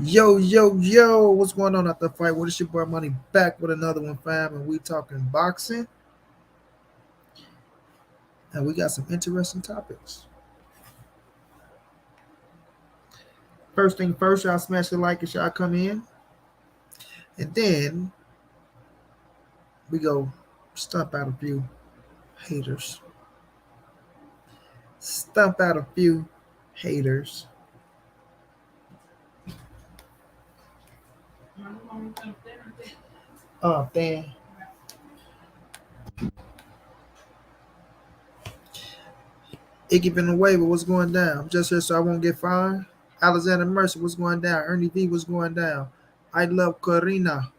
Yo, yo, yo, what's going on at the fight? What is your boy Money back with another one, fam? And we talking boxing, and we got some interesting topics. First thing first, y'all smash the like and y'all come in, and then we go stump out a few haters. Stump out a few haters. Oh, damn. It giving away, but what's going down? I'm just here so I won't get fined. Alexander Mercer, what's going down? Ernie V, what's going down? I love Karina.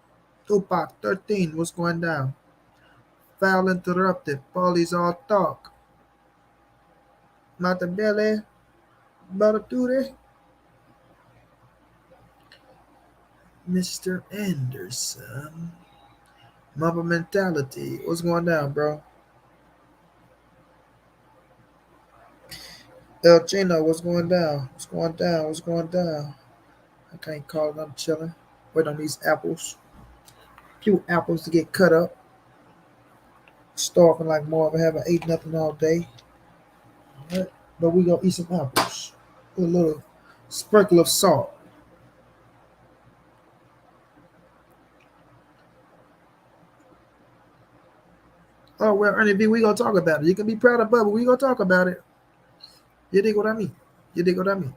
Tupac 13, what's going down? Foul interrupted. Paulie's all talk. Matabele, Barature, Mr. Anderson. Mamba mentality. What's going down, bro? El Chino, what's going down? What's going down? What's going down? I can't call it. I'm chilling. Wait on these apples. Few apples to get cut up. Starving like more. I haven't ate nothing all day. Right? But we gonna eat some apples. Put a little sprinkle of salt. Oh well, Ernie B, we gonna talk about it. You can be proud of Bubba. We gonna talk about it. You dig what I mean? You dig what I mean?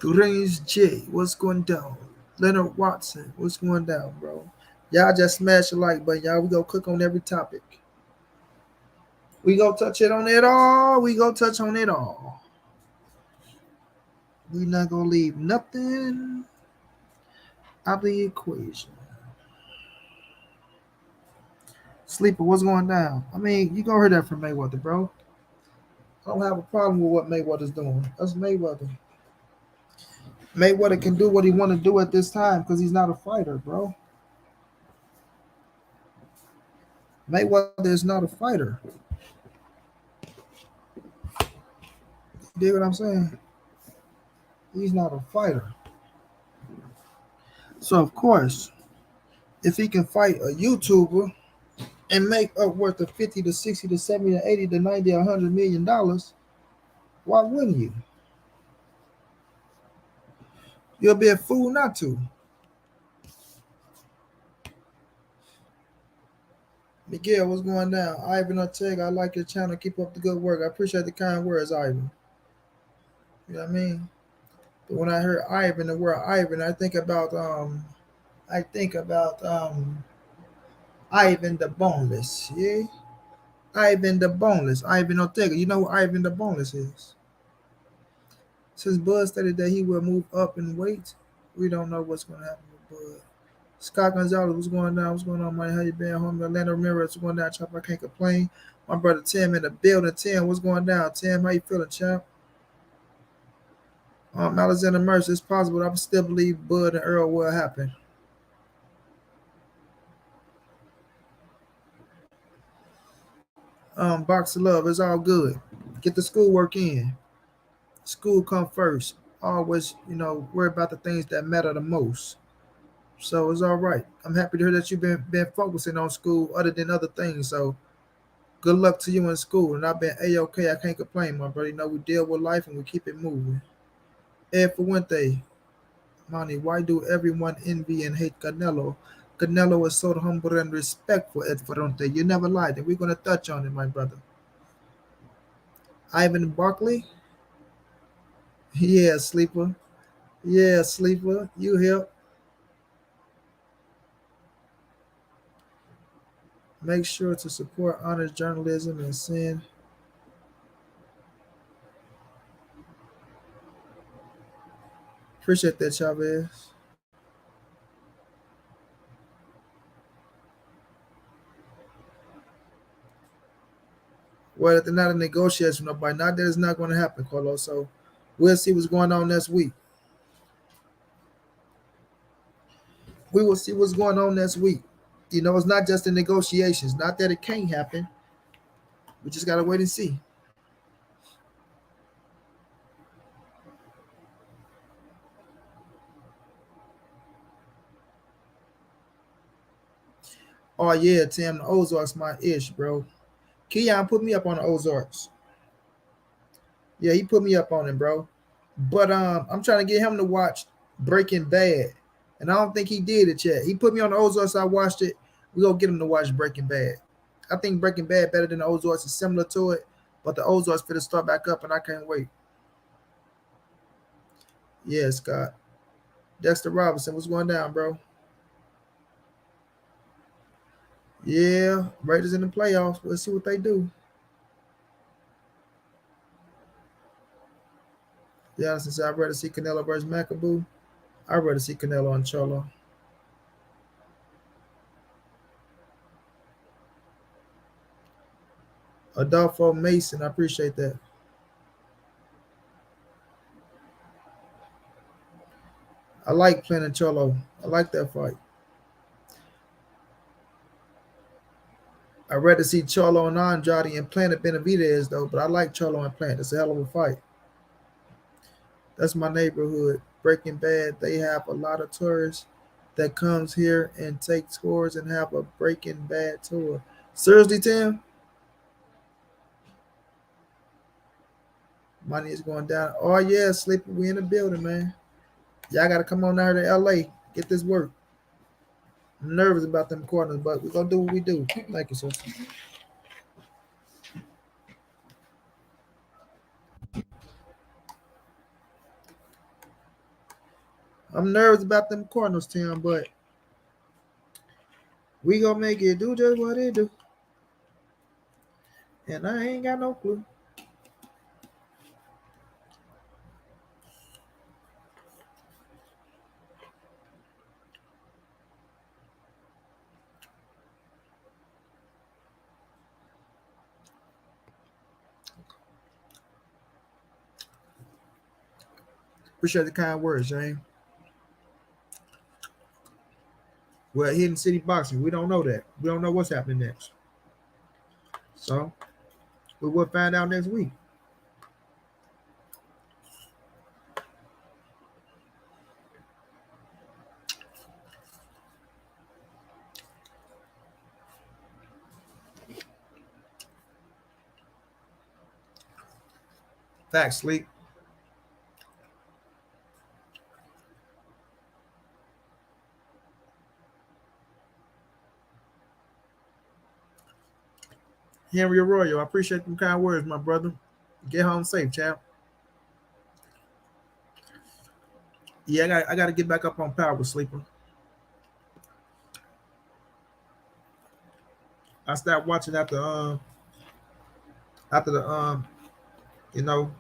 Range J, what's going down? Leonard Watson, what's going down, bro? Y'all just smash the like button, y'all. We go cook on every topic. We go touch it on it all. We go touch on it all. We not gonna leave nothing out of the equation. Sleeper, what's going down? I mean, you gonna hear that from Mayweather, bro. I don't have a problem with what Mayweather's doing. That's Mayweather. Mayweather can do what he want to do at this time because he's not a fighter, bro. Mayweather is not a fighter. You dig what I'm saying? He's not a fighter. So of course, if he can fight a YouTuber and make upwards of 50 to 60 to 70 to 80 to 90 to $100 million, why wouldn't you? You'll be a fool not to. Miguel, what's going down? Ivan Ortega, I like your channel. Keep up the good work. I appreciate the kind words, Ivan. You know what I mean? But when I hear Ivan, the word Ivan, I think about Ivan the Boneless. Yeah? Ivan the Boneless. Ivan Ortega. You know who Ivan the Boneless is? Since Bud stated that he will move up in weight, we don't know what's going to happen with Bud. Scott Gonzalez, what's going on? What's going on, man? How you been, homie? Orlando Ramirez, what's going down, champ? I can't complain. My brother Tim in the building. Tim, what's going down? Tim, how you feeling, champ? Alexander Mercer, it's possible. I still believe Bud and Earl will happen. Box of love, it's all good. Get the schoolwork in. School come first. Always, worry about the things that matter the most. So it's all right. I'm happy to hear that you've been focusing on school other than other things. So good luck to you in school. And I've been A-OK. I can't complain, my brother. We deal with life and we keep it moving. Ed Fuente, Monty, why do everyone envy and hate Canelo? Canelo is so humble and respectful, Ed Fuente. You never lied, and we're going to touch on it, my brother. Ivan Barkley? Yeah, Sleeper. Yeah, Sleeper. You help. Make sure to support honest journalism and send. Appreciate that, Chavez. Well, they're not a negotiation, nobody. Not that it's not going to happen, Carlos. So we'll see what's going on next week. We will see what's going on next week. It's not just the negotiations. Not that it can't happen. We just got to wait and see. Oh yeah, Tim, the Ozarks my ish, bro. Keon put me up on the Ozarks. Yeah, he put me up on it, bro. But I'm trying to get him to watch Breaking Bad, and I don't think he did it yet. He put me on the Ozarks. I watched it. We gonna get him to watch Breaking Bad. I think Breaking Bad better than the Ozarks. Is similar to it, but the Ozarks finna start back up, and I can't wait. Yeah, Scott. Dexter Robinson, what's going down, bro? Yeah, Raiders in the playoffs. Let's see what they do. Yeah, since I'd rather see Canelo versus Macaboo, I'd rather see Canelo and Charlo. Adolfo Mason, I appreciate that. I like playing Charlo. I like that fight. I'd rather see Charlo and Andrade and Planet Benavidez though, but I like Charlo and Planet. It's a hell of a fight. That's my neighborhood. Breaking Bad, they have a lot of tourists that comes here and take tours and have a Breaking Bad tour. Seriously, Tim? Money is going down. Oh yeah, Sleeper, we in the building, man. Y'all gotta come on out here to LA. Get this work. I'm nervous about them corners, but we're gonna do what we do. Thank you, sir. I'm nervous about them corners, Tim, but we gonna make it do just what it do. And I ain't got no clue. Appreciate the kind words, James. Well, Hidden City Boxing, we don't know that. We don't know what's happening next. So we will find out next week. Facts, sleep. Henry Arroyo, I appreciate them kind words, my brother. Get home safe, champ. Yeah, I got to get back up on Power Sleeper. I stopped watching after the you know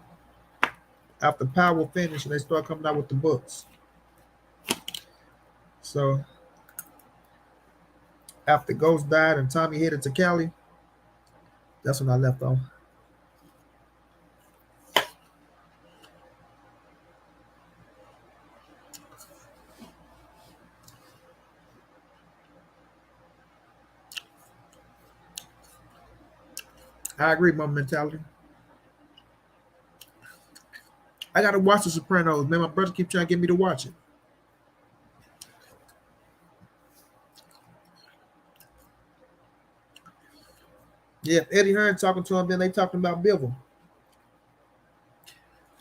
after Power finished and they start coming out with the books. So after Ghost died and Tommy headed to Cali, that's when I left on. I agree, my mentality. I gotta watch The Sopranos, man. My brother keep trying to get me to watch it. Yeah, if Eddie Hearn talking to him, then they talking about Bivol.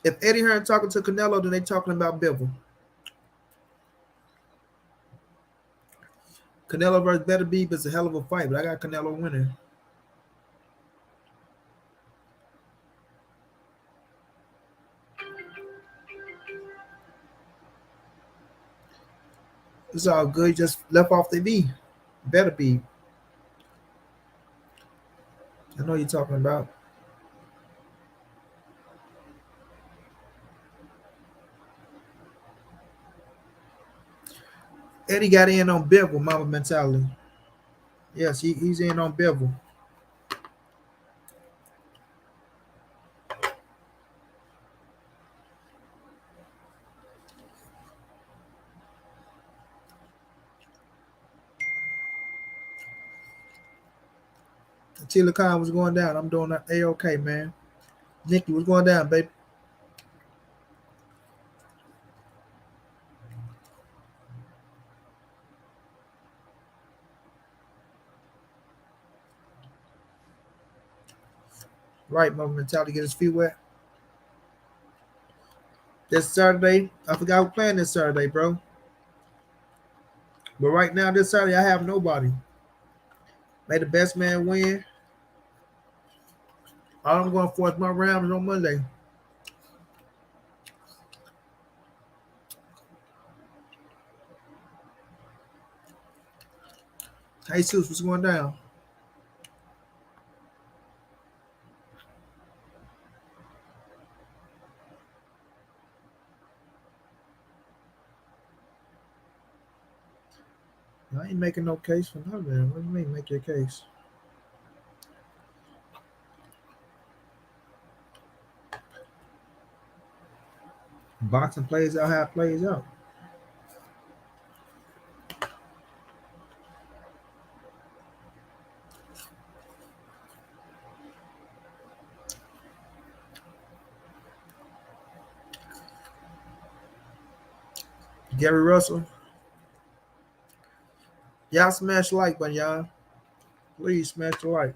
If Eddie Hearn talking to Canelo, then they talking about Bivol. Canelo versus Better Beef is a hell of a fight, but I got Canelo winning. It's all good. He just left off the B. Better Beef. I know you're talking about. Eddie got in on Bivol, Mama mentality. Yes, he's in on Bivol. Tila Khan was going down. I'm doing that A-OK, man. Nikki was going down, baby. Right, my mentality get his feet wet. This Saturday, I forgot who playing this Saturday, bro. But right now, this Saturday, I have nobody. May the best man win. All I'm going for is my Rams on Monday. Hey, Sus, what's going down? I ain't making no case for nothing. What do you mean, make your case? Boxing plays out how it plays out. Gary Russell, y'all smash the like button, y'all. Please smash the like.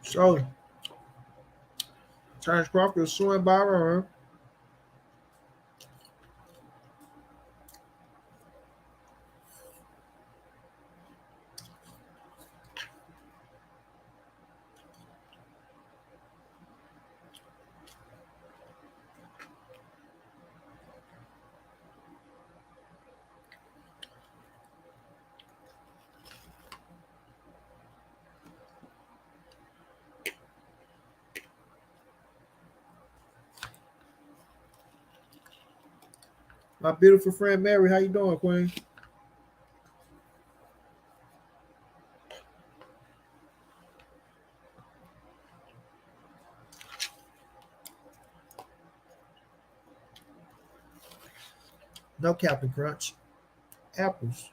So, Terrence Crawford is suing Byron. My beautiful friend Mary, how you doing, Queen? No Captain Crunch. Apples.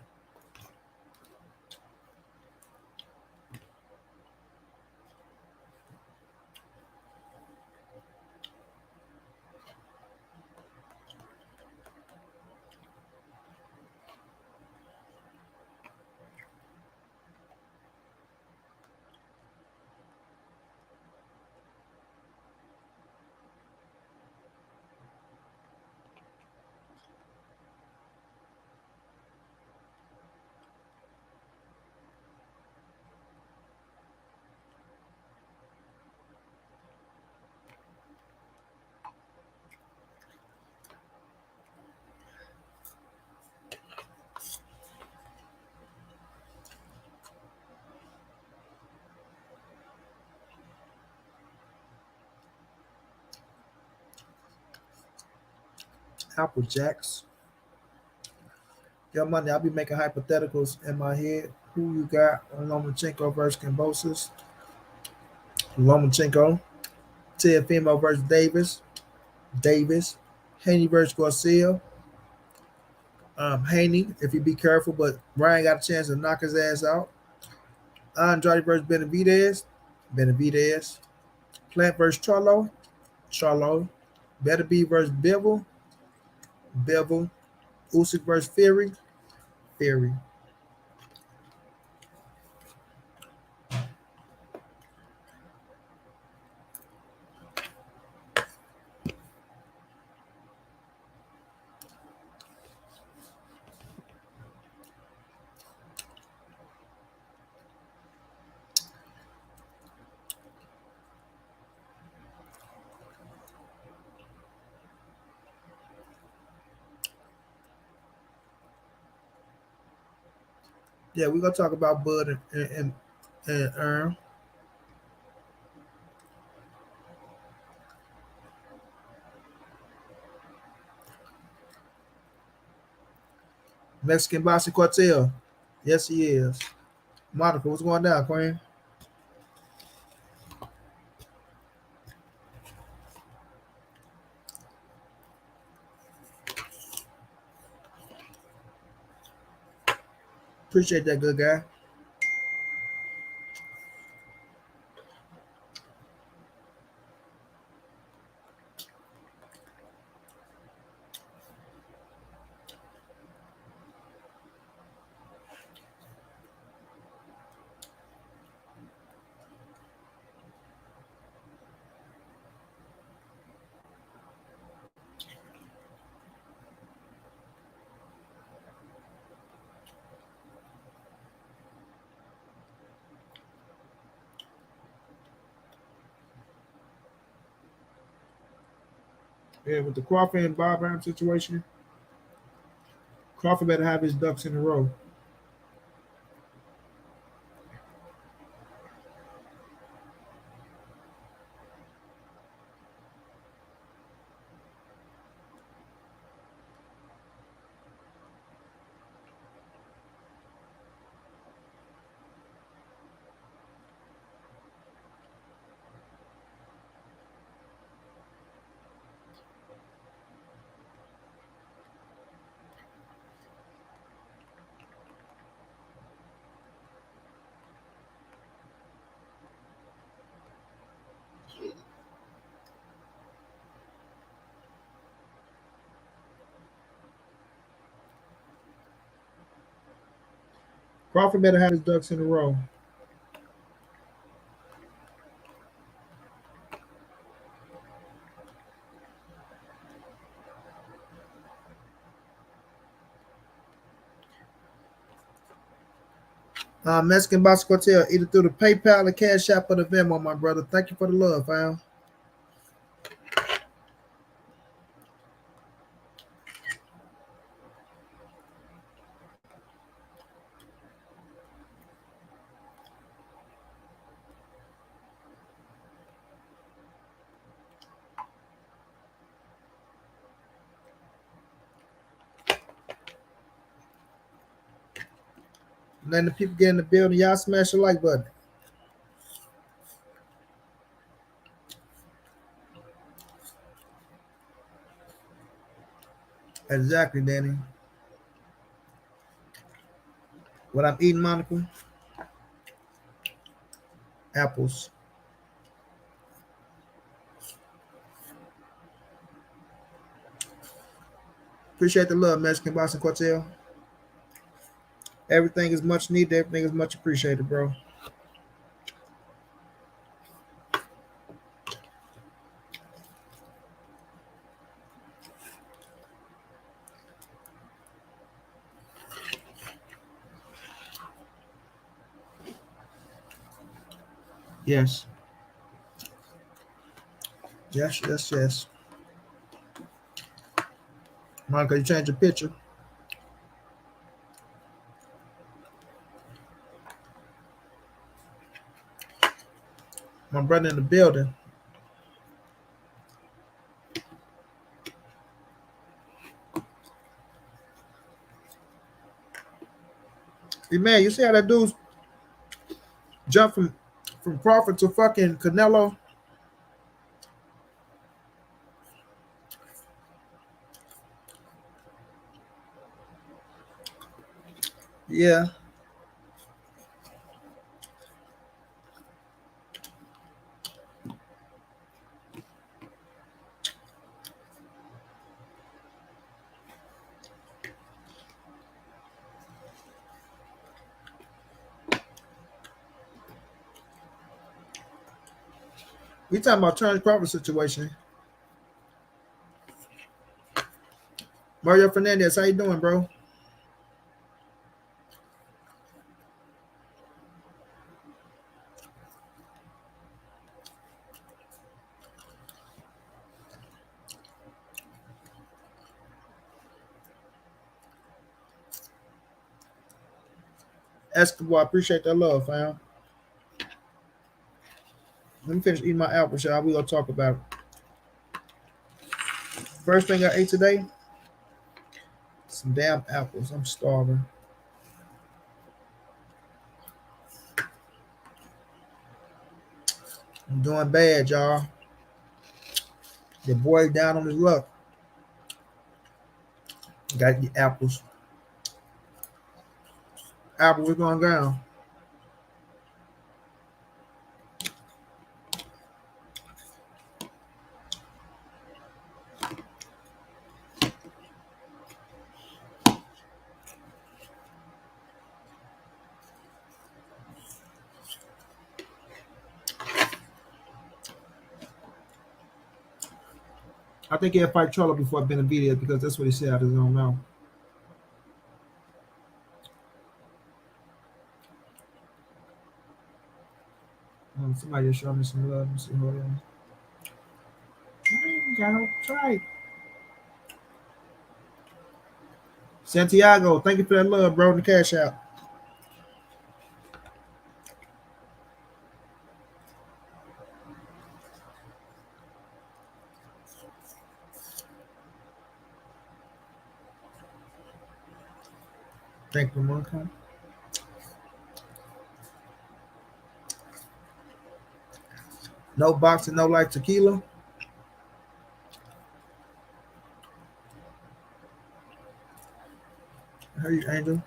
Apple Jacks. Yo, Monday, I'll be making hypotheticals in my head. Who you got on Lomachenko versus Kambosos? Lomachenko. Teofimo versus Davis. Davis. Haney versus Garcia. Haney, if you be careful, but Ryan got a chance to knock his ass out. Andrade versus Benavidez. Benavidez. Plant versus Charlo. Charlo. Better be versus Bivol. Bivol. Usyk versus Fury. Fury. Yeah, we're gonna talk about Bud and Earn. Mexican boxing cartel. Yes, he is. Monica, what's going down, Queen? Appreciate that, good guy. Yeah, with the Crawford and Bob Arum situation, Crawford better have his ducks in a row. Crawford better have his ducks in a row. Mexican Box Quartel, either through the PayPal or Cash App or the Venmo, my brother. Thank you for the love, fam. Letting the people get in the building. Y'all smash the like button. Exactly, Danny. What I'm eating, Monica? Apples. Appreciate the love, Mexican Box Quartel. Everything is much needed. Everything is much appreciated, bro. Yes. Yes, yes, yes. Monica, you change your picture. My brother in the building. Hey, man, you see how that dude jumped from Crawford to fucking Canelo? Yeah. We talking about Terrence Crawford situation. Mario Fernandez, how you doing, bro? Escobar, appreciate that love, fam. Let me finish eating my apples, y'all. We gonna talk about it. First thing I ate today, some damn apples. I'm starving. I'm doing bad, y'all. Your boy down on his luck. Got the apples. Albert, we're going down. I think he'll fight Charlo before Benavidez because that's what he said out of his own mouth. Somebody just showed me some love. Let me see who it is. Got no try. Santiago, thank you for that love, bro. The cash out. Thank you, Monica. No boxing, no like tequila. How you, Angel?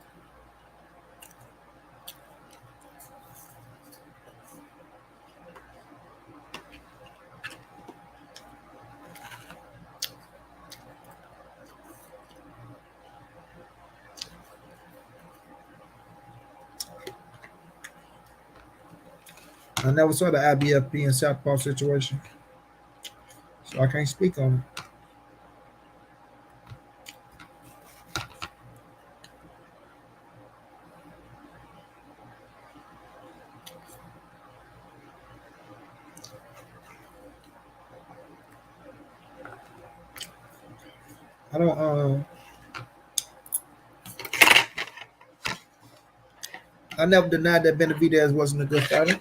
I never saw the IBFP and Southpaw situation, so I can't speak on it. I don't. I never denied that Benavidez wasn't a good fighter.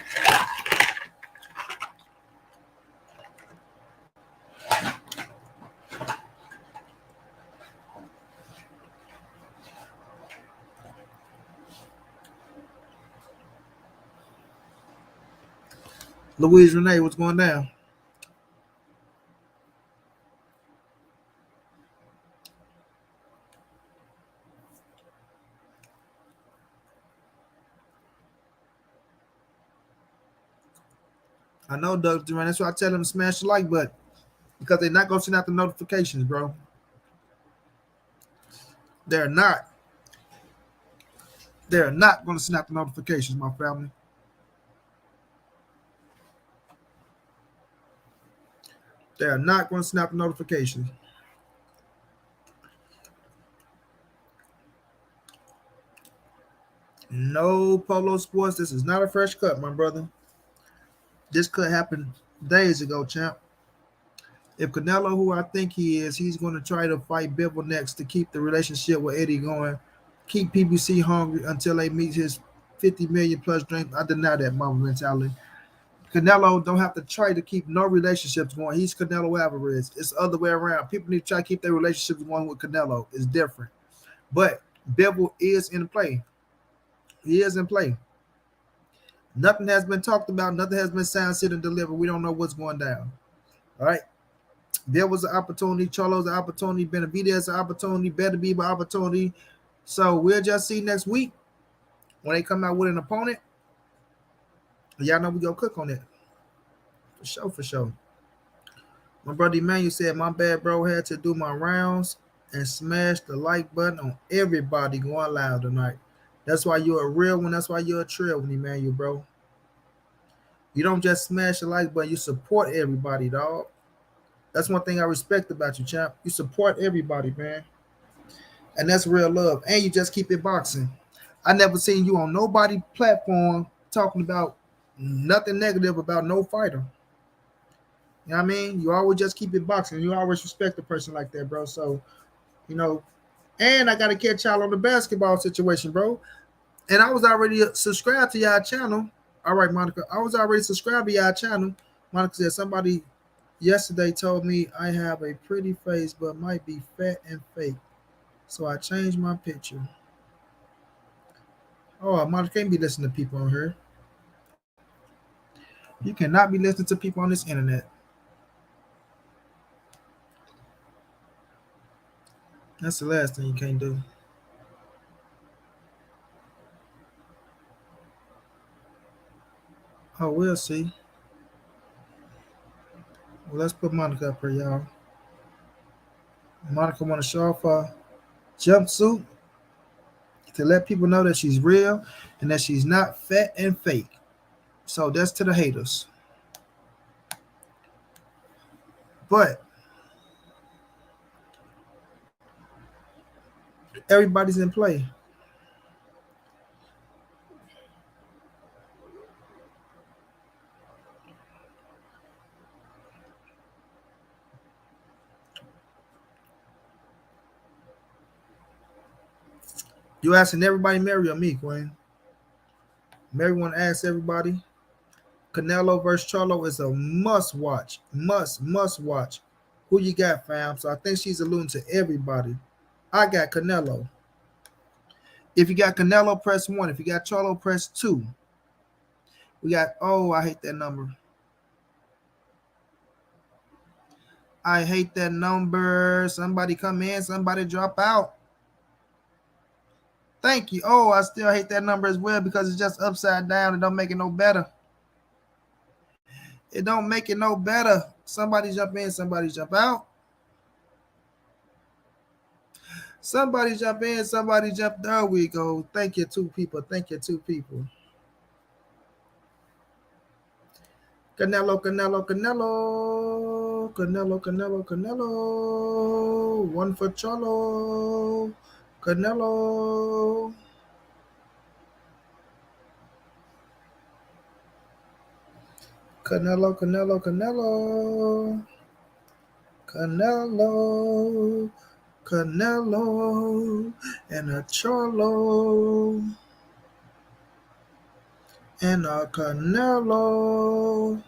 Louise Renee, what's going down? I know, Doug Duran. That's why I tell them to smash the like button because they're not going to send out the notifications, bro. They're not. They're not going to send out the notifications, my family. They're not going to send out the notifications. No Polo Sports. This is not a fresh cut, my brother. This could happen days ago, champ. If Canelo, who I think he is, he's going to try to fight Bivol next to keep the relationship with Eddie going, keep PBC hungry until they meet his 50 million plus dream. I deny that mama mentality. Canelo don't have to try to keep no relationships going. He's Canelo Alvarez. It's the other way around. People need to try to keep their relationships going with Canelo. It's different. But Bivol is in play. He is in play. Nothing has been talked about. Nothing has been signed, sit, and delivered. We don't know what's going down. All right. There was an opportunity. Charlo's an opportunity. Benavidez an opportunity. Better be an opportunity. So we'll just see next week when they come out with an opponent. Y'all know we go cook on it. For sure, for sure. My brother Emmanuel said, my bad, bro. Had to do my rounds and smash the like button on everybody going live tonight. That's why you're a real one. That's why you're a trail one, Emmanuel, bro. You don't just smash the like button. You support everybody, dog. That's one thing I respect about you, champ. You support everybody, man. And that's real love. And you just keep it boxing. I never seen you on nobody platform talking about nothing negative about no fighter. You know what I mean? You always just keep it boxing. You always respect a person like that, bro. So, you know, and I gotta catch y'all on the basketball situation, bro. And I was already subscribed to y'all channel. All right, Monica. I was already subscribed to y'all channel. Monica said somebody yesterday told me I have a pretty face but might be fat and fake. So I changed my picture. Oh, Monica can't be listening to people on here. You cannot be listening to people on this internet. That's the last thing you can't do. Oh, we'll see. Well, let's put Monica up here, y'all. Monica want to show off her jumpsuit to let people know that she's real and that she's not fat and fake. So that's to the haters. But everybody's in play. You asking everybody marry or me, Queen? Mary want to ask everybody. Canelo versus Charlo is a must watch. Must watch. Who you got, fam? So I think she's alluding to everybody. I got Canelo. If you got Canelo, press 1. If you got Charlo, press 2. We got, oh, I hate that number. I hate that number. Somebody come in, somebody drop out. Thank you. Oh, I still hate that number as well because it's just upside down. It don't make it no better. It don't make it no better. Somebody jump in, somebody jump out. Somebody jump in, somebody jump. There we go. Thank you, 2 people. Thank you, 2 people. Canelo, Canelo, Canelo. Canelo, Canelo, Canelo. 1 for Charlo. Canelo. Canelo, Canelo, Canelo. Canelo. Canelo. And a Charlo. And a Canelo.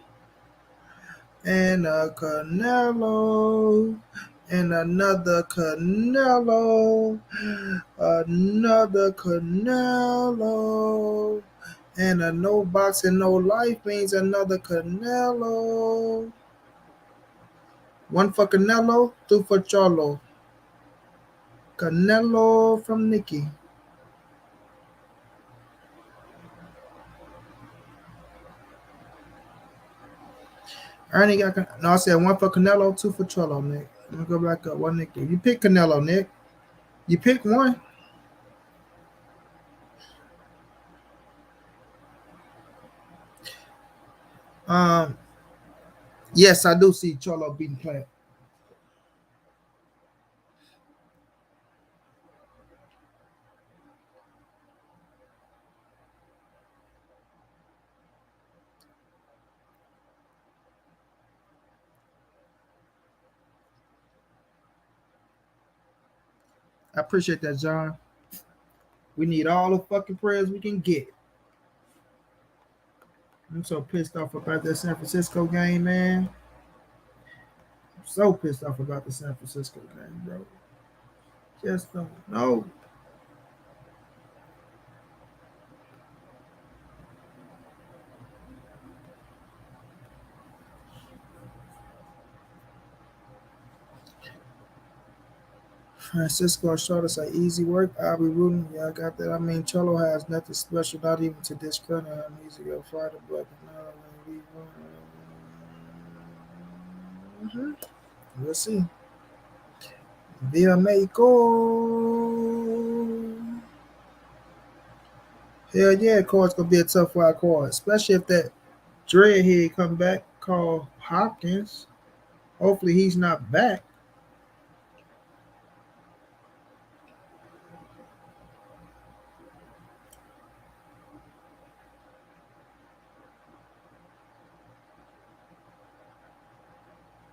And a Canelo. And another Canelo. Another Canelo. And a no boxing, no life means another Canelo. 1 for Canelo, 2 for Charlo. Canelo from Nikki. Ernie got, no, I said 1 for Canelo, 2 for Charlo, Nick. Let me go back up. What Nick did? You pick Canelo, Nick. You pick one. Um, yes, I do see Charlo beating Plant. I appreciate that, John. We need all the fucking prayers we can get. I'm so pissed off about that San Francisco game, man. I'm so pissed off about the San Francisco game, bro. Just don't know. Francisco showed us an easy work. I'll be rooting. Yeah, I got that. I mean, Cholo has nothing special, not even to discredit him. He's a good fighter, but mm-hmm. We'll see. Via Mexico. Hell yeah, card's gonna be a tough wild card, especially if that dreadhead come back called Hopkins. Hopefully he's not back.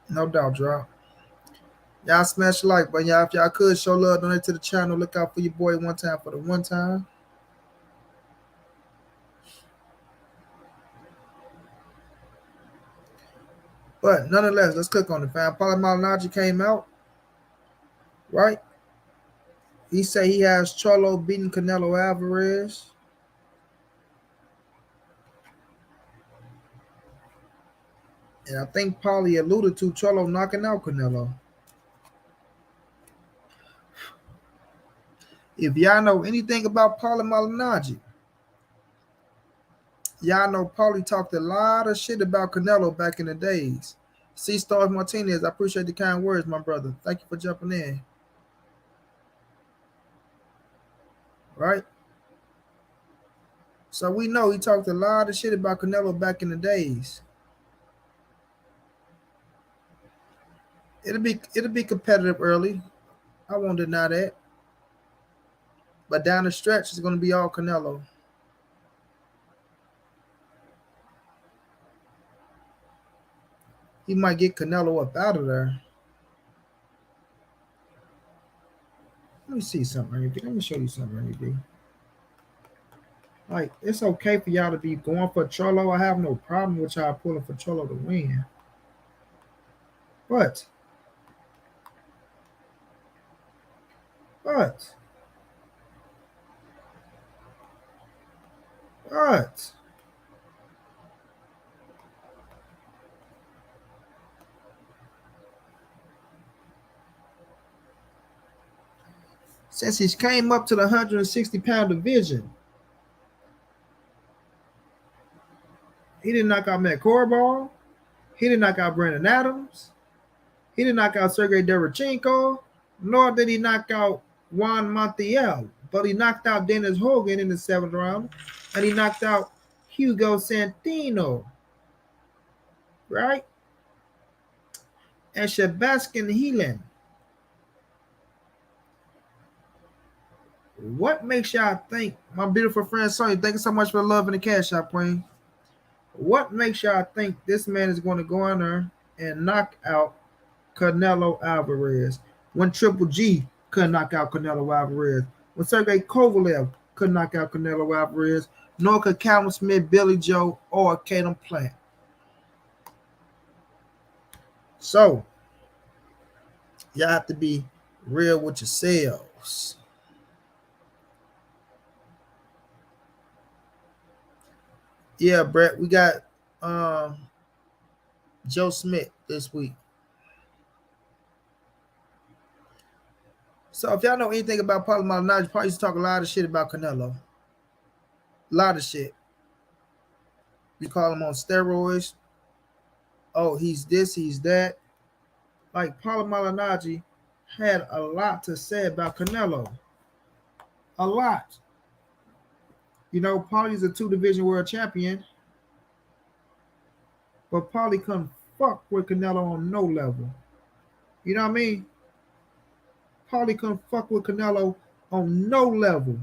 No doubt, drop. Y'all smash like, but y'all, if y'all could show love, donate to the channel. Look out for your boy one time for the one time. But nonetheless, let's click on it, fam. Paulie Malingnaggi came out, right? He said he has Charlo beating Canelo Alvarez. And I think Paulie alluded to Charlo knocking out Canelo. If y'all know anything about Paulie Malingnaggi, Y'all know Paulie talked a lot of shit about Canelo back in the days. C Stars Martinez, I appreciate the kind words, my brother. Thank you for jumping in. Right? So we know he talked a lot of shit about Canelo back in the days. It'll be competitive early. I won't deny that. But down the stretch, it's gonna be all Canelo. He might get Canelo up out of there. Let me see something, Ernie B. Let me show you something, Ernie B. Like, it's okay for y'all to be going for Charlo. I have no problem with y'all pulling for Charlo to win. But, but, but, since he came up to the 160-pound division, he didn't knock out Matt Korbal. He didn't knock out Brandon Adams. He didn't knock out Sergey Derevchenko. Nor did he knock out Juan Montiel. But he knocked out Dennis Hogan in the 7th round. And he knocked out Hugo Santino. Right? And Sebastian Heelan. What makes y'all think, my beautiful friend Sonya, thank you so much for the love and the cash out, Queen. What makes y'all think this man is going to go in there and knock out Canelo Alvarez when Triple G couldn't knock out Canelo Alvarez, when Sergey Kovalev couldn't knock out Canelo Alvarez, nor could Callum Smith, Billy Joe, or Caden Plant? So, y'all have to be real with yourselves. Yeah, Brett, we got Joe Smith this week. So if y'all know anything about Paulie Malingnaggi, Paulie used to talk a lot of shit about Canelo. A lot of shit. You call him on steroids. Oh, he's this, he's that. Like Paulie Malingnaggi had a lot to say about Canelo. A lot. You know, Paulie's a 2-division world champion, but Paulie couldn't fuck with Canelo on no level. You know what I mean? Paulie couldn't fuck with Canelo on no level.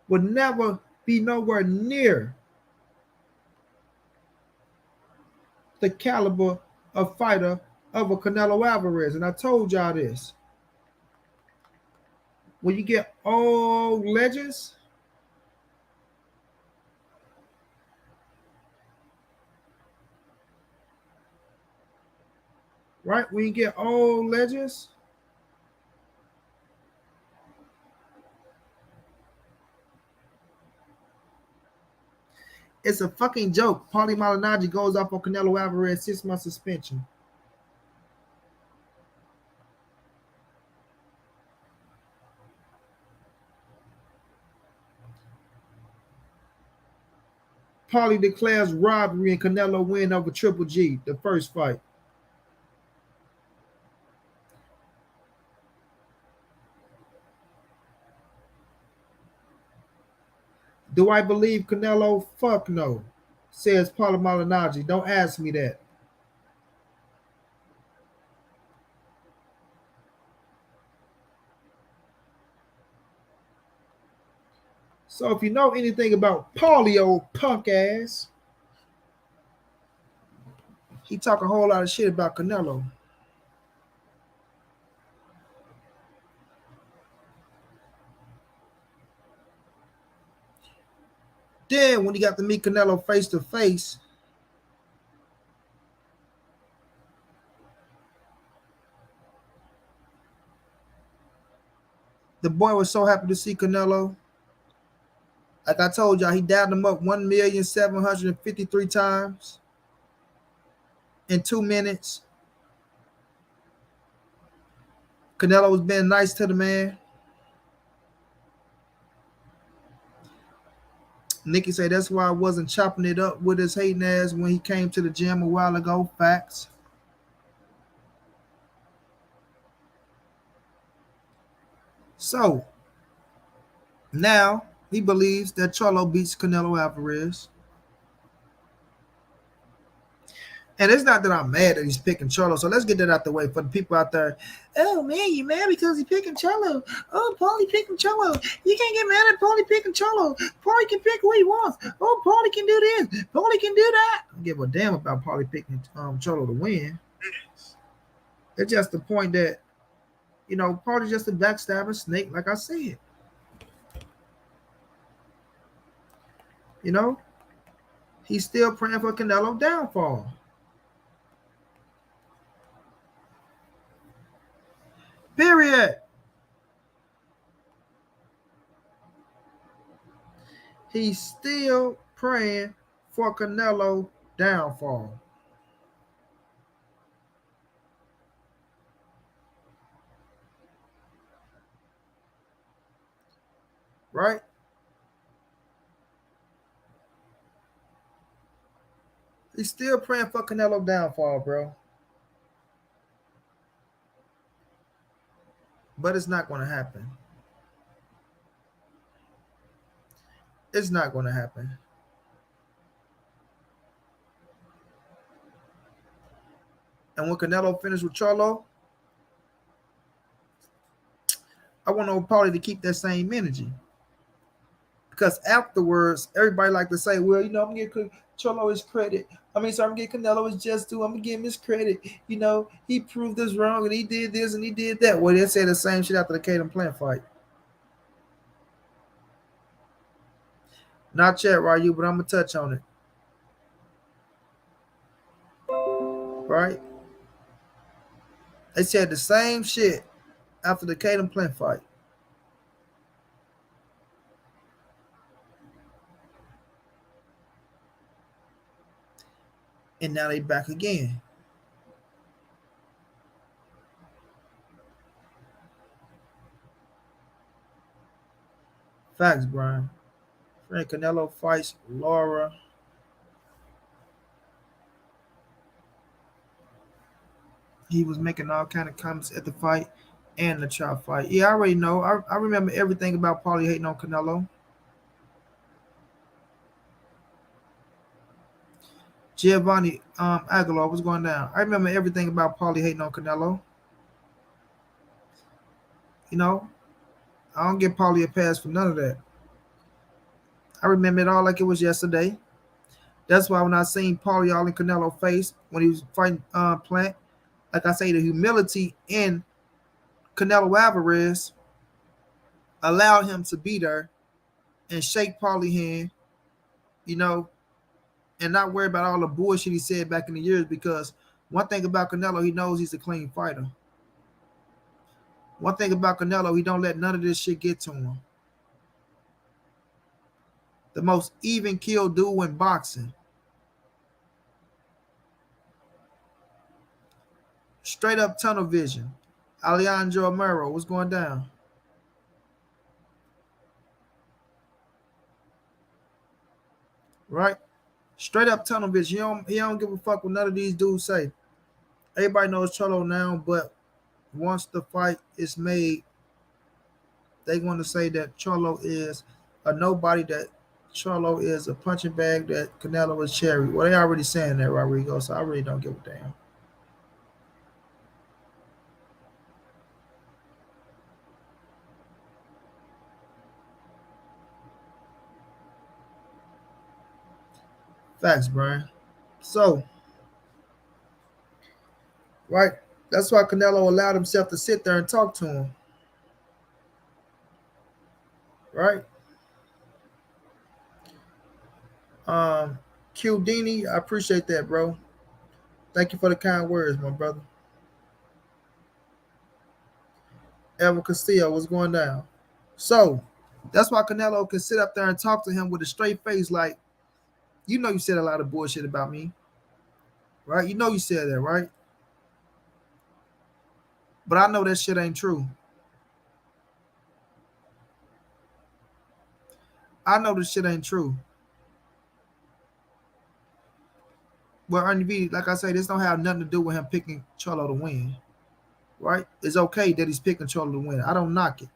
Would never be nowhere near the caliber of fighter of a Canelo Alvarez. And I told y'all this. When you get old legends, right? When you get old legends, it's a fucking joke. Paulie Malingnaggi goes off on Canelo Alvarez 6-month suspension. Paulie declares robbery and Canelo win over Triple G, the first fight. Do I believe Canelo? Fuck no, says Paulie Malingnaggi. Don't ask me that. So if you know anything about Paulie, old punk ass, he talk a whole lot of shit about Canelo. Then when he got to meet Canelo face to face, the boy was so happy to see Canelo. Like I told y'all, he dabbed him up 1,753 times in 2 minutes. Canelo was being nice to the man. Nikki say that's why I wasn't chopping it up with his hating ass when he came to the gym a while ago. Facts. So now he believes that Charlo beats Canelo Alvarez. And it's not that I'm mad that he's picking Charlo. So let's get that out the way for the people out there. Oh man, you mad because he's picking Charlo? Oh, Paulie picking Charlo. You can't get mad at Paulie picking Charlo. Paulie can pick who he wants. Oh, Paulie can do this. Paulie can do that. I don't give a damn about Paulie picking Charlo to win. It's just the point that Paulie's just a backstabber snake, like I said. You know, he's still praying for Canelo downfall. Period. He's still praying for Canelo downfall. Right? He's still praying for Canelo downfall, bro. But it's not going to happen. It's not going to happen. And when Canelo finished with Charlo, I want old Paulie to keep that same energy. Because afterwards, everybody like to say, well, I'm going to give Charlo his credit. I'm going to give Canelo his just due. I'm going to give him his credit. He proved us wrong and he did this and he did that. Well, they say the same shit after the Caden Plant fight. Not yet, Ryu, but I'm going to touch on it. Right? They said the same shit after the Caden Plant fight. And now they back again. Facts, Brian. Frank Canelo fights Laura. He was making all kind of comments at the fight and the chop fight. Yeah, I already know. I remember everything about Paulie hating on Canelo. Giovanni Aguilar, what's going down? I remember everything about Paulie hating on Canelo. I don't give Paulie a pass for none of that. I remember it all like it was yesterday. That's why when I seen Paulie all in Canelo face when he was fighting Plant, like I say, the humility in Canelo Alvarez allowed him to be there and shake Paulie hand, you know, and not worry about all the bullshit he said back in the years. Because one thing about Canelo, he knows he's a clean fighter. One thing about Canelo, he don't let none of this shit get to him. The most even kill dude in boxing. Straight up tunnel vision. Alejandro Amaro, what's going down? Right? Straight up tunnel vision. He don't give a fuck what none of these dudes say. Everybody knows Charlo now, but once the fight is made, they want to say that Charlo is a nobody, that Charlo is a punching bag, that Canelo is cherry. Well, they already saying that, Rodrigo, so I really don't give a damn. Facts, Brian. So, right, that's why Canelo allowed himself to sit there and talk to him. Right? Q Dini, I appreciate that, bro. Thank you for the kind words, my brother. Evan Castillo, what's going down? So, that's why Canelo can sit up there and talk to him with a straight face, like, you said a lot of bullshit about me, right? You said that, right? But I know that shit ain't true. I know this shit ain't true. Well, Ernie V, like I say, this don't have nothing to do with him picking Charlo to win, right? It's okay that he's picking Charlo to win. I don't knock it.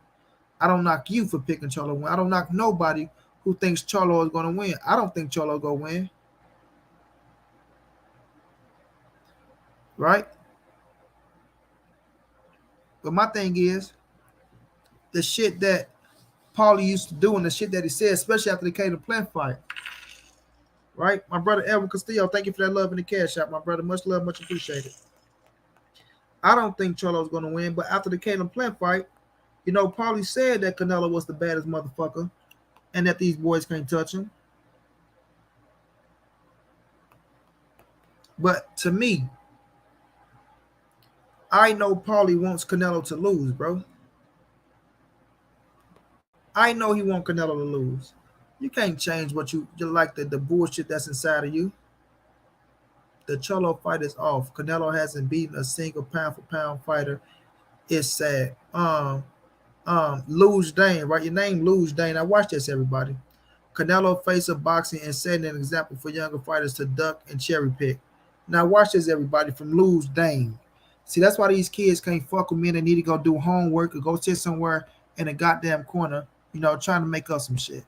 I don't knock you for picking Charlo to win. I don't knock nobody who thinks Charlo is going to win. I don't think Charlo going to win, right? But my thing is, the shit that Paulie used to do and the shit that he said, especially after the Caleb Plant fight, right? My brother Edwin Castillo, thank you for that love in the cash out, my brother. Much love, much appreciated. I don't think Charlo's going to win, but after the Caleb Plant fight, you know, Paulie said that Canelo was the baddest motherfucker and that these boys can't touch him. But to me, I know Paulie wants Canelo to lose, bro. I know he wants Canelo to lose. You can't change what you like the bullshit that's inside of you. The Charlo fight is off. Canelo hasn't beaten a single pound for pound fighter. It's sad. Luge Dane, right? Your name Luge Dane. I watch this, everybody. Canelo face of boxing and setting an example for younger fighters to duck and cherry pick. Now watch this, everybody, from Luge Dane. See, that's why these kids can't fuck with me and they need to go do homework or go sit somewhere in a goddamn corner, you know, trying to make up some shit.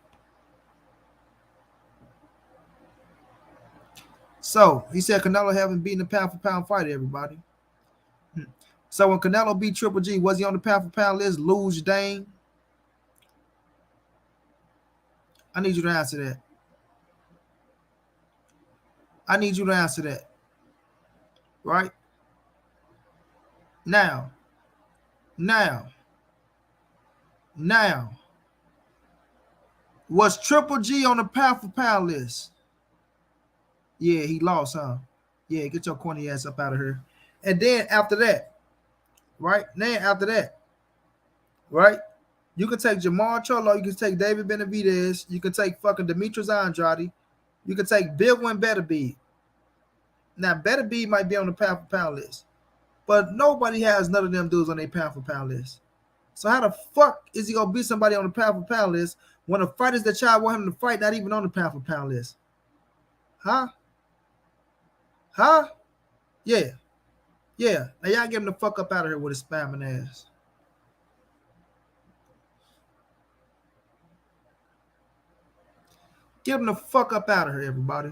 So he said Canelo haven't beaten a pound for pound fighter, everybody. So when Canelo beat Triple G, was he on the pound for pound list? Luge Dane? I need you to answer that. I need you to answer that. Right? Now, now, was Triple G on the pound for pound list? Yeah, he lost, huh? Yeah, get your corny ass up out of here. And then after that, right? Then after that, right? You can take Jermall Charlo, you can take David Benavidez, you can take fucking Demetrius Andrade, you can take Bill Wynn Beterbiev. Now, Beterbiev might be on the pound for pound list, but nobody has none of them dudes on their pound for pound list. So how the fuck is he gonna beat somebody on the pound for pound list when the fighters that y'all want him to fight not even on the pound for pound list? Huh? Huh? Yeah. Yeah. Now y'all get him the fuck up out of here with his spamming ass. Get him the fuck up out of here, everybody.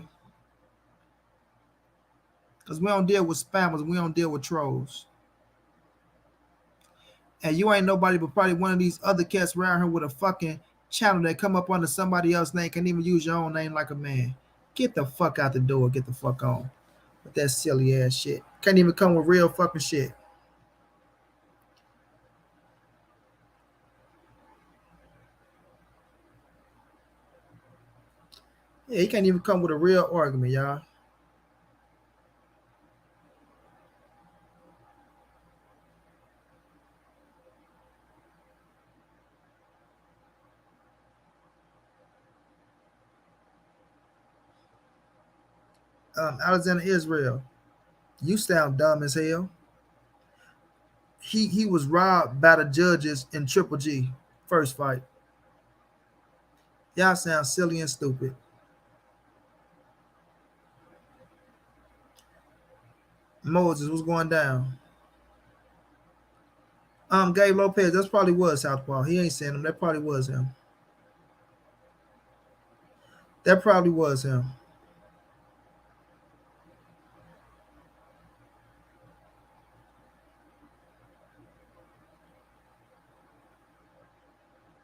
Because we don't deal with spammers. We don't deal with trolls. And you ain't nobody but probably one of these other cats around here with a fucking channel that come up under somebody else's name. Can't even use your own name like a man. Get the fuck out the door. Get the fuck on. With that silly ass shit. Can't even come with real fucking shit. Yeah, he can't even come with a real argument, y'all. Alexander Israel, you sound dumb as hell. He was robbed by the judges in Triple G first fight. Y'all sound silly and stupid. Moses, what's going down? Gabe Lopez, that probably was Southpaw. He ain't saying him. That probably was him. That probably was him.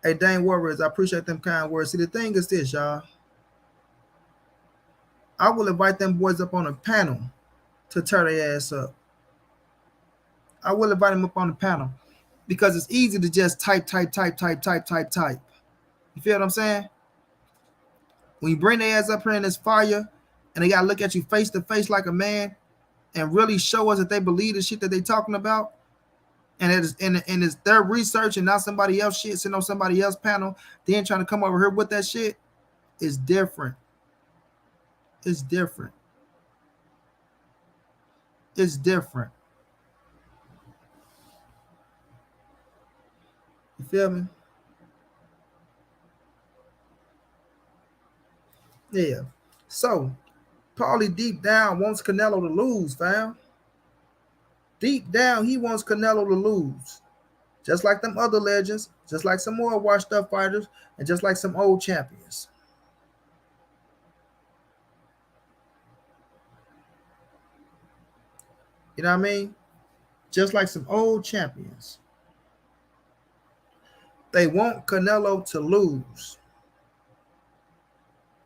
Hey, Dane Warriors, I appreciate them kind words. See, the thing is this, y'all. I will invite them boys up on a panel to tear their ass up. I will invite them up on the panel because it's easy to just type. You feel what I'm saying? When you bring their ass up here in this fire and they gotta look at you face to face like a man and really show us that they believe the shit that they talking about, and it's their research and not somebody else shit sitting on somebody else's panel, then trying to come over here with that shit, is different. It's different. It's different. You feel me? Yeah. So Paulie deep down wants Canelo to lose, fam. Deep down, he wants Canelo to lose. Just like them other legends, just like some more washed up fighters, and just like some old champions. You know what I mean? Just like some old champions. They want Canelo to lose.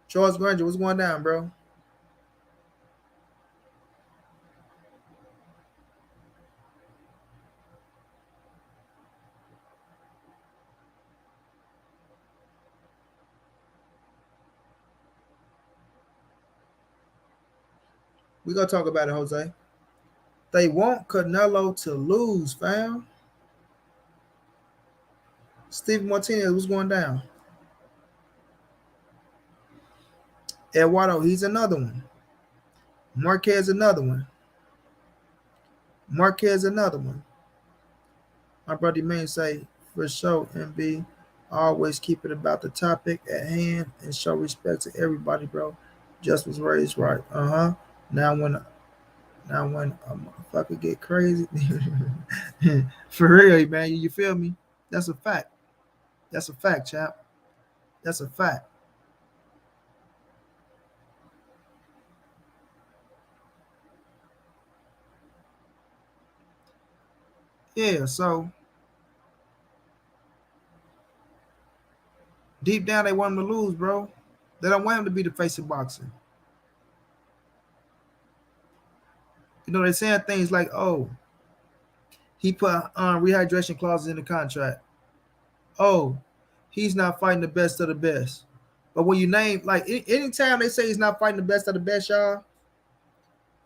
Charles Granger, what's going down, bro? We gonna talk about it, Jose. They want Canelo to lose, fam. Steve Martinez, what's going down? Eduardo, he's another one. Marquez, another one. Marquez, another one. My brother Main say, for sure, MB, always keep it about the topic at hand and show respect to everybody, bro. Just was raised right. Uh-huh. Now when when a motherfucker get crazy, for real, man, you feel me? That's a fact. That's a fact, chap. That's a fact. Yeah, so deep down they want him to lose, bro. They don't want him to be the face of boxing. You know, they're saying things like, oh, he put rehydration clauses in the contract. Oh, he's not fighting the best of the best. But when you name, like, anytime they say he's not fighting the best of the best, y'all,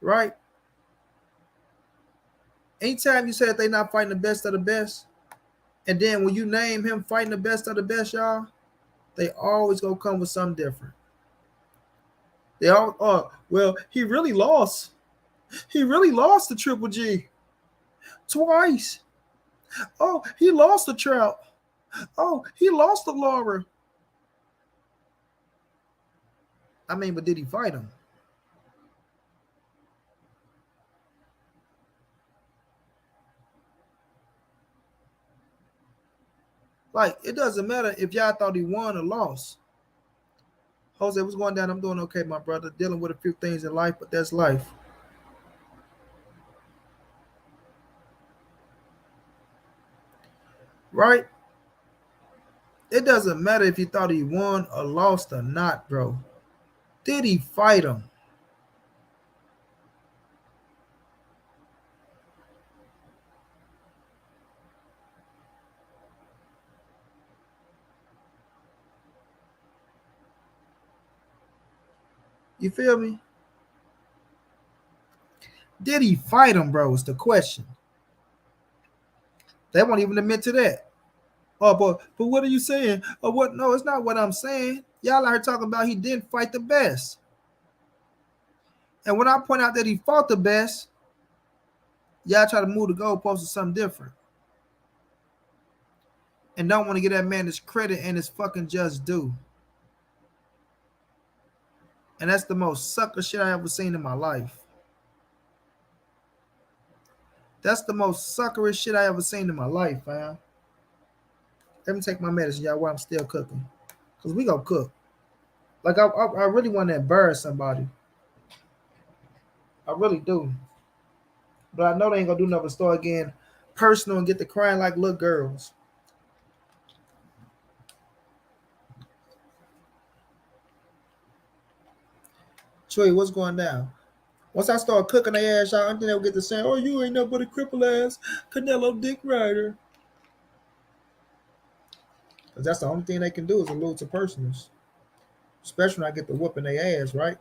right? Anytime you say that they're not fighting the best of the best, and then when you name him fighting the best of the best, y'all, they always gonna come with something different. They all, oh, well, he really lost. He really lost the Triple G twice. Oh, he lost the Trout. Oh, he lost the Laura. I mean, but did he fight him? Like, it doesn't matter if y'all thought he won or lost. Jose, what's going down? I'm doing okay, my brother. Dealing with a few things in life, but that's life. Right? It doesn't matter if you thought he won or lost or not, bro. Did he fight him? You feel me? Did he fight him, bro? Is the question. They won't even admit to that. Oh, but what are you saying? Oh, what? No, it's not what I'm saying. Y'all are talking about he didn't fight the best. And when I point out that he fought the best, y'all try to move the goalpost to something different. And don't want to give that man his credit and his fucking just due. And that's the most sucker shit I ever seen in my life. That's the most suckerish shit I ever seen in my life, fam. Let me take my medicine, y'all, while I'm still cooking. Because we gonna cook. Like, I really want to embarrass somebody. I really do. But I know they ain't gonna do nothing but start again personal and get to crying like little girls. Chewy, what's going down? Once I start cooking their ass, y'all, I think they'll get to saying, oh, you ain't nothing but a cripple ass Canelo Dick Rider. Because that's the only thing they can do is allude to personals. Especially when I get the whooping their ass, right?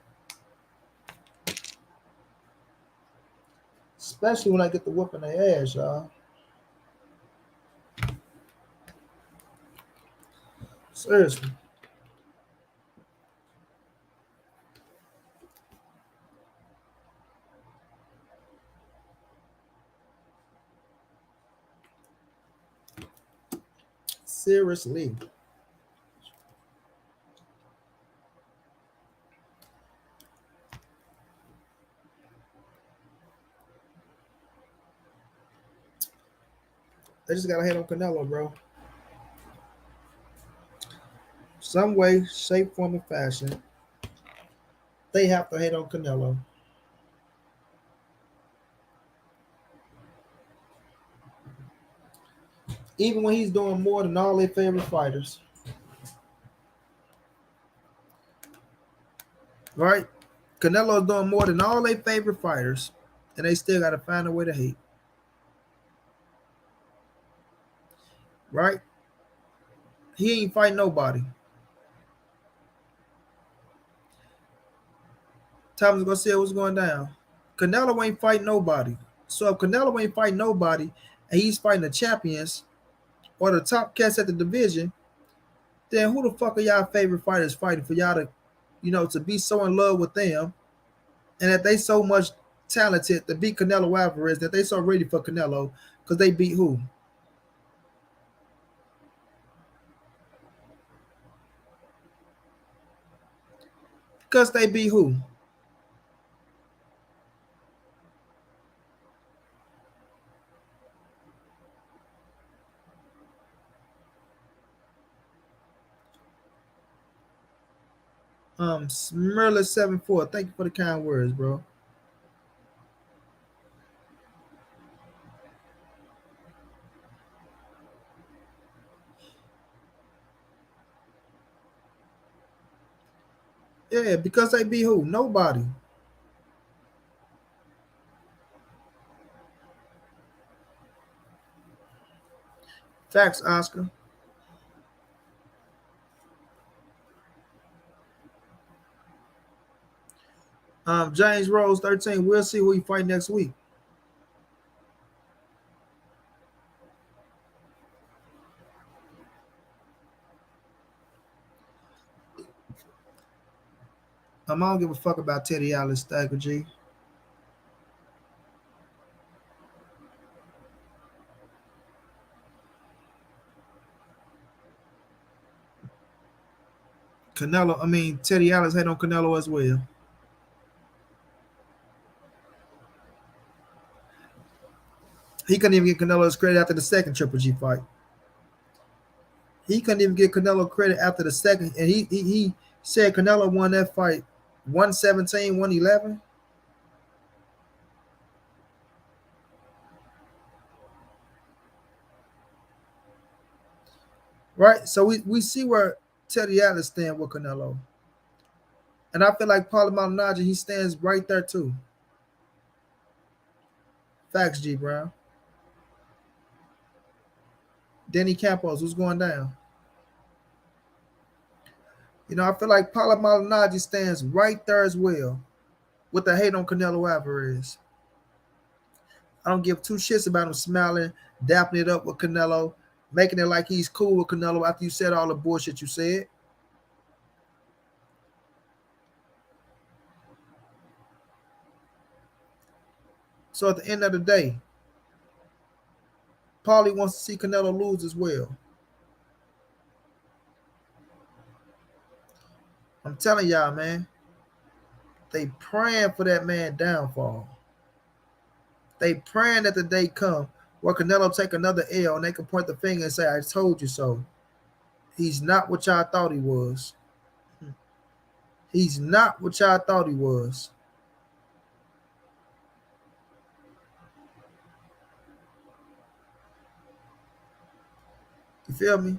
Especially when I get the whooping their ass, y'all. Seriously. Seriously. They just gotta hate on Canelo, bro. Some way, shape, form, and fashion, they have to hate on Canelo. Even when he's doing more than all their favorite fighters. Right? Canelo's doing more than all their favorite fighters. And they still gotta find a way to hate. Right? He ain't fight nobody. Thomas gonna say what's going down. Canelo ain't fight nobody. So if Canelo ain't fight nobody and he's fighting the champions or the top cats at the division, then who the fuck are y'all favorite fighters fighting for y'all to, to be so in love with them and that they so much talented to beat Canelo Alvarez that they so ready for Canelo because they beat who? Because they beat who? Smirla 74. Thank you for the kind words, bro. Yeah, because they beat who? Nobody. Facts, Oscar. James Rose 13. We'll see who he fight next week. I don't give a fuck about Teddy Allen, Stagger G. Teddy Allen's hate on Canelo as well. He couldn't even get Canelo's credit after the second Triple G fight. He couldn't even get Canelo credit after the second, and he said Canelo won that fight 117, 111. Right? So we see where Teddy Atlas stand with Canelo. And I feel like Paulie Malingnaggi, he stands right there too. Facts, G Brown. Denny Campos, who's going down? I feel like Paulie Malingnaggi stands right there as well with the hate on Canelo Alvarez. I don't give two shits about him smiling, dapping it up with Canelo, making it like he's cool with Canelo after you said all the bullshit you said. So at the end of the day, Paulie wants to see Canelo lose as well. I'm telling y'all, man, they praying for that man downfall. They praying that the day come where Canelo take another L and they can point the finger and say, I told you so. He's not what y'all thought he was. He's not what y'all thought he was. You feel me?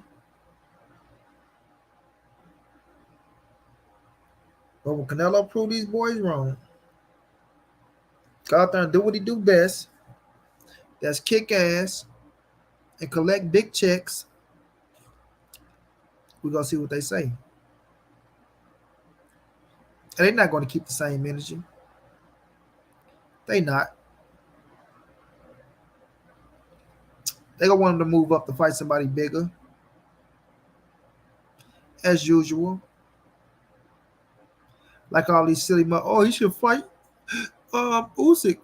But when Canelo prove these boys wrong, go out there and do what he do best. That's kick ass and collect big checks. We're gonna see what they say. And they're not gonna keep the same energy. They not. They gonna want him to move up to fight somebody bigger. As usual. Like all these silly he should fight Usyk.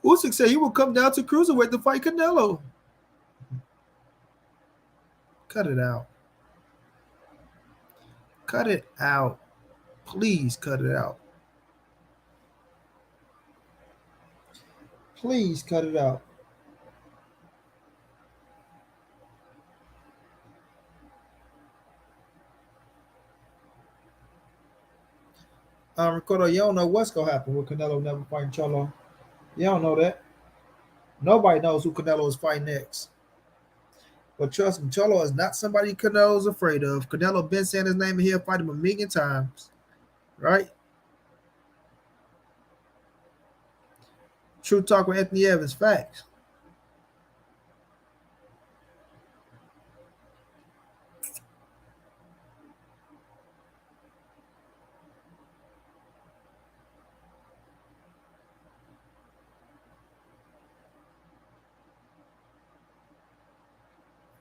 Usyk said he will come down to cruiserweight to fight Canelo. Cut it out. Cut it out. Please cut it out. Please cut it out. Ricardo, you don't know what's gonna happen with Canelo never fighting Charlo. You don't know that. Nobody knows who Canelo is fighting next. But trust me, Charlo is not somebody Canelo's afraid of. Canelo been saying his name and he'll fight him a million times. Right? True talk with Anthony Evans. Facts.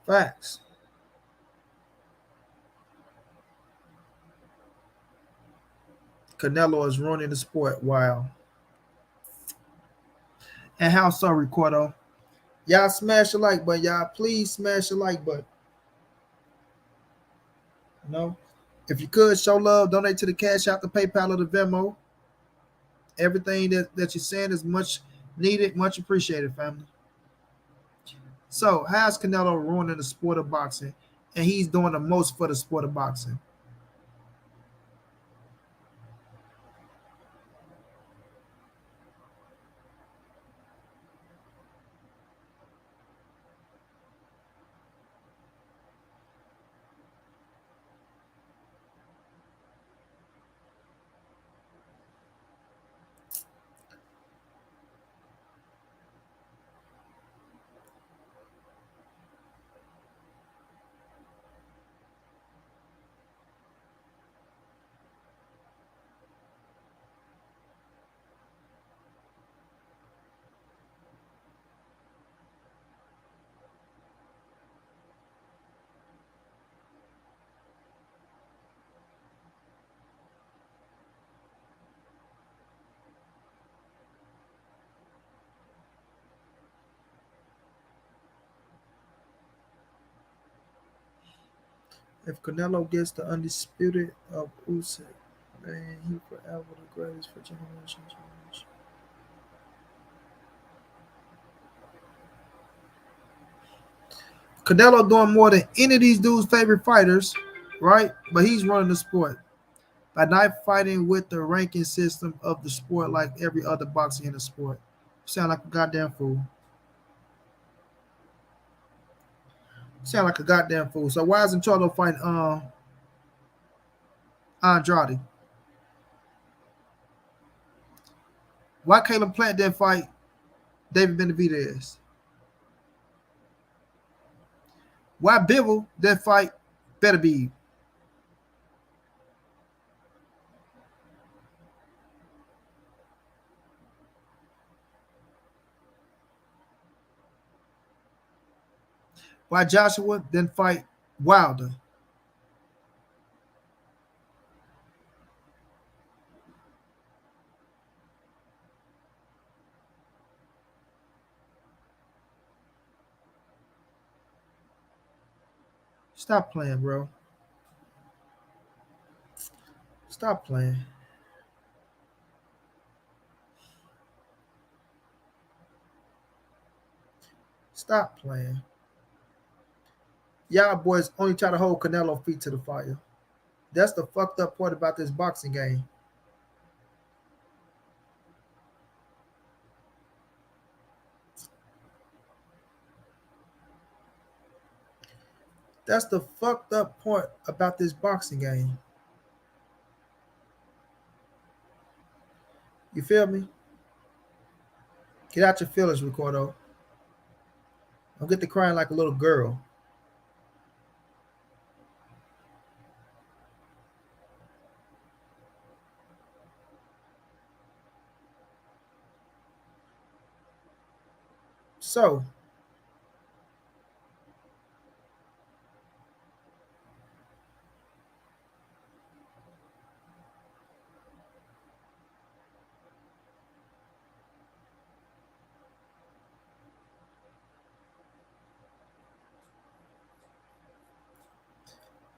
Facts. Canelo is ruining the sport. Wow. And how so, Ricardo? Y'all smash the like button. Y'all please smash the like button. You know? If you could show love, donate to the Cash Out, the PayPal, or the Venmo. Everything that you're saying is much needed, much appreciated, family. So, how's Canelo ruining the sport of boxing? And he's doing the most for the sport of boxing. If Canelo gets the undisputed of Usyk, man, he forever the greatest for generations. Canelo doing more than any of these dudes' favorite fighters, right? But he's running the sport by not fighting with the ranking system of the sport like every other boxer in the sport. Sound like a goddamn fool. Sound like a goddamn fool. So why isn't Charlo fighting Andrade? Why Caleb Plant didn't fight David Benavidez? Why Bivol didn't fight Beterbiev? Why Joshua didn't fight Wilder? Stop playing, bro. Stop playing. Stop playing. Y'all boys only try to hold Canelo feet to the fire. That's the fucked up part about this boxing game. That's the fucked up part about this boxing game. You feel me? Get out your feelings, Ricardo. Don't get to crying like a little girl. So,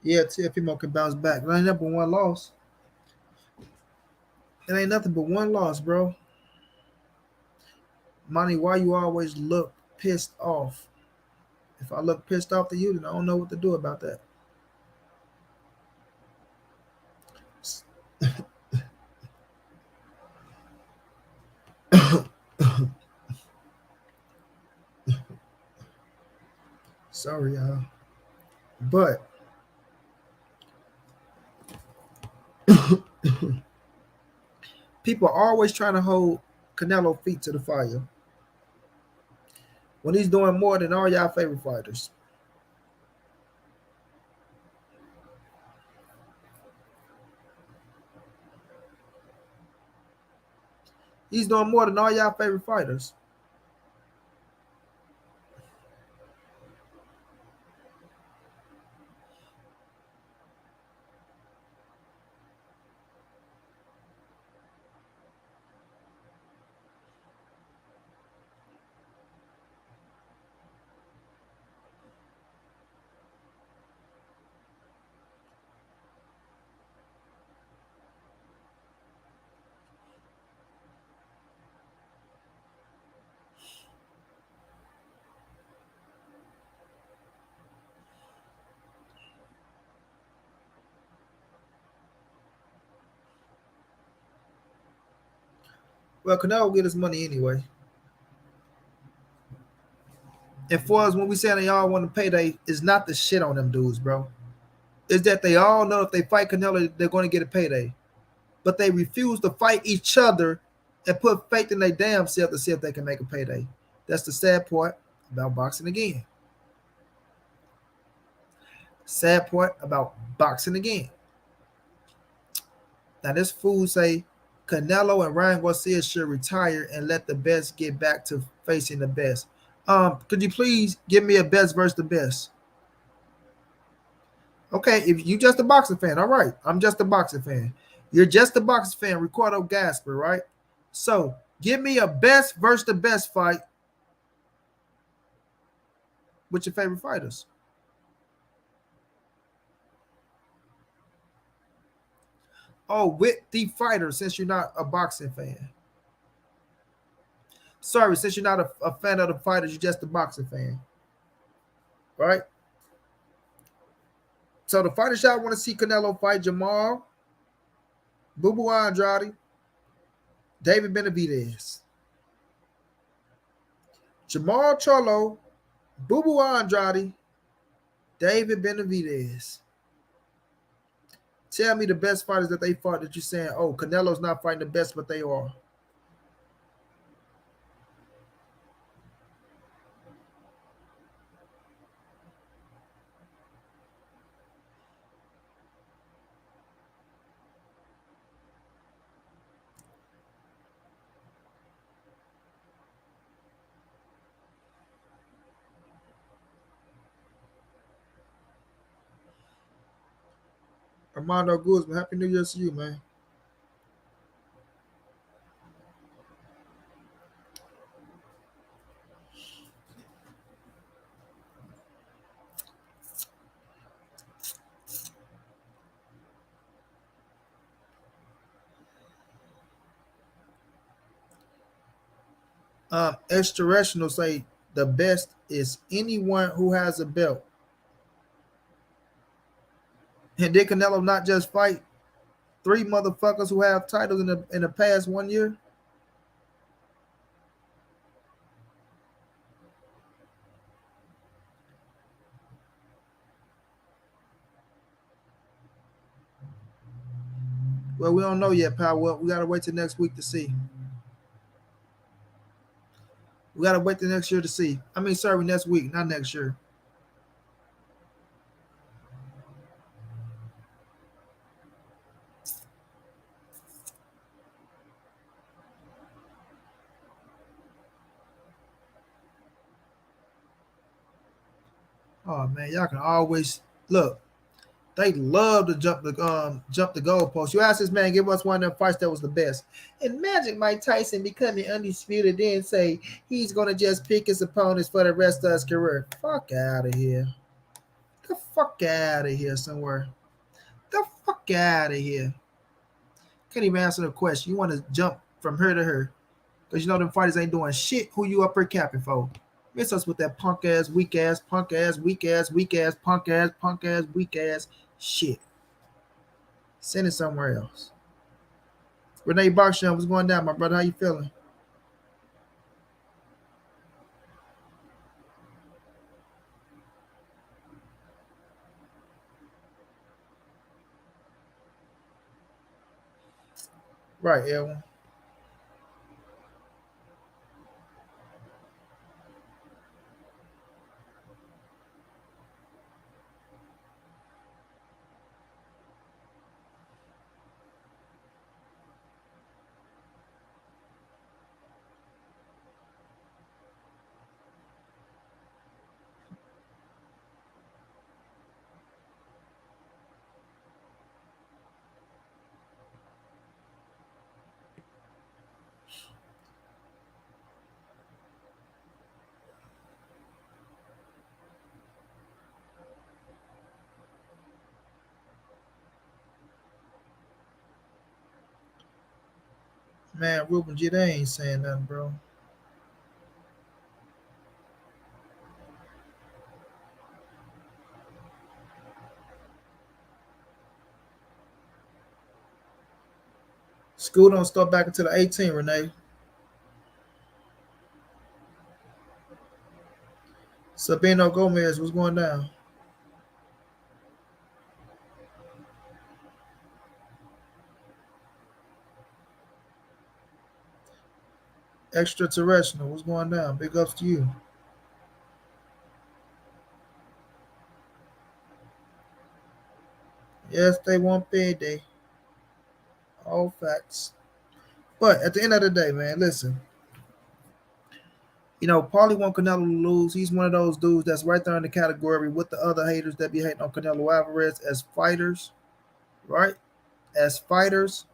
yeah, TFMO can bounce back. It ain't nothing but one loss. It ain't nothing but one loss, bro. Monty, why you always look pissed off? If I look pissed off to you, then I don't know what to do about that. Sorry, y'all. But people are always trying to hold Canelo feet to the fire when he's doing more than all y'all favorite fighters. He's doing more than all y'all favorite fighters. Well, Canelo get his money anyway. And for us, when we say they all want to payday, it's not the shit on them dudes, bro. It's that they all know if they fight Canelo, they're going to get a payday. But they refuse to fight each other and put faith in their damn self to see if they can make a payday. That's the sad part about boxing again. Sad part about boxing again. Now this fool say Canelo and Ryan Garcia should retire and let the best get back to facing the best. Could you please give me a best versus the best? Okay, if you just a boxing fan, all right. I'm just a boxing fan. You're just a boxing fan, Ricardo Gasper, right? So give me a best versus the best fight with your favorite fighters. Oh, with the fighter, since you're not a boxing fan. Sorry, since you're not a fan of the fighters, you're just a boxing fan. Right? So the fighters y'all want to see Canelo fight Jermall, Boo Andrade, David Benavidez. Jermall Charlo, Boo Andrade, David Benavidez. Tell me the best fighters that they fought that you're saying, oh, Canelo's not fighting the best, but they are. Armando Guzman, Happy New Year to you, man. Extraterrestrial say the best is anyone who has a belt. And did Canelo not just fight three motherfuckers who have titles in the past 1 year? Well, we don't know yet, pal. Well, we gotta wait till next week to see. We gotta wait till next year to see. I mean, sorry, next week, not next year. Oh man, y'all can always look. They love to jump the goalpost. You ask this man, give us one of them fights that was the best. And Magic Mike Tyson becoming undisputed, then say he's gonna just pick his opponents for the rest of his career. Fuck out of here. The fuck out of here somewhere. The fuck out of here. Can't even answer the question. You want to jump from her to her. Because you know them fighters ain't doing shit. Who you up here capping for? Miss us with that punk ass, weak ass, punk ass, weak ass, weak ass, punk ass, weak ass shit. Send it somewhere else. Renee Boxsham, what's going down, my brother? How you feeling? Right, Elwin. Man, Ruben G, they ain't saying nothing, bro. School don't start back until the 18th, Renee. Sabino Gomez, what's going down? Extraterrestrial, what's going down? Big ups to you. Yes, they want payday. All facts. But at the end of the day, man, listen. Paulie want Canelo to lose. He's one of those dudes that's right there in the category with the other haters that be hating on Canelo Alvarez as fighters, right? As fighters,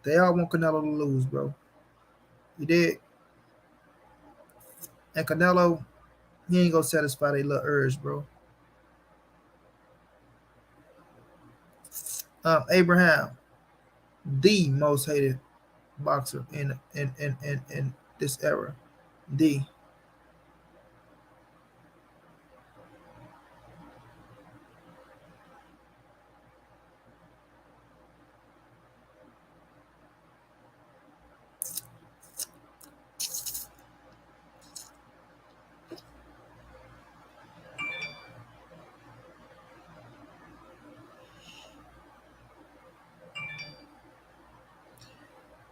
they all want Canelo to lose, bro. You did. And Canelo, he ain't gonna satisfy their little urge, bro. Abraham, the most hated boxer in this era. The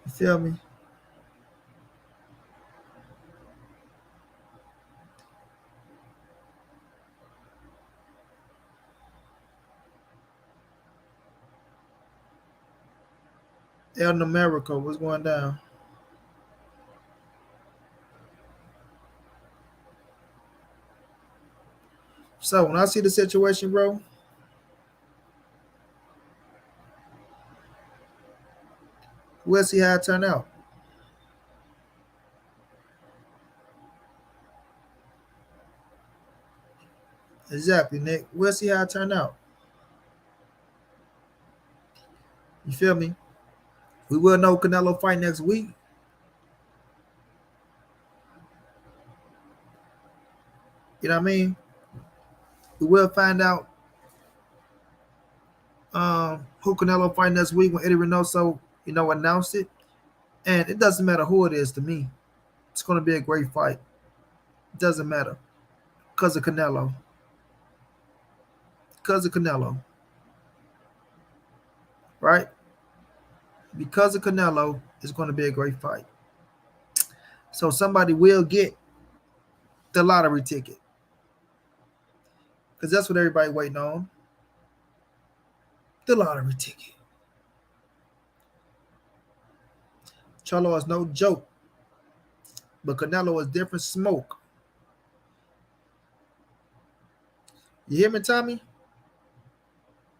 you feel me? El Numerico, what's going down? So when I see the situation, bro, we'll see how it turn out. Exactly, Nick. We'll see how it turn out. You feel me? We will know Canelo fight next week. You know what I mean? We will find out who Canelo fight next week when Eddie Reynoso, announced it. And it doesn't matter who it is to me. It's going to be a great fight. It doesn't matter because of Canelo. Because of Canelo, right? Because of Canelo, it's going to be a great fight. So somebody will get the lottery ticket because that's what everybody waiting on. The lottery ticket. Charlo is no joke, but Canelo is different smoke. You hear me, Tommy?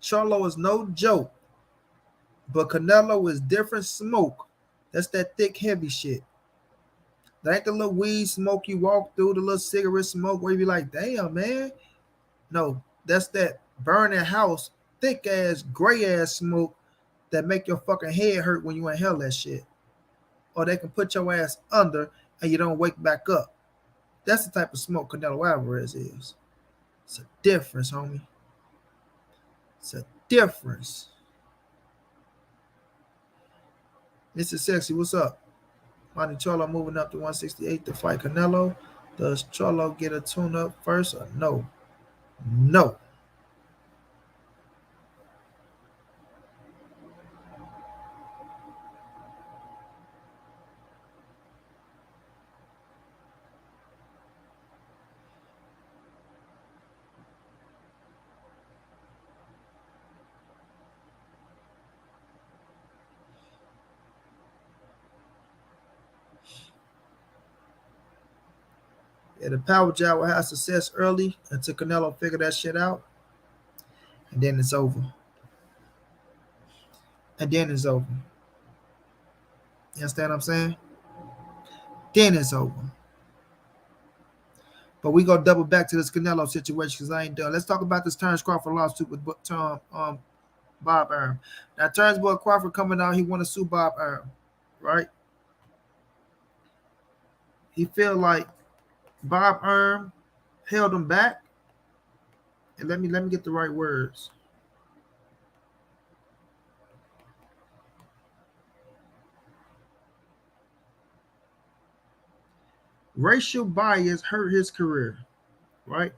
Charlo is no joke, but Canelo is different smoke. That's that thick, heavy shit. That ain't the little weed smoke you walk through, the little cigarette smoke where you be like, damn, man. No, that's that burning house, thick ass, gray ass smoke that make your fucking head hurt when you inhale that shit. Or they can put your ass under and you don't wake back up. That's the type of smoke Canelo Alvarez is. It's a difference, homie. It's a difference. Mr. Sexy, what's up? Monty Charlo moving up to 168 to fight Canelo. Does Charlo get a tune up first or no? No. Yeah, the power jab will have success early until Canelo figure that shit out, and then it's over. And then it's over. You understand what I'm saying? Then it's over. But we gonna double back to this Canelo situation because I ain't done. Let's talk about this Terence Crawford lawsuit with Bob Arum. Now Terence Boy Crawford coming out, he want to sue Bob Arum, right? He feel like Bob Arum held him back. And let me get the right words. Racial bias hurt his career, right?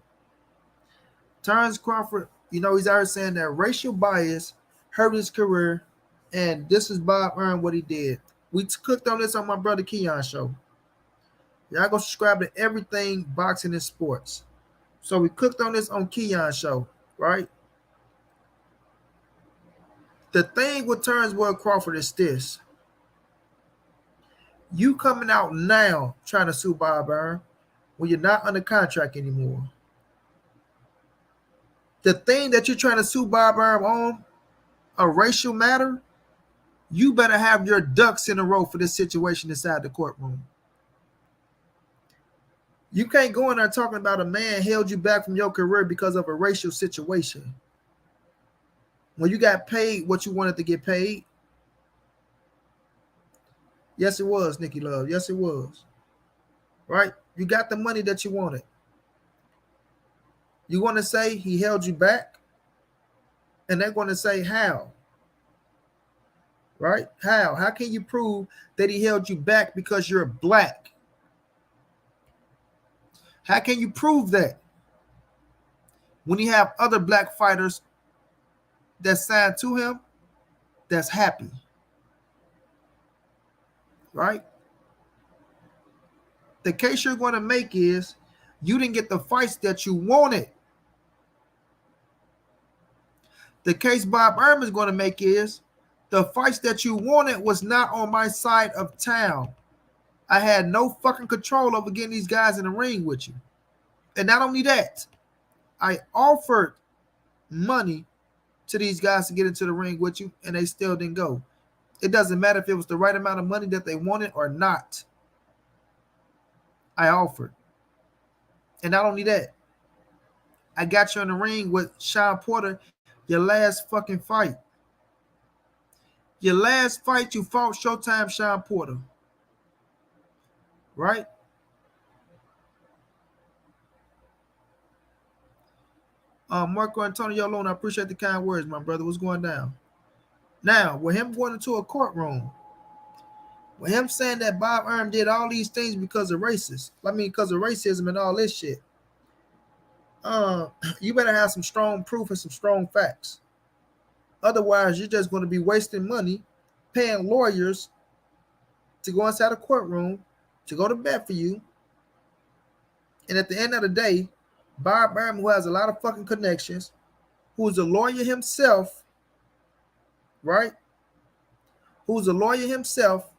Terence Crawford, he's already saying that racial bias hurt his career, and this is Bob Arum what he did. We clicked on this on my brother Keon show. Y'all go subscribe to everything boxing and sports. So we clicked on this on Keon show, right? The thing with Terence Boy Crawford is this. You coming out now trying to sue Bob Arum when you're not under contract anymore. The thing that you're trying to sue Bob Arum on, a racial matter, you better have your ducks in a row for this situation inside the courtroom. You can't go in there talking about a man held you back from your career because of a racial situation. When you got paid what you wanted to get paid. Yes, it was, Nikki Love. Yes, it was. Right? You got the money that you wanted. You want to say he held you back? And they're going to say how? Right? How? How can you prove that he held you back because you're black? How can you prove that when you have other black fighters that signed to him that's happy? Right? The case you're going to make is you didn't get the fights that you wanted. The case Bob Arum is going to make is the fights that you wanted was not on my side of town. I had no fucking control over getting these guys in the ring with you. And not only that, I offered money to these guys to get into the ring with you, and they still didn't go. It doesn't matter if it was the right amount of money that they wanted or not. I offered. And not only that, I got you in the ring with Sean Porter your last fucking fight. Your last fight, you fought Showtime Sean Porter. Right? Marco Antonio Luna, I appreciate the kind words, my brother. What's going down? Now, with him going into a courtroom, with him saying that Bob Arum did all these things because of because of racism and all this shit, you better have some strong proof and some strong facts. Otherwise, you're just going to be wasting money paying lawyers to go inside a courtroom to go to bat for you. And at the end of the day, Bob Arum, who has a lot of fucking connections, who's a lawyer himself, right? Who's a lawyer himself,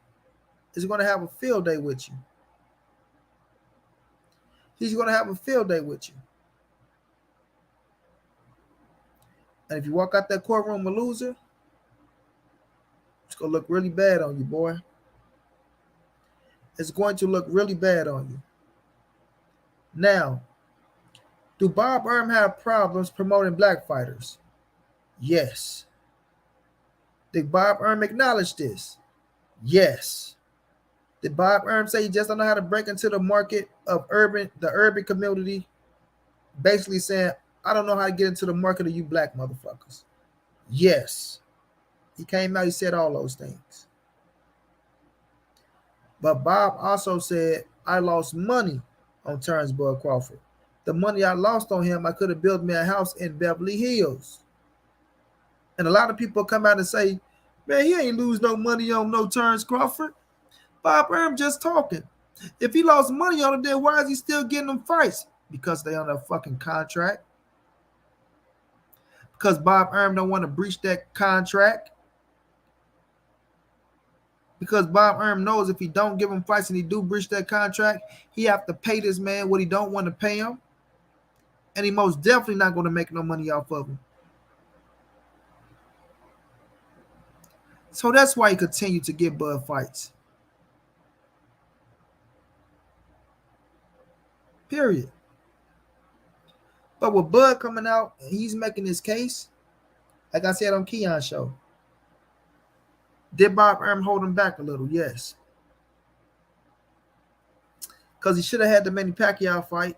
is going to have a field day with you. He's going to have a field day with you. And if you walk out that courtroom a loser, it's going to look really bad on you, boy. It's going to look really bad on you. Now, do Bob Arum have problems promoting black fighters? Yes. Did Bob Arum acknowledge this? Yes. Did Bob Arum say he just don't know how to break into the market of the urban community? Basically saying, I don't know how to get into the market of you black motherfuckers. Yes. He came out, he said all those things. But Bob also said, I lost money on Terence Boy Crawford. The money I lost on him, I could have built me a house in Beverly Hills. And a lot of people come out and say, man, he ain't lose no money on no Terence Crawford. Bob Arum just talking. If he lost money on it, then why is he still getting them fights? Because they on a fucking contract. Because Bob Arum don't want to breach that contract. because Bob Arum knows if he don't give him fights and he do breach that contract, he have to pay this man what he don't want to pay him, and he most definitely not going to make no money off of him. So that's why he continued to give Bud fights. Period. But with Bud coming out and he's making his case, like I said on Keon's show, did Bob Arum hold him back a little? Yes. Because he should have had the Manny Pacquiao fight,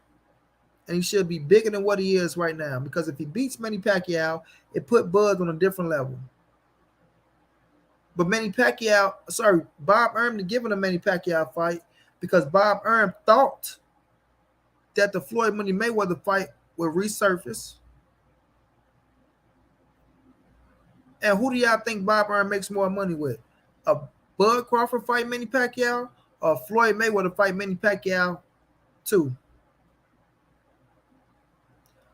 and he should be bigger than what he is right now. Because if he beats Manny Pacquiao, it put Bud on a different level. But Bob Arum giving a Manny Pacquiao fight because Bob Arum thought that the Floyd Money Mayweather fight would resurface. And who do y'all think Bob Arum makes more money with? A Bud Crawford fight Manny Pacquiao or Floyd Mayweather fight Manny Pacquiao too?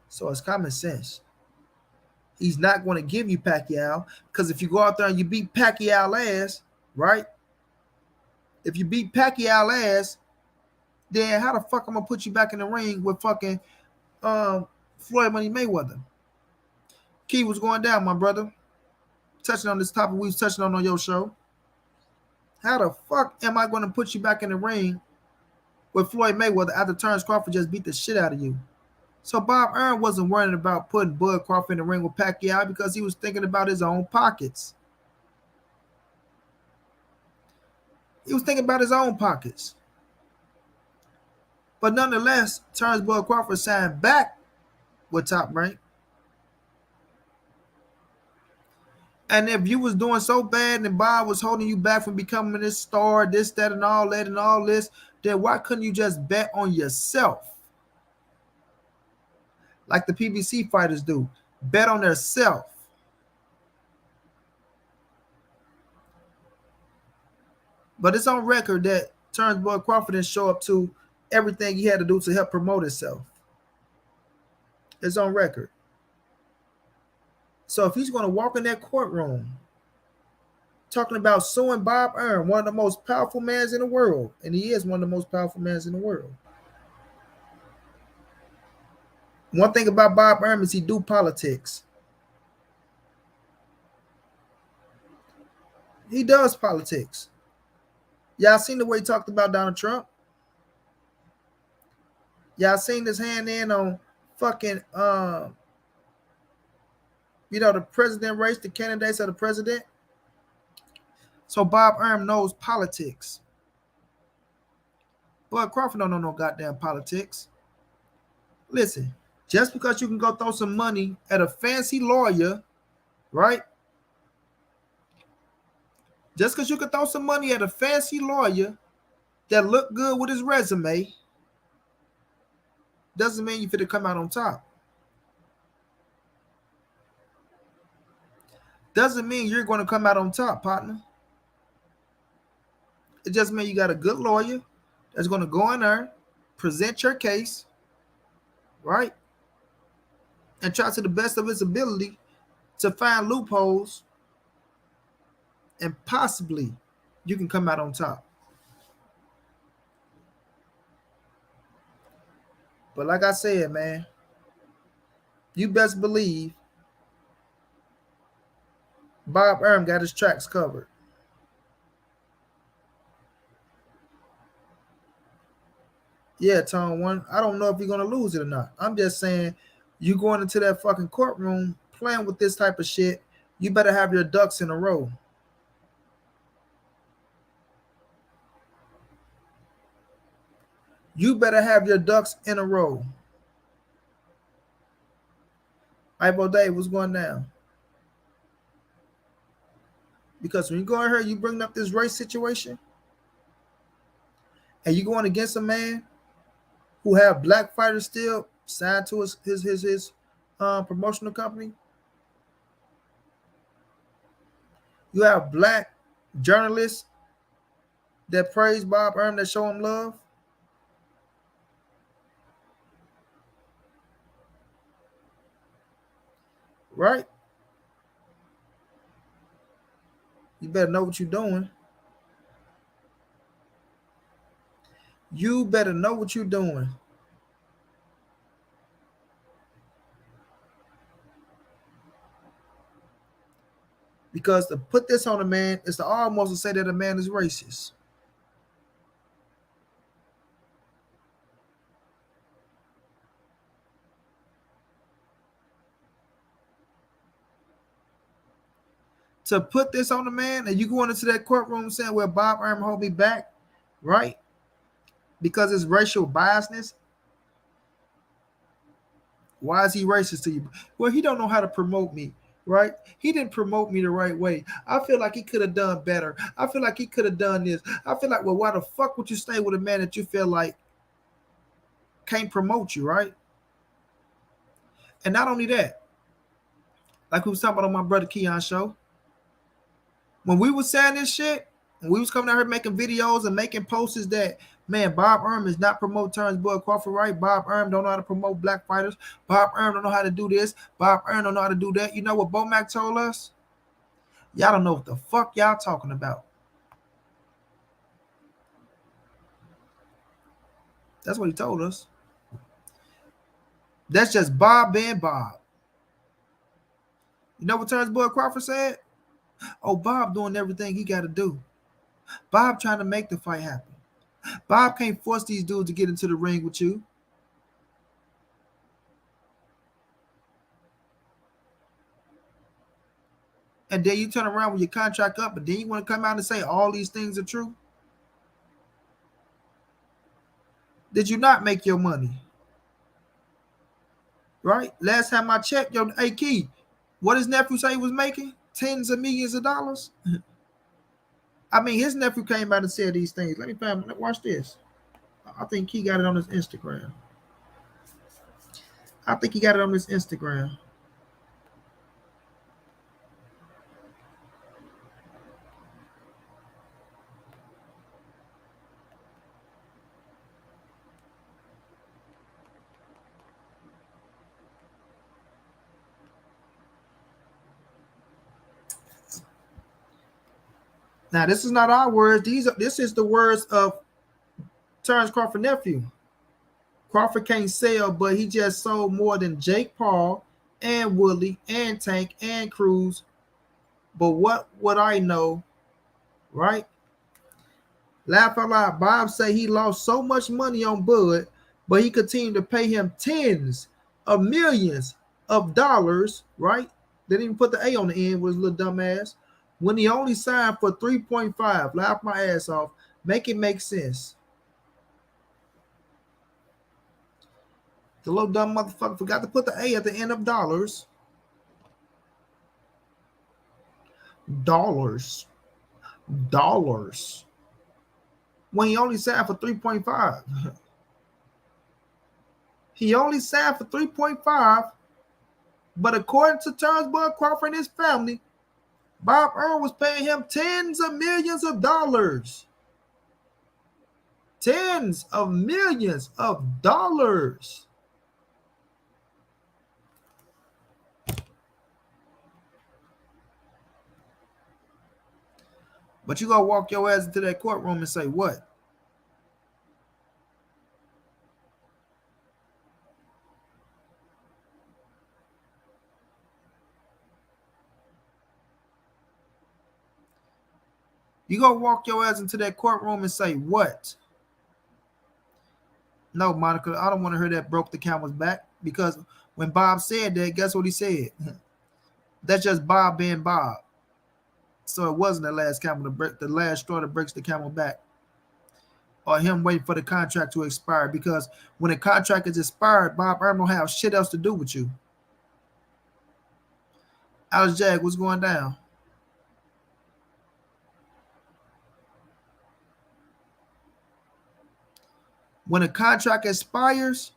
So it's common sense. He's not going to give you Pacquiao because if you go out there and you beat Pacquiao ass, right? If you beat Pacquiao ass, then how the fuck I'm going to put you back in the ring with fucking Floyd Money Mayweather? Key, what's going down, my brother? Touching on this topic we was touching on your show. How the fuck am I going to put you back in the ring with Floyd Mayweather after Terrence Crawford just beat the shit out of you? So Bob Arum wasn't worrying about putting Bud Crawford in the ring with Pacquiao because he was thinking about his own pockets. He was thinking about his own pockets. But nonetheless, Terrence Bud Crawford signed back with Top Rank. And if you was doing so bad and Bob was holding you back from becoming this star, this, that, and all this, then why couldn't you just bet on yourself? Like the PBC fighters do. Bet on their self. But it's on record that Terrence Bud Crawford didn't show up to everything he had to do to help promote himself. It's on record. So if he's going to walk in that courtroom talking about suing Bob Arum, one of the most powerful men in the world, and he is one of the most powerful men in the world. One thing about Bob Arum is he do politics. He does politics. Y'all seen the way he talked about Donald Trump? Y'all seen his hand in on fucking the president race, the candidates of the president? So Bob Arum knows politics. Bud Crawford don't know no goddamn politics. Listen, just because you can go throw some money at a fancy lawyer, right? Just because you can throw some money at a fancy lawyer that look good with his resume doesn't mean you fit to come out on top. Doesn't mean you're going to come out on top, partner. It just means you got a good lawyer that's going to go in there, present your case, right? And try to the best of his ability to find loopholes, and possibly you can come out on top. But like I said, man, you best believe Bob Arum got his tracks covered. Yeah, Tone One. I don't know if you're gonna lose it or not. I'm just saying, you going into that fucking courtroom playing with this type of shit, you better have your ducks in a row. You better have your ducks in a row. Ivo Dave, what's going down? Because when you go in here, you bring up this race situation, and you going against a man who have black fighters still signed to his promotional company. You have black journalists that praise Bob Arum, that show him love. Right? You better know what you're doing. You better know what you're doing. Because to put this on a man is to almost say that a man is racist. To put this on a man, and you going into that courtroom saying, well, Bob Earl hold me back, right? Because it's racial biasness. Why is he racist to you? Well, he don't know how to promote me, right? He didn't promote me the right way. I feel like he could have done better. I feel like he could have done this. I feel like, well, why the fuck would you stay with a man that you feel like can't promote you, right? And not only that, like we was talking about on my brother Keon show, when we was saying this shit, when we was coming out here making videos and making posters that, man, Bob Earl is not promote Terrence Bud Crawford right. Bob Earl don't know how to promote black fighters. Bob Earl don't know how to do this. Bob Earl don't know how to do that. You know what Bomac told us? Y'all don't know what the fuck y'all talking about. That's what he told us. That's just Bob being Bob. You know what Terrence Bud Crawford said? Oh, Bob doing everything he got to do. Bob trying to make the fight happen. Bob can't force these dudes to get into the ring with you. And then you turn around with your contract up, but then you want to come out and say all these things are true? Did you not make your money? Right? Last time I checked, yo, hey Key, what his nephew say he was making? Tens of millions of dollars? I mean, his nephew came out and said these things. Let me find, watch this. I think he got it on his Instagram. I think he got it on his Instagram. Now, this is not our words. This is the words of Terrence Crawford nephew. Crawford can't sell, but he just sold more than Jake Paul and Woodley and Tank and Cruz. But what would I know, right? Laugh out loud. Bob say he lost so much money on Bud, but he continued to pay him tens of millions of dollars, right? They didn't even put the A on the end with his little dumb ass. When he only signed for 3.5. Laugh my ass off. Make it make sense. The little dumb motherfucker forgot to put the A at the end of dollars. Dollars. Dollars. When he only signed for 3.5. He only signed for 3.5. But according to Terrence Bud Crawford and his family, Bob Earl was paying him tens of millions of dollars. Tens of millions of dollars. But you gonna walk your ass into that courtroom and say what? You gonna walk your ass into that courtroom and say what? No, Monica, I don't want to hear that broke the camel's back, because when Bob said that, guess what he said? That's just Bob being Bob. So it wasn't the last camel to break, the last straw that breaks the camel back, or him waiting for the contract to expire. Because when the contract is expired, Bob Earl don't have shit else to do with you. Alex Jag, what's going down? When a contract expires,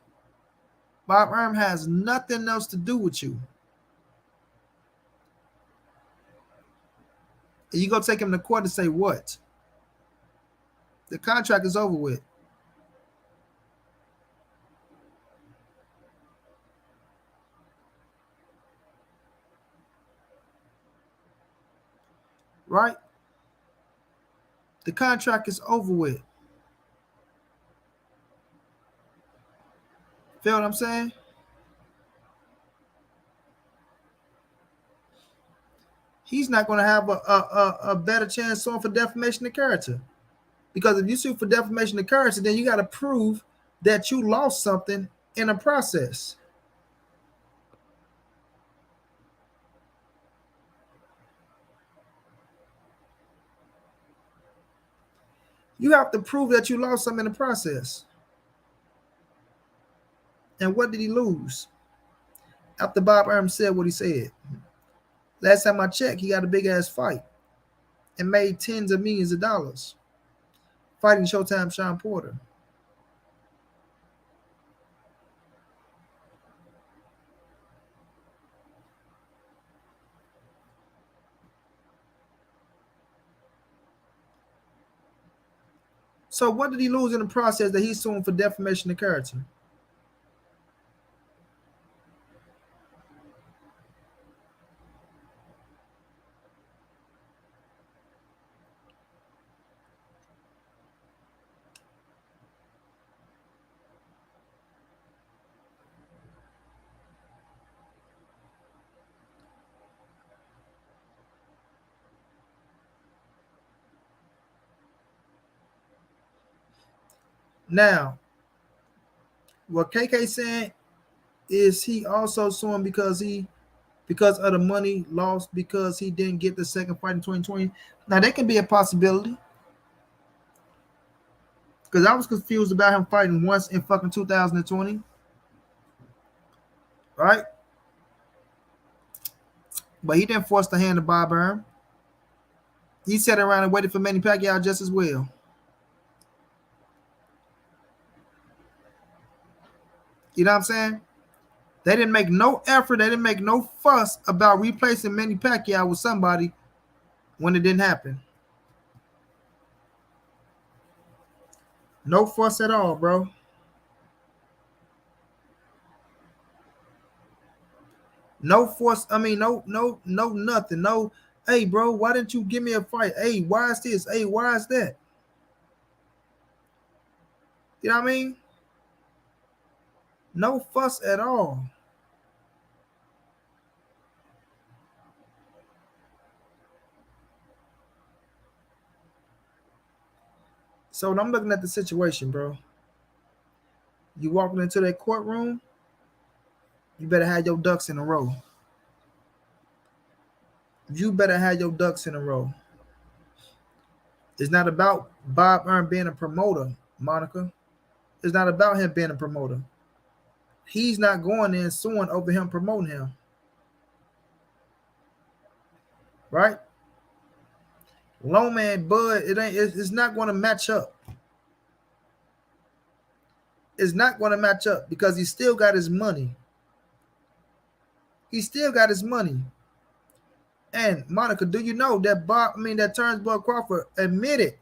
Bob Earl has nothing else to do with you. And you go take him to court and say what? The contract is over with. Right? The contract is over with. Feel what I'm saying? He's not going to have a better chance suing for defamation of character. Because if you sue for defamation of character, then you got to prove that you lost something in a process. You have to prove that you lost something in the process. And what did he lose? After Bob Arum said what he said. Last time I checked, he got a big ass fight and made tens of millions of dollars fighting Showtime Sean Porter. So what did he lose in the process that he's suing for defamation of character? Now, what KK saying is he also suing because of the money lost because he didn't get the second fight in 2020. Now that can be a possibility because I was confused about him fighting once in fucking 2020, right? But he didn't force the hand of Bob Arum. He sat around and waited for Manny Pacquiao just as well. You know what I'm saying? They didn't make no effort. They didn't make no fuss about replacing Manny Pacquiao with somebody when it didn't happen. No fuss at all, bro. No force. I mean, no, nothing. No, hey, bro, why didn't you give me a fight? Hey, why is this? Hey, why is that? You know what I mean? No fuss at all. So when I'm looking at the situation, bro, you walking into that courtroom, you better have your ducks in a row. You better have your ducks in a row. It's not about Bob Arum being a promoter, Monica. It's not about him being a promoter. He's not going in suing over him promoting him, right? Low man Bud, it's not going to match up. It's not going to match up because he still got his money. He still got his money. And Monica, do you know that that Turnbull Crawford admitted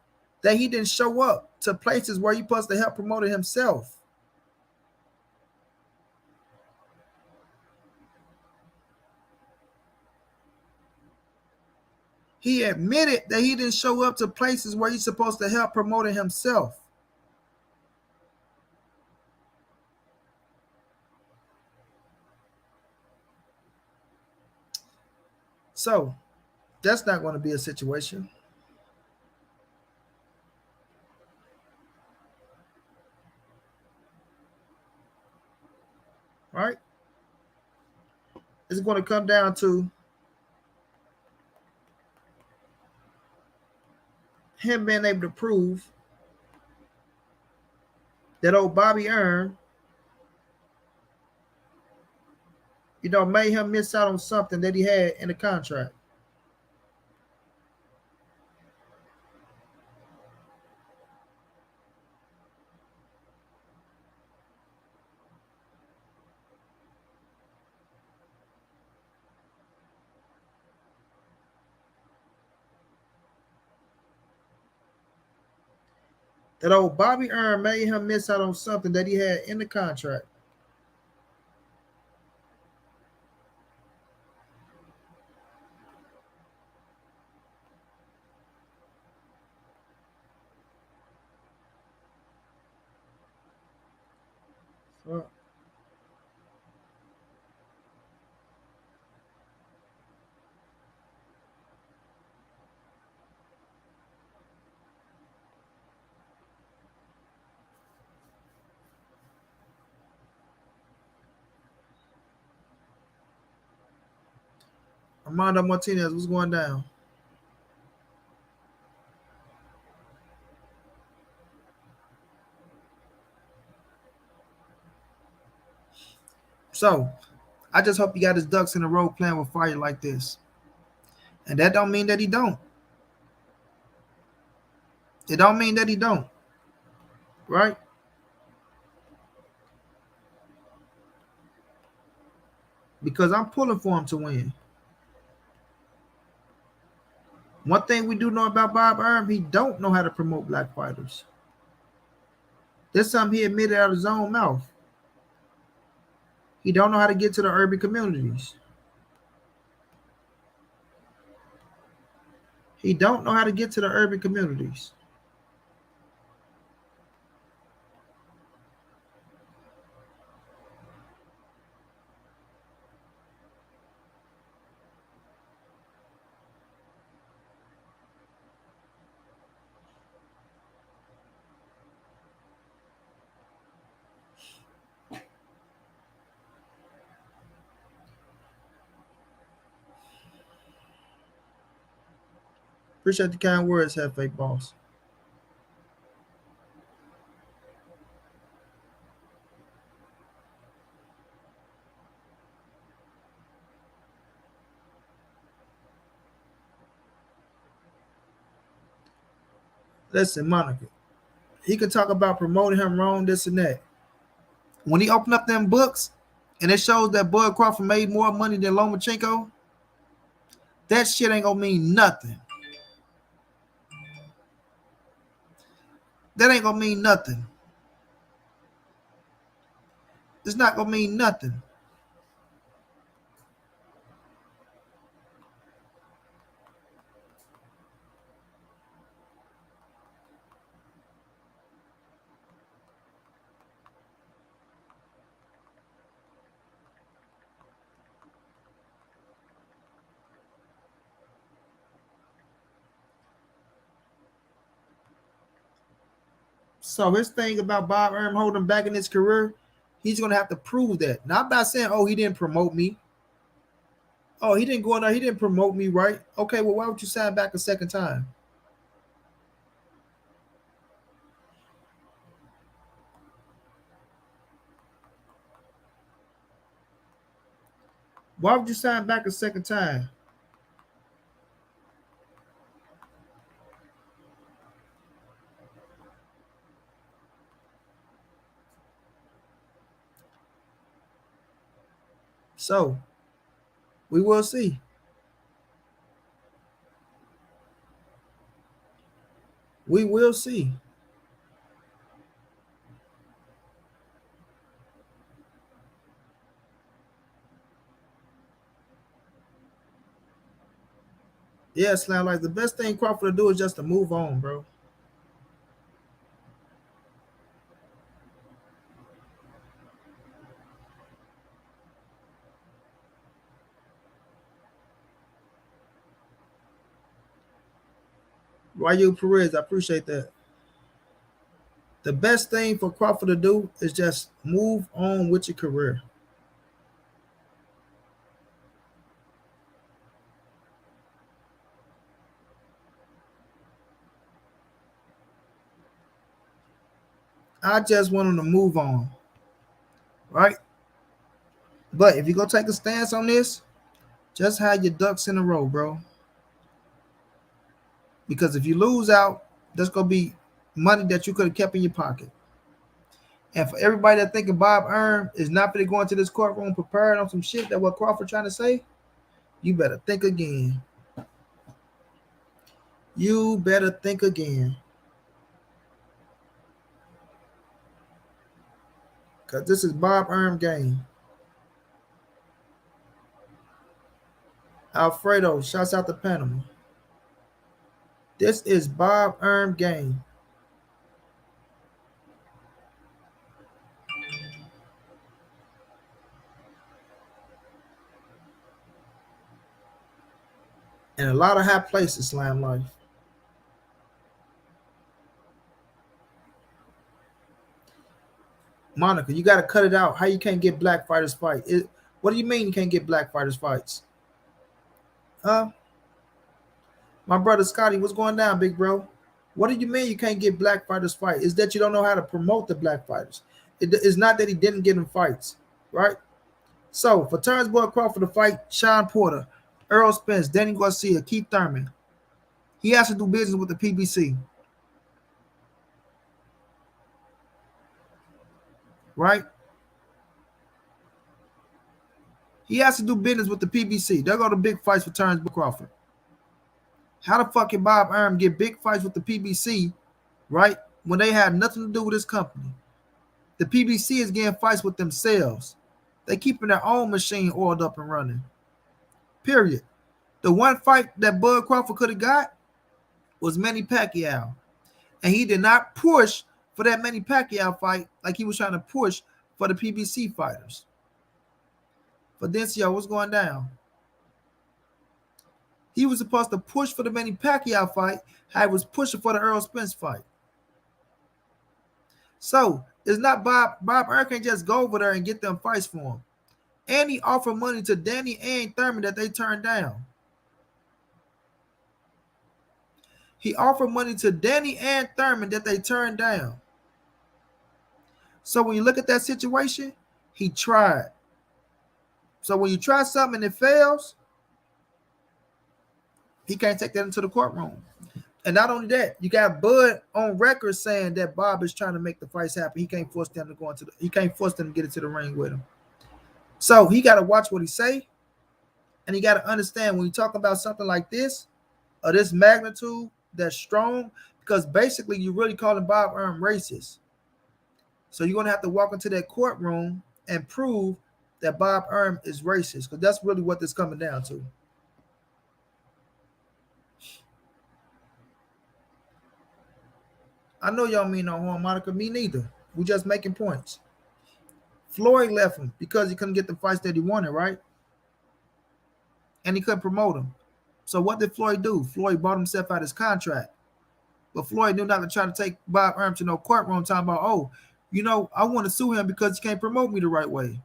that he didn't show up to places where he supposed to help promote it himself. He admitted that he didn't show up to places where he's supposed to help promote it himself. So that's not going to be a situation, right? It's going to come down to him being able to prove that old Bobby Earn, made him miss out on something that he had in the contract. That old Bobby Earn made him miss out on something that he had in the contract. Armando Martinez, what's going down? So I just hope he got his ducks in a row playing with fire like this. And that don't mean that he don't. It don't mean that he don't, right? Because I'm pulling for him to win. One thing we do know about Bob Arum, he don't know how to promote black fighters. That's something he admitted out of his own mouth. He don't know how to get to the urban communities. He don't know how to get to the urban communities. Appreciate the kind words, Hefe Boss. Listen, Monica, he could talk about promoting him wrong, this and that. When he opened up them books and it shows that Bud Crawford made more money than Lomachenko, that shit ain't gonna mean nothing. That ain't gonna mean nothing. It's not gonna mean nothing. So his thing about Bob Arum holding back in his career, he's gonna have to prove that. Not by saying, "Oh, he didn't promote me. Oh, he didn't go in there. He didn't promote me, right? Okay, well, why would you sign back a second time? Why would you sign back a second time? So we will see. We will see. Yeah, Slam. Like the best thing Crawford to do is just to move on, bro. Why you Perez? I appreciate that. The best thing for Crawford to do is just move on with your career. I just want him to move on, right? But if you go take a stance on this, just have your ducks in a row, bro. Because if you lose out, that's gonna be money that you could have kept in your pocket. And for everybody that thinking Bob Arum is not going to go into this courtroom prepared on some shit that what Crawford trying to say, you better think again. You better think again. Because this is Bob Arum game. Alfredo, shouts out to Panama. This is Bob Arum game. In a lot of high places, Slam Life. Monica, you got to cut it out. How you can't get black fighters fight? What do you mean you can't get black fighters fights? Huh? My brother Scotty, what's going down, big bro? What do you mean you can't get black fighters fight? Is that you don't know how to promote the black fighters? It's not that he didn't get them fights, right? So for Terrence Boyd Crawford to fight Sean Porter, Earl Spence, Danny Garcia, Keith Thurman, he has to do business with the PBC, right? He has to do business with the PBC. They're going to big fights for Terrence Boyd Crawford. How the fuck can Bob Arum get big fights with the PBC, right? When they had nothing to do with his company. The PBC is getting fights with themselves. They keeping their own machine oiled up and running. Period. The one fight that Bud Crawford could have got was Manny Pacquiao. And he did not push for that Manny Pacquiao fight like he was trying to push for the PBC fighters. Fidencio, what's going down? He was supposed to push for the Manny Pacquiao fight, how he was pushing for the Earl Spence fight. So it's not Bob Arum can't just go over there and get them fights for him. And he offered money to Danny and Thurman that they turned down. He offered money to Danny and Thurman that they turned down. So when you look at that situation, he tried. So when you try something and it fails, he can't take that into the courtroom. And not only that, you got Bud on record saying that Bob is trying to make the fights happen. He can't force them to go into he can't force them to get into the ring with him. So he got to watch what he say, and he got to understand when you talk about something like this, or this magnitude, that's strong, because basically you're really calling Bob Arum racist. So you're gonna have to walk into that courtroom and prove that Bob Arum is racist, because that's really what this coming down to. I know y'all mean no harm, Monica. Me neither. We just making points. Floyd left him because he couldn't get the fights that he wanted, right? And he couldn't promote him. So what did Floyd do? Floyd bought himself out his contract. But Floyd knew not to try to take Bob Arum to no courtroom talking about, oh, I want to sue him because he can't promote me the right way.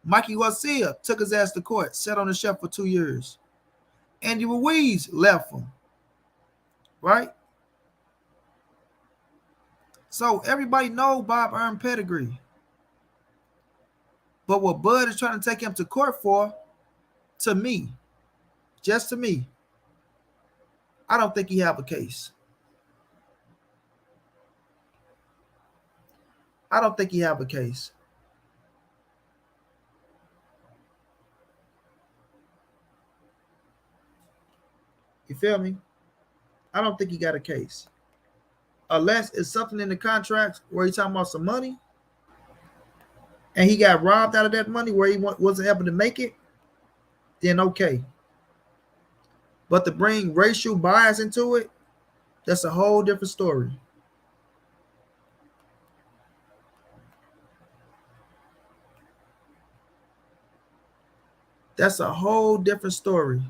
Mikey Garcia took his ass to court, sat on the shelf for 2 years. Andy Ruiz left him, right? So everybody know Bob Arum pedigree. But what Bud is trying to take him to court for, to me, just to me, I don't think he have a case. I don't think he have a case. You feel me? I don't think he got a case. Unless it's something in the contracts where he's talking about some money and he got robbed out of that money where he wasn't able to make it, then okay. But to bring racial bias into it, that's a whole different story. That's a whole different story.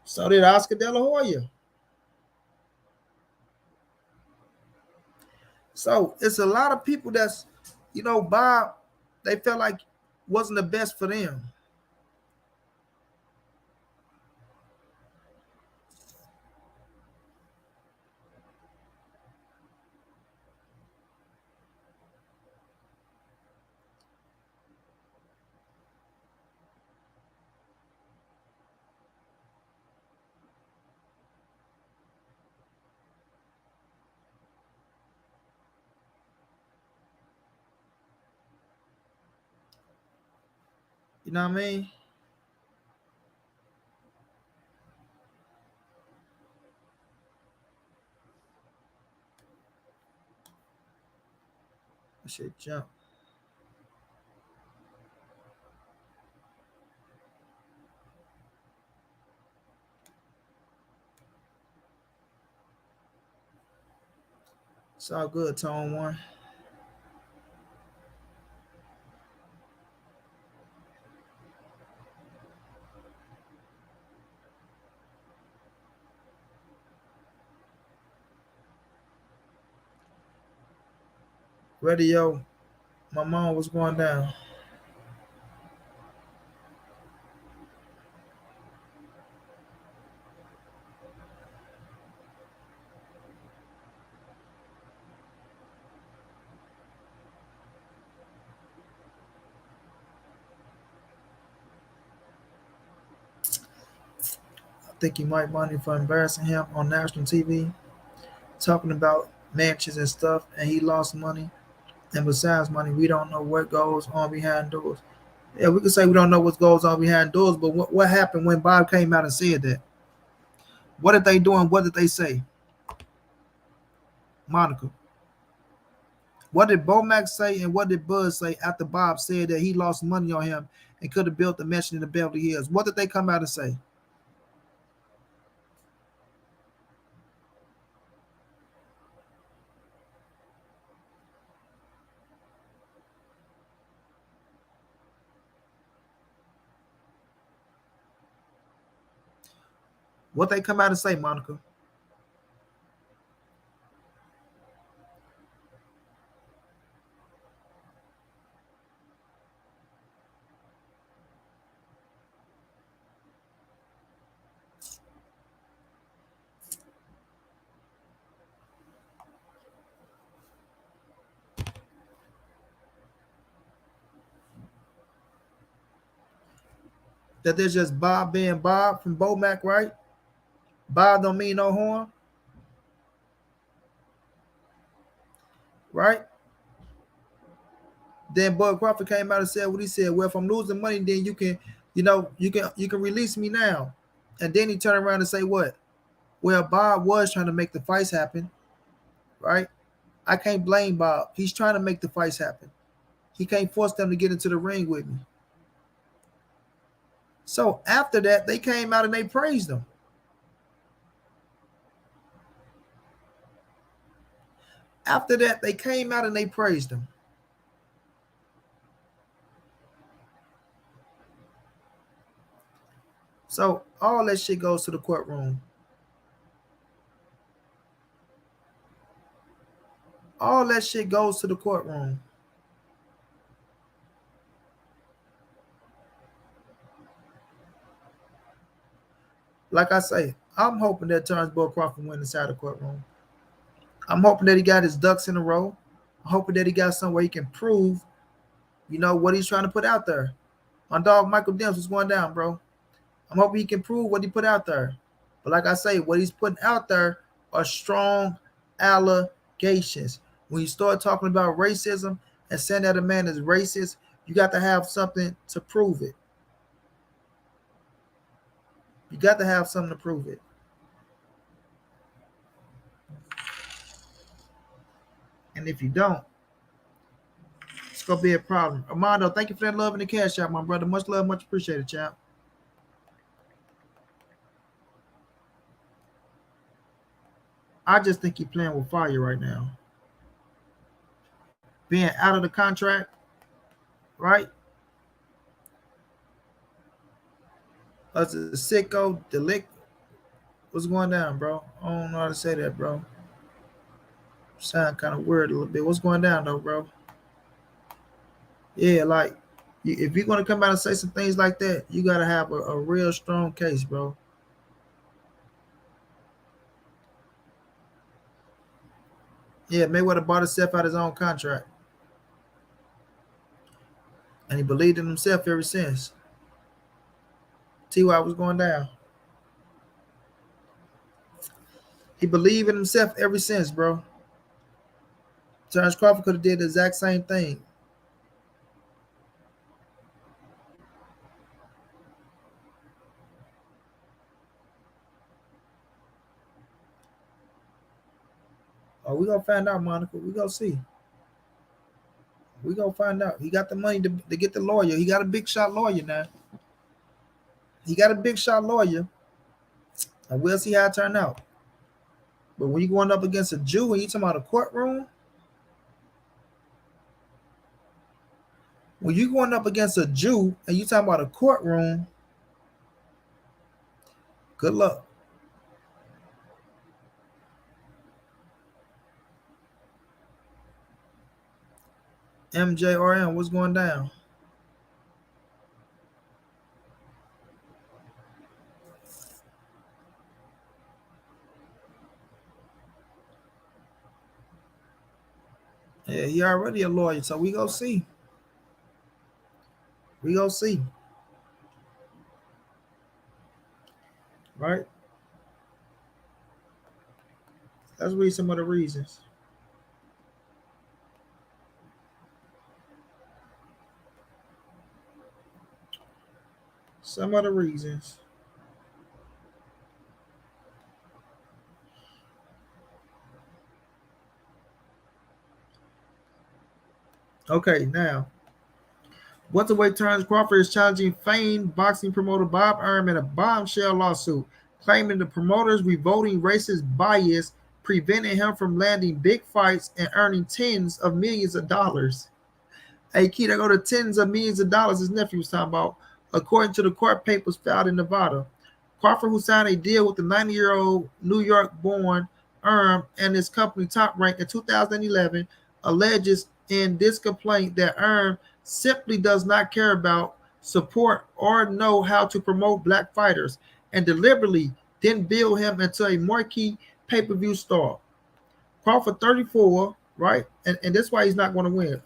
So did Oscar De La Hoya. So it's a lot of people that's, Bob, they felt like wasn't the best for them. You know what I mean? Shit jump. It's all good, Tone One. Radio, my mom was going down. I think he might money for embarrassing him on national TV, talking about matches and stuff, and he lost money. And besides money, we don't know what goes on behind doors. Yeah, we could say we don't know what goes on behind doors, but what happened when Bob came out and said that? What did they do and what did they say? Monica. What did Bomac say and what did Buzz say after Bob said that he lost money on him and could have built the mansion in the Beverly Hills? What did they come out and say? What they come out and say, Monica? That there's just Bob being Bob from Bomac, right? Bob don't mean no harm, right? Then Bud Crawford came out and said what he said. Well, if I'm losing money, then you can release me now. And then he turned around and say what? Well, Bob was trying to make the fights happen, right? I can't blame Bob. He's trying to make the fights happen. He can't force them to get into the ring with me. So after that, they came out and they praised him. After that, they came out and they praised him. So all that shit goes to the courtroom. All that shit goes to the courtroom. Like I say, I'm hoping that Terrence Bud Crawford win inside the courtroom. I'm hoping that he got his ducks in a row. I'm hoping that he got somewhere he can prove, what he's trying to put out there. My dog Michael Dempsey is going down, bro. I'm hoping he can prove what he put out there. But like I say, what he's putting out there are strong allegations. When you start talking about racism and saying that a man is racist, you got to have something to prove it. You got to have something to prove it. And if you don't, it's gonna be a problem. Armando, thank you for that love in the cash out, my brother. Much love, much appreciated, champ. I just think he's playing with fire right now. Being out of the contract, right? As a sicko, delict. What's going down, bro? I don't know how to say that, bro. Sound kind of weird a little bit. What's going down, though, bro? Yeah, like, if you're going to come out and say some things like that, you got to have a real strong case, bro. Yeah, Mayweather bought himself out his own contract. And he believed in himself ever since. T.Y. was going down. He believed in himself ever since, bro. Terrence Crawford could have did the exact same thing. Oh, we gonna find out, Monica. We gonna see. We gonna find out. He got the money to get the lawyer. He got a big shot lawyer now. He got a big shot lawyer, and we'll see how it turn out. But when you going up against a Jew and you talking about a courtroom, when you going up against a Jew and you talking about a courtroom, good luck. MJRM, what's going down? Yeah, he already a lawyer, so we go see. We go see. Right? Let's read some of the reasons. Some of the reasons. Okay, now, welterweight Terrence Crawford is challenging famed boxing promoter Bob Arum in a bombshell lawsuit, claiming the promoter's revolting racist bias prevented him from landing big fights and earning tens of millions of dollars. Hey, key, they go to tens of millions of dollars his nephew was talking about, according to the court papers filed in Nevada. Crawford, who signed a deal with the 90-year-old New York-born and his company Top Rank in 2011, alleges in this complaint that simply does not care about, support, or know how to promote black fighters, and deliberately didn't build him into a marquee pay-per-view star. Crawford 34, right? And that's why he's not going to win.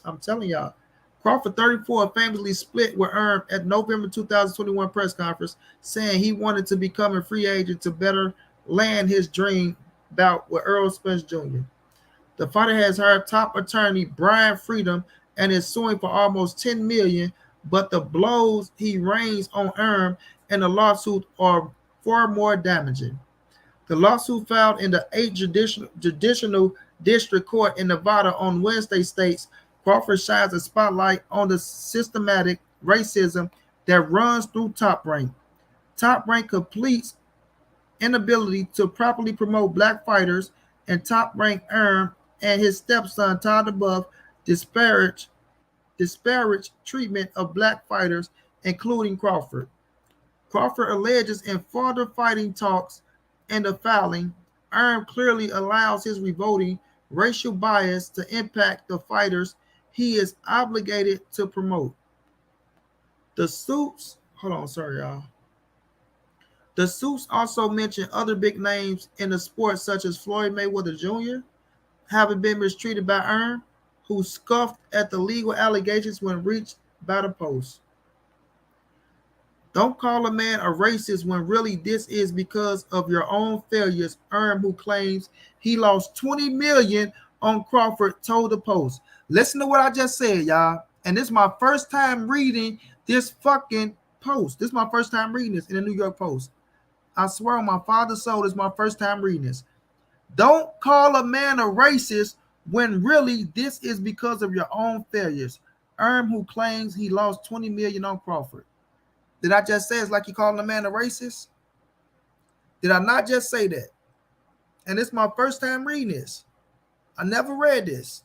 I'm telling y'all. Crawford 34 famously split with at November 2021 press conference, saying he wanted to become a free agent to better land his dream bout with Errol Spence Jr. The fighter has hired top attorney Brian Freedom and is suing for almost $10 million, but the blows he rains on in the lawsuit are far more damaging. The lawsuit filed in the 8th Judicial District Court in Nevada on Wednesday states Crawford shines a spotlight on the systematic racism that runs through Top Rank. Top Rank completes inability to properly promote black fighters, and Top Rank and his stepson Todd above disparage treatment of black fighters, including Crawford. Crawford alleges in further fighting talks and the filing, clearly allows his revolting racial bias to impact the fighters he is obligated to promote. The suits, hold on, sorry, y'all. The suits also mention other big names in the sport, such as Floyd Mayweather Jr., having been mistreated by who scoffed at the legal allegations when reached by the Post. Don't call a man a racist when really this is because of your own failures, who claims he lost $20 million on Crawford, told the Post. Listen to what I just said, y'all. And this is my first time reading this fucking post. This is my first time reading this in the New York Post. I swear on my father's soul, this is my first time reading this. Don't call a man a racist when really this is because of your own failures. Who claims he lost $20 million on Crawford. Did I just say it's like you calling a man a racist? Did I not just say that? And it's my first time reading this. I never read this.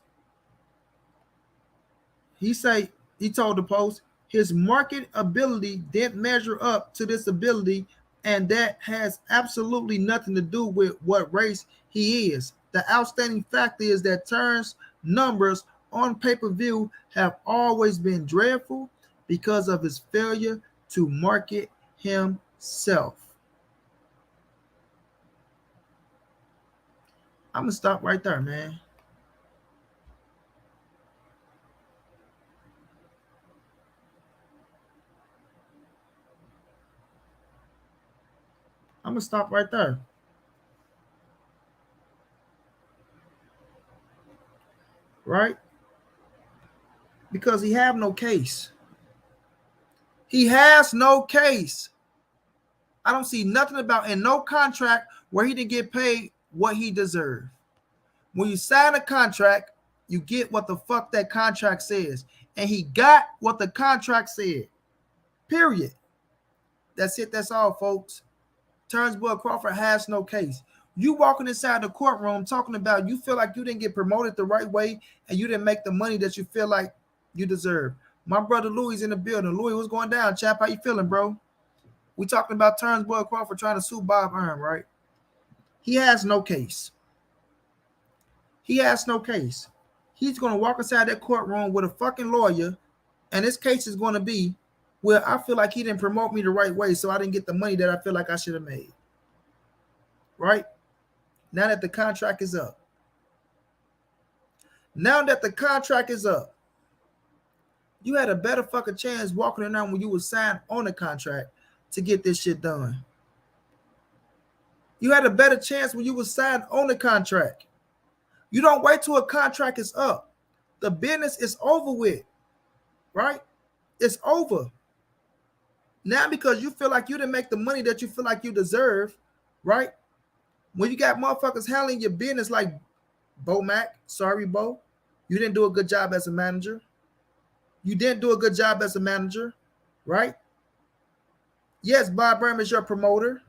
He told the Post, his market ability didn't measure up to this ability, and that has absolutely nothing to do with what race he is. The outstanding fact is that Turner's numbers on pay-per-view have always been dreadful because of his failure to market himself. I'm going to stop right there, man. I'm going to stop right there. Right? Because he have no case. He has no case. I don't see nothing about in no contract where he didn't get paid what he deserved. When you sign a contract, You get what the fuck that contract says. And he got what the contract said. Period. That's it. That's all, folks. Turnbull Crawford has no case. You walking inside the courtroom talking about you feel like you didn't get promoted the right way and you didn't make the money that you feel like you deserve. My brother Louis in the building. Louis, what's going down, chap? How you feeling, bro? We talking about Turnbull Crawford trying to sue Bob Arum, right? He has no case. He has no case. He's going to walk inside that courtroom with a fucking lawyer, and his case is going to be, well, I feel like he didn't promote me the right way, so I didn't get the money that I feel like I should have made. Right? Now that the contract is up. Now that the contract is up, you had a better fucking chance walking around when you were signed on the contract to get this shit done. You had a better chance when you were signed on the contract. You don't wait till a contract is up. The business is over with, right? It's over. Now because you feel like you didn't make the money that you feel like you deserve, right? When you got motherfuckers handling your business like Bo Mac, sorry, Bo, you didn't do a good job as a manager. You didn't do a good job as a manager, right? Yes, Bob Arum is your promoter,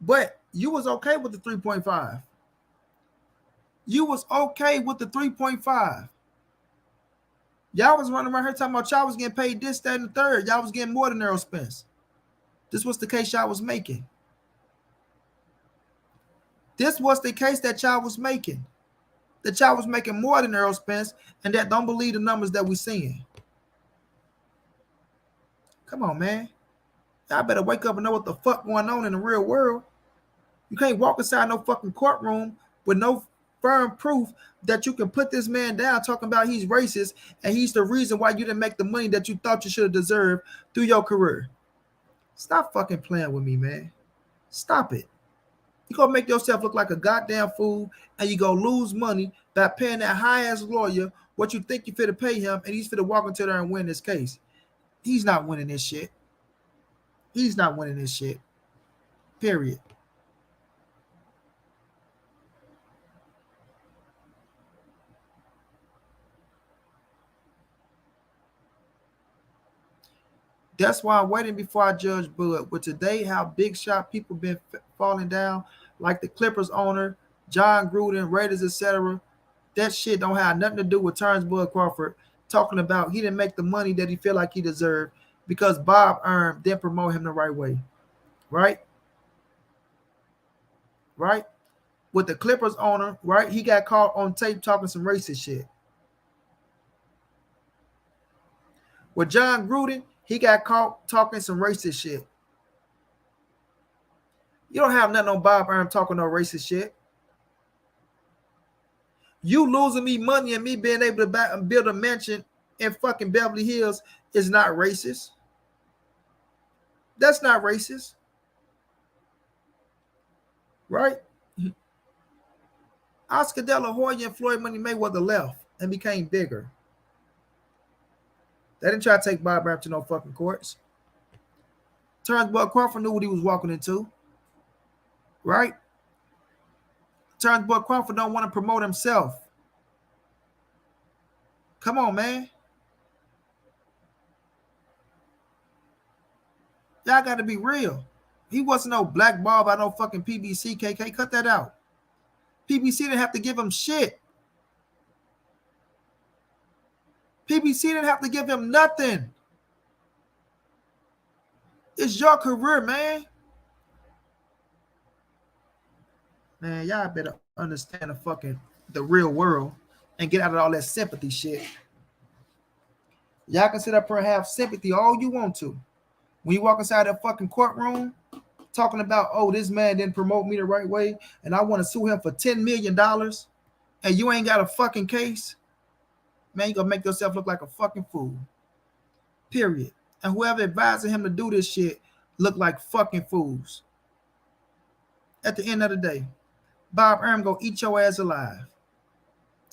but you was okay with the 3.5. You was okay with the 3.5. Y'all was running around here talking about y'all was getting paid this, that, and the third. Y'all was getting more than Errol Spence. This was the case y'all was making. This was the case that y'all was making. That y'all was making more than Errol Spence, and that don't believe the numbers that we seeing. Come on, man. Y'all better wake up and know what the fuck going on in the real world. You can't walk inside no fucking courtroom with no firm proof that you can put this man down talking about he's racist and he's the reason why you didn't make the money that you thought you should have deserved through your career. Stop fucking playing with me, man. Stop it. You're going to make yourself look like a goddamn fool and you're going to lose money by paying that high-ass lawyer what you think you fit to pay him, and he's fit to walk into there and win this case. He's not winning this shit. He's not winning this shit. Period. That's why I'm waiting before I judge Bud. But today, how big shot people been falling down, like the Clippers owner, John Gruden, Raiders, etc. That shit don't have nothing to do with Turnbull Crawford talking about he didn't make the money that he feel like he deserved because Bob Arum didn't promote him the right way. Right? Right? With the Clippers owner, right? He got caught on tape talking some racist shit. With John Gruden, he got caught talking some racist shit. You don't have nothing on Bob Arum talking no racist shit. You losing me money and me being able to build a mansion in fucking Beverly Hills is not racist. That's not racist. Right? Oscar De La Hoya and Floyd Money Mayweather left and became bigger. They didn't try to take Bob Arum to no fucking courts. Turnbull Crawford knew what he was walking into. Right? Turnbull Crawford don't want to promote himself. Come on, man. Y'all got to be real. He wasn't no blackball by no fucking PBC, KK. Cut that out. PBC didn't have to give him shit. PBC didn't have to give him nothing. It's your career, man. Man, y'all better understand the real world and get out of all that sympathy shit. Y'all can sit up here and have sympathy all you want to. When you walk inside that fucking courtroom talking about, oh, this man didn't promote me the right way and I want to sue him for $10 million and you ain't got a fucking case, man, you're going to make yourself look like a fucking fool. Period. And whoever advising him to do this shit look like fucking fools. At the end of the day, Bob Arum gonna eat your ass alive.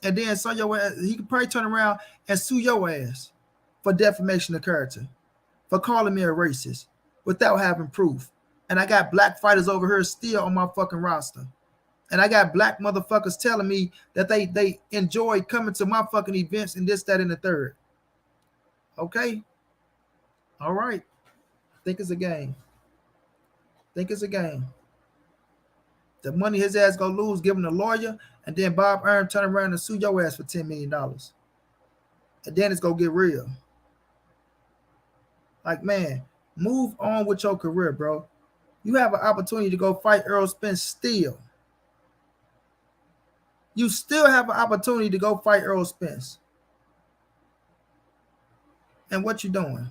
And then so your ass, he could probably turn around and sue your ass for defamation of character, for calling me a racist without having proof. And I got black fighters over here still on my fucking roster. And I got black motherfuckers telling me that they enjoy coming to my fucking events and this, that, and the third. Okay? All right. Think it's a game. Think it's a game. The money his ass gonna lose, give him a lawyer, and then Bob Earn turn around and sue your ass for $10 million. And then it's gonna get real. Like, man, move on with your career, bro. You have an opportunity to go fight Earl Spence still. You still have an opportunity to go fight Earl Spence. And what you doing?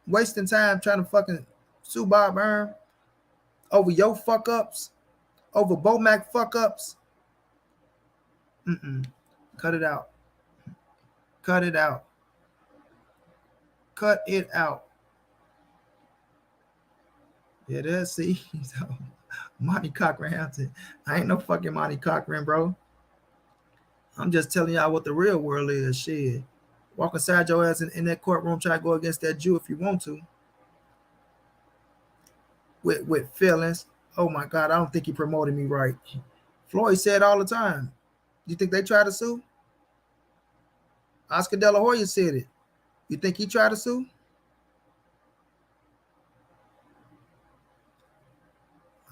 Wasting time trying to fucking sue Bob Earn over your fuck ups, over Bomac fuck ups. Cut it out. Cut it out. Cut it out. Yeah, that's see. Monty Cochran Hampton. I ain't no fucking Monty Cochran, bro. I'm just telling y'all what the real world is. Shit. Walk inside your ass in that courtroom, try to go against that Jew if you want to. With feelings. Oh my God, I don't think he promoted me right. Floyd said all the time. You think they tried to sue? Oscar De La Hoya said it. You think he tried to sue?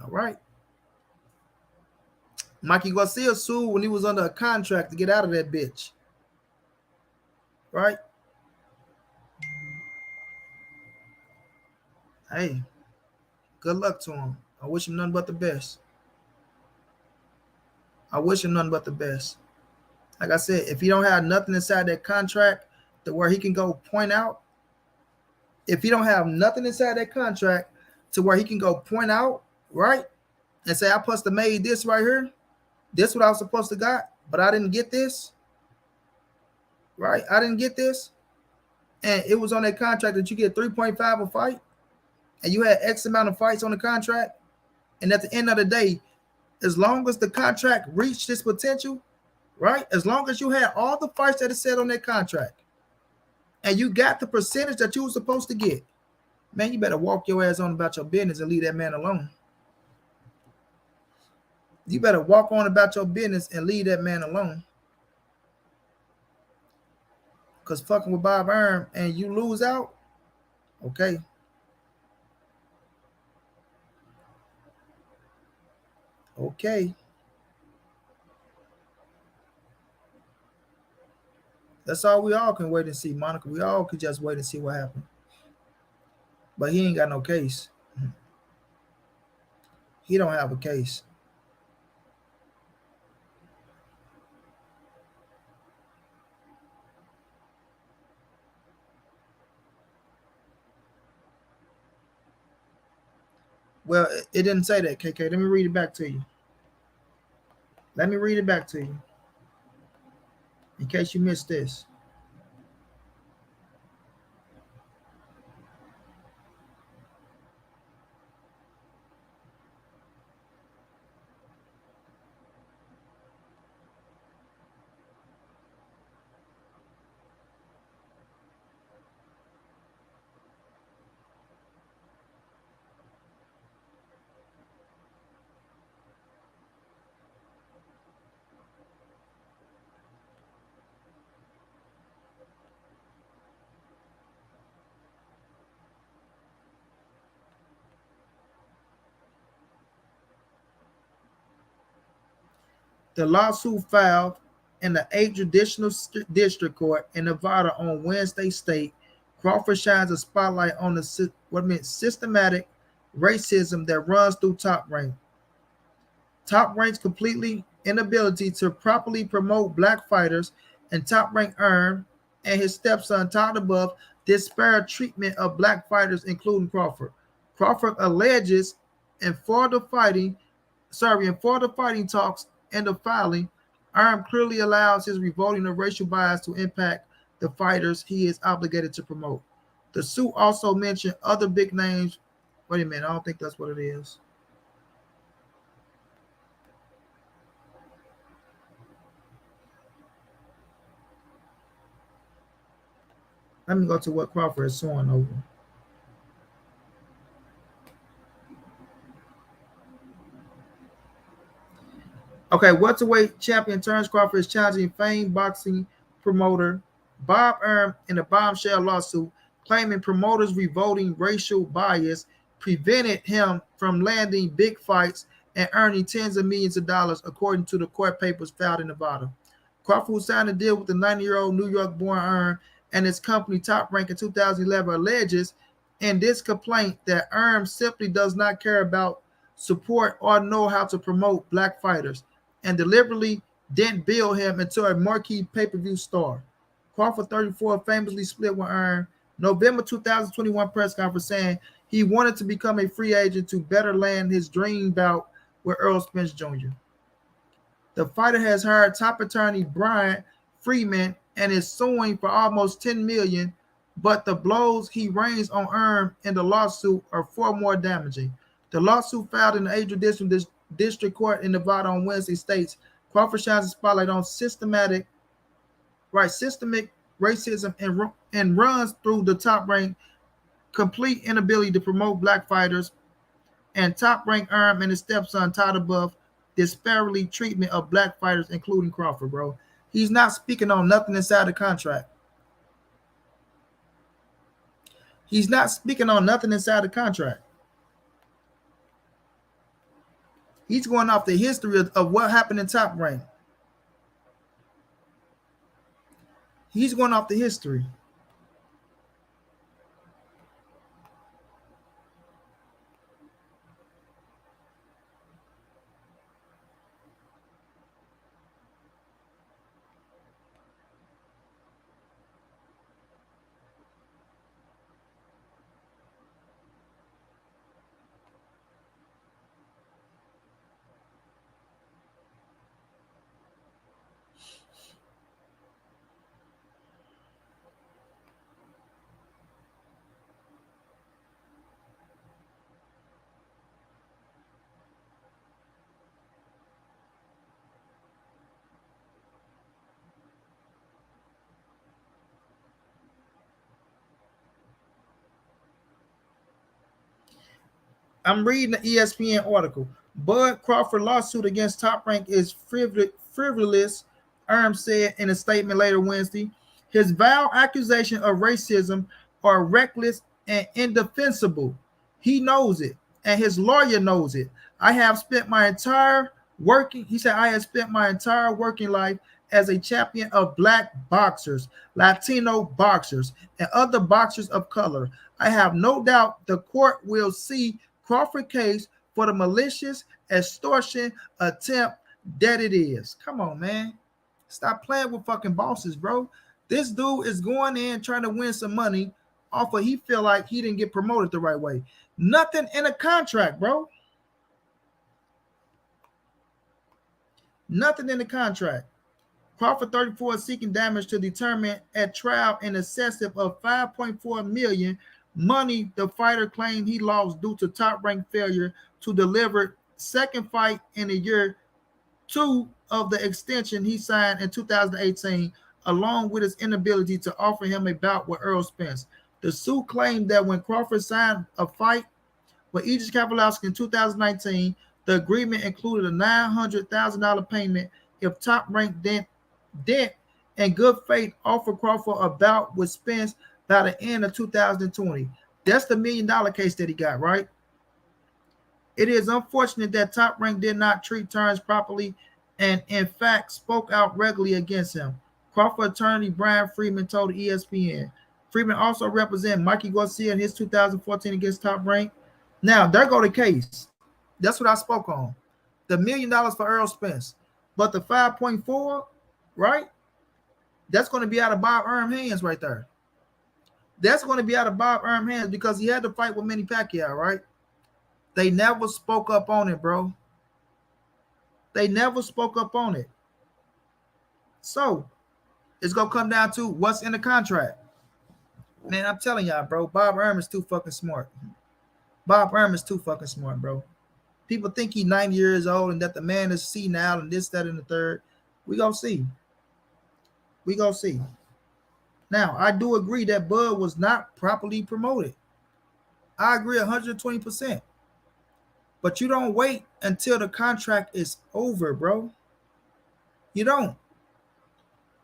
All right. Mikey Garcia sued when he was under a contract to get out of that bitch. Right? Hey, good luck to him. I wish him nothing but the best. I wish him nothing but the best. Like I said, if he don't have nothing inside that contract to where he can go point out, if he don't have nothing inside that contract to where he can go point out, right, and say, I supposed to made this right here, this what I was supposed to got, but I didn't get this, right? I didn't get this, and it was on that contract that you get 3.5 a fight, and you had X amount of fights on the contract, and at the end of the day, as long as the contract reached its potential, right, as long as you had all the fights that it said on that contract, and you got the percentage that you were supposed to get, man, you better walk your ass on about your business and leave that man alone. You better walk on about your business and leave that man alone. Because fucking with Bob Earn and you lose out, okay. Okay. That's all we all can wait and see, Monica. We all could just wait and see what happened. But he ain't got no case. He don't have a case. Well, it didn't say that, KK. Let me read it back to you. Let me read it back to you. In case you missed this. The lawsuit filed in the 8th Judicial District Court in Nevada on Wednesday state Crawford shines a spotlight on the systematic racism that runs through Top Rank. Top Rank's completely inability to properly promote black fighters, and Top Rank Earn and his stepson Todd above disparate treatment of black fighters, including Crawford. Crawford alleges in for the fighting talks and the filing, Earn clearly allows his revolting of racial bias to impact the fighters he is obligated to promote. The suit also mentioned other big names. Wait a minute, I don't think that's what it is. Let me go to what Crawford is suing over. Okay, welterweight champion Terence Crawford is challenging famed boxing promoter Bob Arum in a bombshell lawsuit claiming promoters' revolting racial bias prevented him from landing big fights and earning tens of millions of dollars, according to the court papers filed in Nevada. Crawford, who signed a deal with the 90-year-old New York-born Arum and his company Top Rank in 2011, alleges in this complaint that Arum simply does not care about, support, or know how to promote black fighters, and deliberately didn't build him into a marquee pay-per-view star. Crawford, 34, famously split with Arum November 2021 press conference saying he wanted to become a free agent to better land his dream bout with Earl Spence Jr. The fighter has hired top attorney Brian Freeman and is suing for almost $10 million, but the blows he rains on Arum in the lawsuit are far more damaging. The lawsuit filed in the 8th Judicial District Court in Nevada on Wednesday states Crawford shines a spotlight on systemic racism and runs through the Top Rank complete inability to promote black fighters, and Top Rank Arum and his stepson tied above disparity treatment of black fighters, including Crawford, bro. He's not speaking on nothing inside the contract. He's not speaking on nothing inside the contract. He's going off the history of what happened in Top Rank. He's going off the history. I'm reading the ESPN article. Bud Crawford lawsuit against Top Rank is frivolous, Arum said in a statement later Wednesday. His vile accusation of racism are reckless and indefensible. He knows it, and his lawyer knows it. I have spent my entire working life as a champion of black boxers, Latino boxers, and other boxers of color. I have no doubt the court will see Crawford case for the malicious extortion attempt that it is. Come on, man. Stop playing with fucking bosses, bro. This dude is going in trying to win some money off of he feel like he didn't get promoted the right way. Nothing in a contract, bro. Nothing in the contract. Crawford, 34, is seeking damage to determine at trial in excess of $5.4 million, money the fighter claimed he lost due to Top Rank failure to deliver second fight in the year 2 of the extension he signed in 2018, along with his inability to offer him a bout with Earl Spence. The suit claimed that when Crawford signed a fight with Aegis Kapolowski in 2019, the agreement included a $900,000 payment if Top Rank didn't in good faith offer Crawford a bout with Spence by the end of 2020. That's the $1 million case that he got, right? It is unfortunate that Top Rank did not treat Terence properly and, in fact, spoke out regularly against him. Crawford attorney Brian Freeman told ESPN. Freeman also represented Mikey Garcia in his 2014 against Top Rank. Now, there go the case. That's what I spoke on. The $1 million for Earl Spence. But the 5.4, right? That's going to be out of Bob Arum hands right there. That's going to be out of Bob Arum hands because he had to fight with Manny Pacquiao, right? They never spoke up on it, bro. They never spoke up on it. So, it's going to come down to what's in the contract. Man, I'm telling y'all, bro, Bob Arum is too fucking smart. Bob Arum is too fucking smart, bro. People think he's 90 years old and that the man is senile and this, that, and the third. We gonna see. We gonna see. Now, I do agree that Bud was not properly promoted. I agree 120%. But you don't wait until the contract is over, bro. You don't.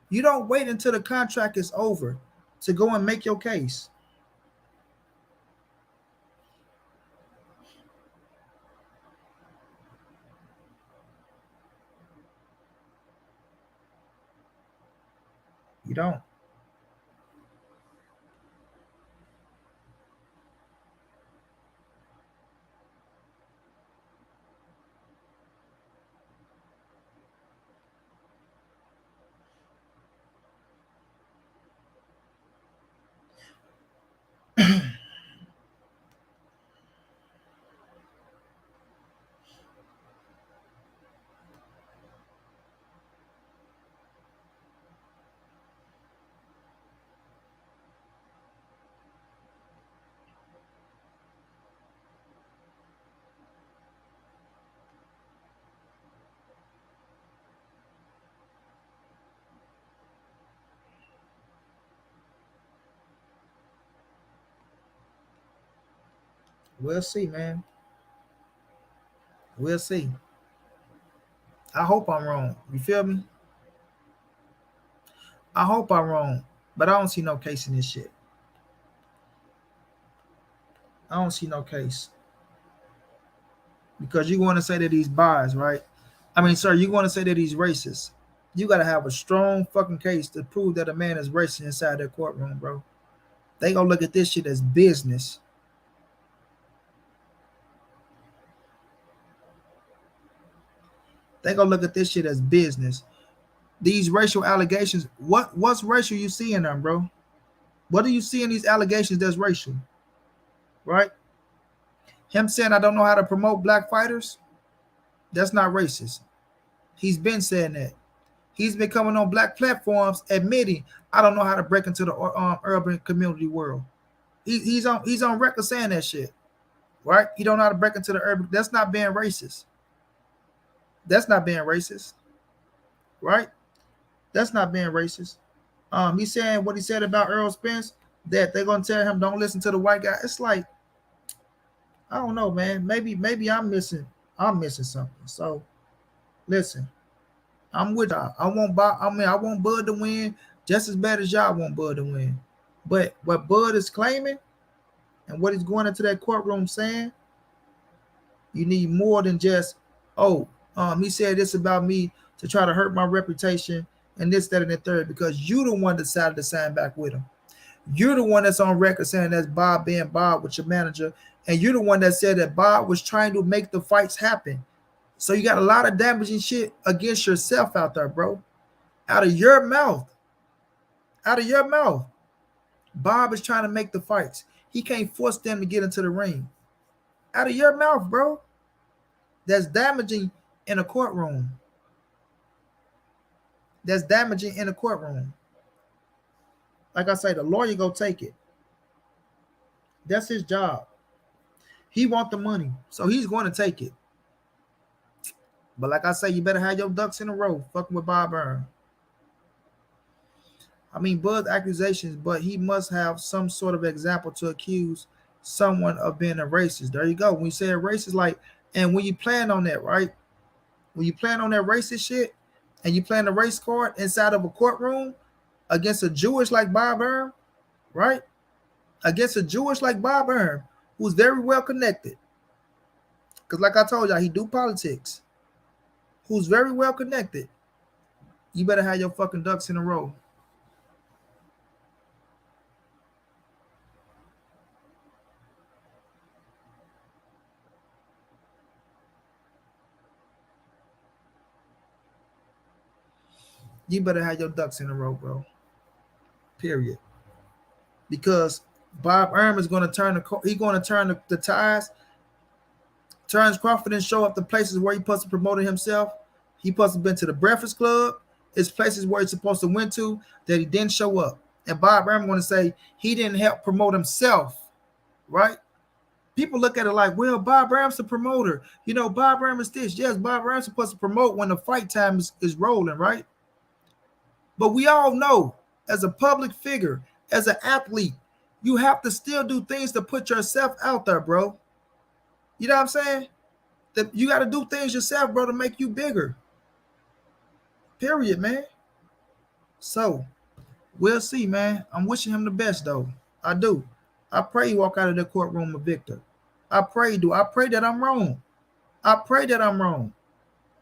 You don't wait until the contract is over to go and make your case. You don't. We'll see, man. We'll see. I hope I'm wrong. You feel me? I hope I'm wrong. But I don't see no case in this shit. I don't see no case. Because you want to say that he's biased, right? I mean, sir, you want to say that he's racist. You got to have a strong fucking case to prove that a man is racist inside their courtroom, bro. They gonna look at this shit as business. They gonna look at this shit as business. These racial allegations, what's racial you see in them, bro? What do you see in these allegations that's racial? Right? Him saying I don't know how to promote black fighters, that's not racist. He's been saying that. He's been coming on black platforms admitting I don't know how to break into the urban community world. He's on record saying that shit. Right? He don't know how to break into the urban. That's not being racist. That's not being racist. Right? That's not being racist. He's saying what he said about Earl Spence, that they're gonna tell him don't listen to the white guy. It's like, I don't know, man. Maybe I'm missing something. So listen, I'm with y'all. I want Bud to win just as bad as y'all want Bud to win. But what Bud is claiming and what he's going into that courtroom saying, you need more than just, oh, he said this about me to try to hurt my reputation and this, that, and the third, because you the one decided to sign back with him. You're the one that's on record saying that's Bob being Bob with your manager, and you're the one that said that Bob was trying to make the fights happen. So you got a lot of damaging shit against yourself out there, bro. Out of your mouth. Out of your mouth. Bob is trying to make the fights. He can't force them to get into the ring. Out of your mouth, bro. That's damaging in a courtroom. That's damaging in a courtroom. Like I say, the lawyer go take it. That's his job. He want the money, so he's going to take it. But like I say, you better have your ducks in a row fucking with Bob Byrne. I mean, Bud's accusations, but he must have some sort of example to accuse someone of being a racist. There you go. When you say a racist, like, and when you plan on that, right? When you plan on that racist shit and you plan a race card inside of a courtroom against a Jewish like Bob Byrne, right? Against a Jewish like Bob Byrne, who's very well connected. Because like I told y'all, he do politics. Who's very well connected. You better have your fucking ducks in a row. You better have your ducks in a row, bro. Period. Because Bob Byrne is going to turn the ties. Terrence Crawford didn't show up the places where he supposed to promote himself. He supposed to have been to the Breakfast Club. It's places where he's supposed to went to that he didn't show up. And Bob Byrne going to say he didn't help promote himself, right? People look at it like, well, Bob Byrne's the promoter. You know, Bob Byrne is this. Yes, Bob Byrne's supposed to promote when the fight time is rolling, right? But we all know, as a public figure, as an athlete, you have to still do things to put yourself out there, bro. You know what I'm saying? That you got to do things yourself, bro, to make you bigger. Period, man. So we'll see, man. I'm wishing him the best, though. I do. I pray he walk out of the courtroom a victor. I pray, do. I pray that I'm wrong. I pray that I'm wrong.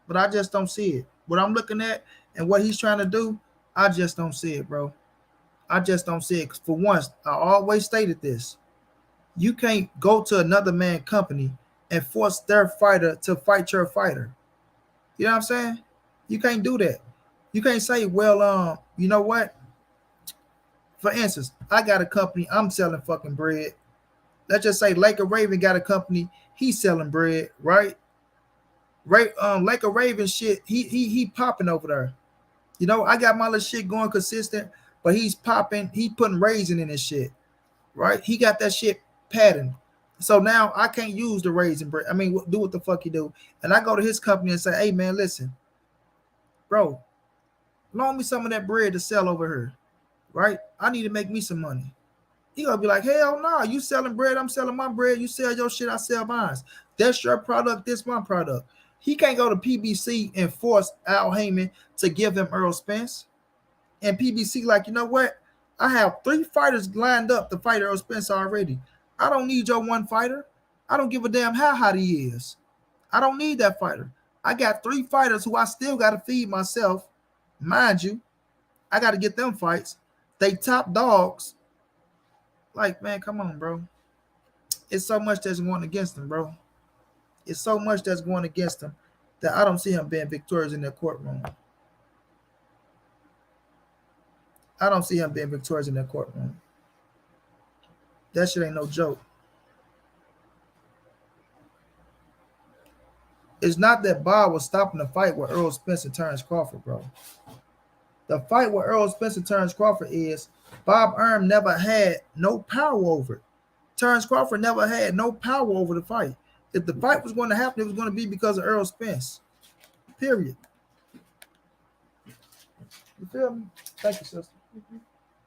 But I just don't see it. What I'm looking at and what he's trying to do, I just don't see it, bro. I just don't see it. For once, I always stated this. You can't go to another man's company and force their fighter to fight your fighter. You know what I'm saying? You can't do that. You can't say, well, you know what? For instance, I got a company, I'm selling fucking bread. Let's just say Laker Raven got a company, he's selling bread, right? Laker Raven shit, he popping over there. You know, I got my little shit going consistent, but he's popping, he putting raisin in his shit, right? He got that shit patterned. So now I can't use the raisin bread. I mean, do what the fuck you do. And I go to his company and say, hey man, listen, bro, loan me some of that bread to sell over here, right? I need to make me some money. He gonna be like, hell no, you selling bread, I'm selling my bread. You sell your shit, I sell mine. That's your product, this my product. He can't go to PBC and force Al Heyman to give him Earl Spence. And PBC like, you know what? I have 3 fighters lined up to fight Earl Spence already. I don't need your one fighter. I don't give a damn how hot he is. I don't need that fighter. I got 3 fighters who I still got to feed myself. Mind you, I got to get them fights. They top dogs. Like, man, come on, bro. It's so much that's going against him, bro. It's so much that's going against him that I don't see him being victorious in the courtroom. I don't see him being victorious in the courtroom. That shit ain't no joke. It's not that Bob was stopping the fight with Earl Spence and Terrence Crawford, bro. The fight with Earl Spence and Terrence Crawford is Bob Arum never had no power over it. Terrence Crawford never had no power over the fight. If the fight was going to happen, it was going to be because of Earl Spence. Period. You feel me? Thank you, sister.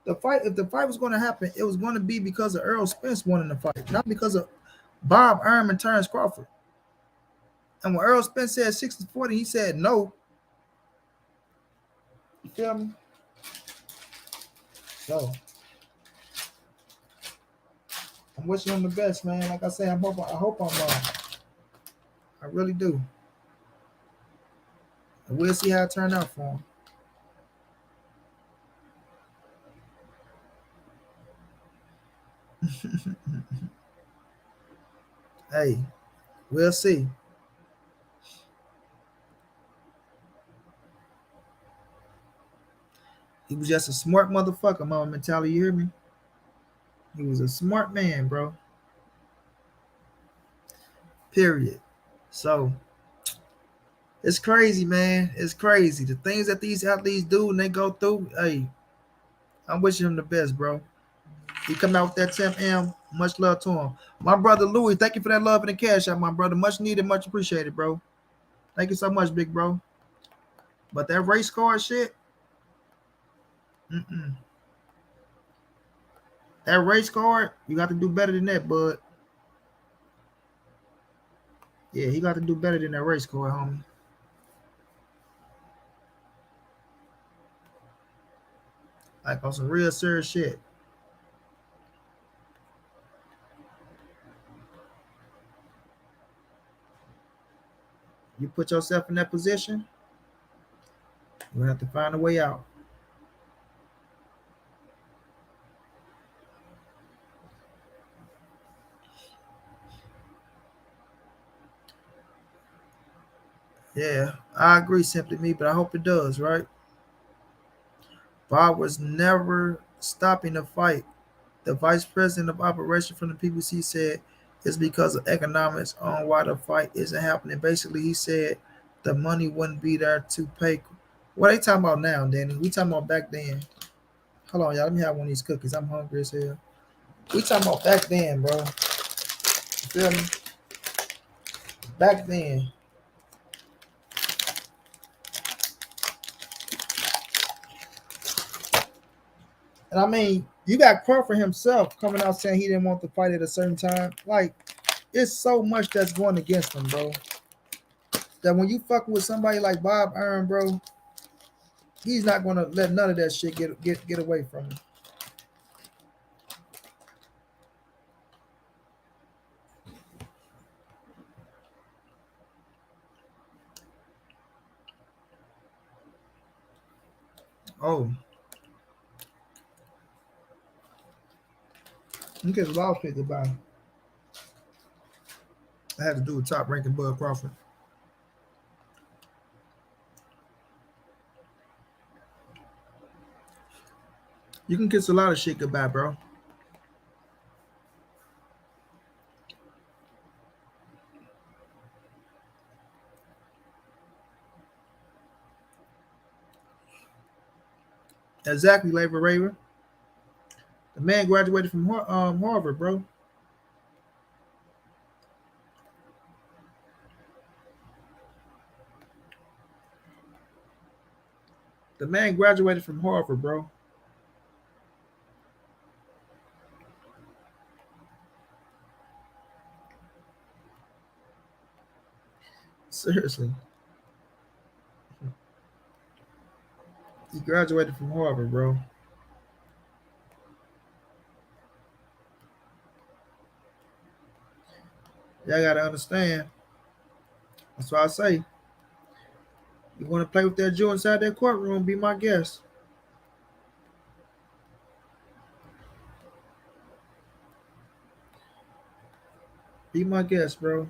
If the fight was going to happen, it was going to be because of Earl Spence winning the fight, not because of Bob Arum and Terrence Crawford. And when Earl Spence said 60-40, he said no. You feel me? So I'm wishing him the best, man. Like I say, I hope I'm wrong. I really do. And we'll see how it turned out for him. Hey, we'll see. He was just a smart motherfucker, Mama Mentality. You hear me? He was a smart man, bro. Period. So it's crazy, man. It's crazy. The things that these athletes do and they go through. Hey, I'm wishing him the best, bro. He come out with that 10M. Much love to him. My brother Louis, thank you for that love and the cash out, my brother. Much needed, much appreciated, bro. Thank you so much, big bro. But that race car shit, that race card, you got to do better than that, bud. Yeah, he got to do better than that race card, homie. Like on some real serious shit. You put yourself in that position, you're going to have to find a way out. Yeah, I agree, Simply Me, but I hope it does, right? Bob was never stopping the fight. The vice president of operation from the PBC said it's because of economics on why the fight isn't happening. Basically, he said the money wouldn't be there to pay. What are they talking about now, Danny? We talking about back then. Hold on, y'all. Let me have one of these cookies. I'm hungry as hell. We talking about back then, bro. You feel me? Back then. And I mean, you got Crawford himself coming out saying he didn't want to fight at a certain time. Like, it's so much that's going against him, bro. That when you fucking with somebody like Bob Arum, bro, He's not gonna let none of that shit get away from him. Oh, you get a lot of shit goodbye. I had to do a top ranking Bud Crawford. You can kiss a lot of shit goodbye, bro. Exactly, Labor Raver. The man graduated from Harvard, bro. The man graduated from Harvard, bro. Seriously, he graduated from Harvard, bro. Y'all gotta understand. That's why I say, you want to play with that Jew inside that courtroom? Be my guest. Be my guest, bro.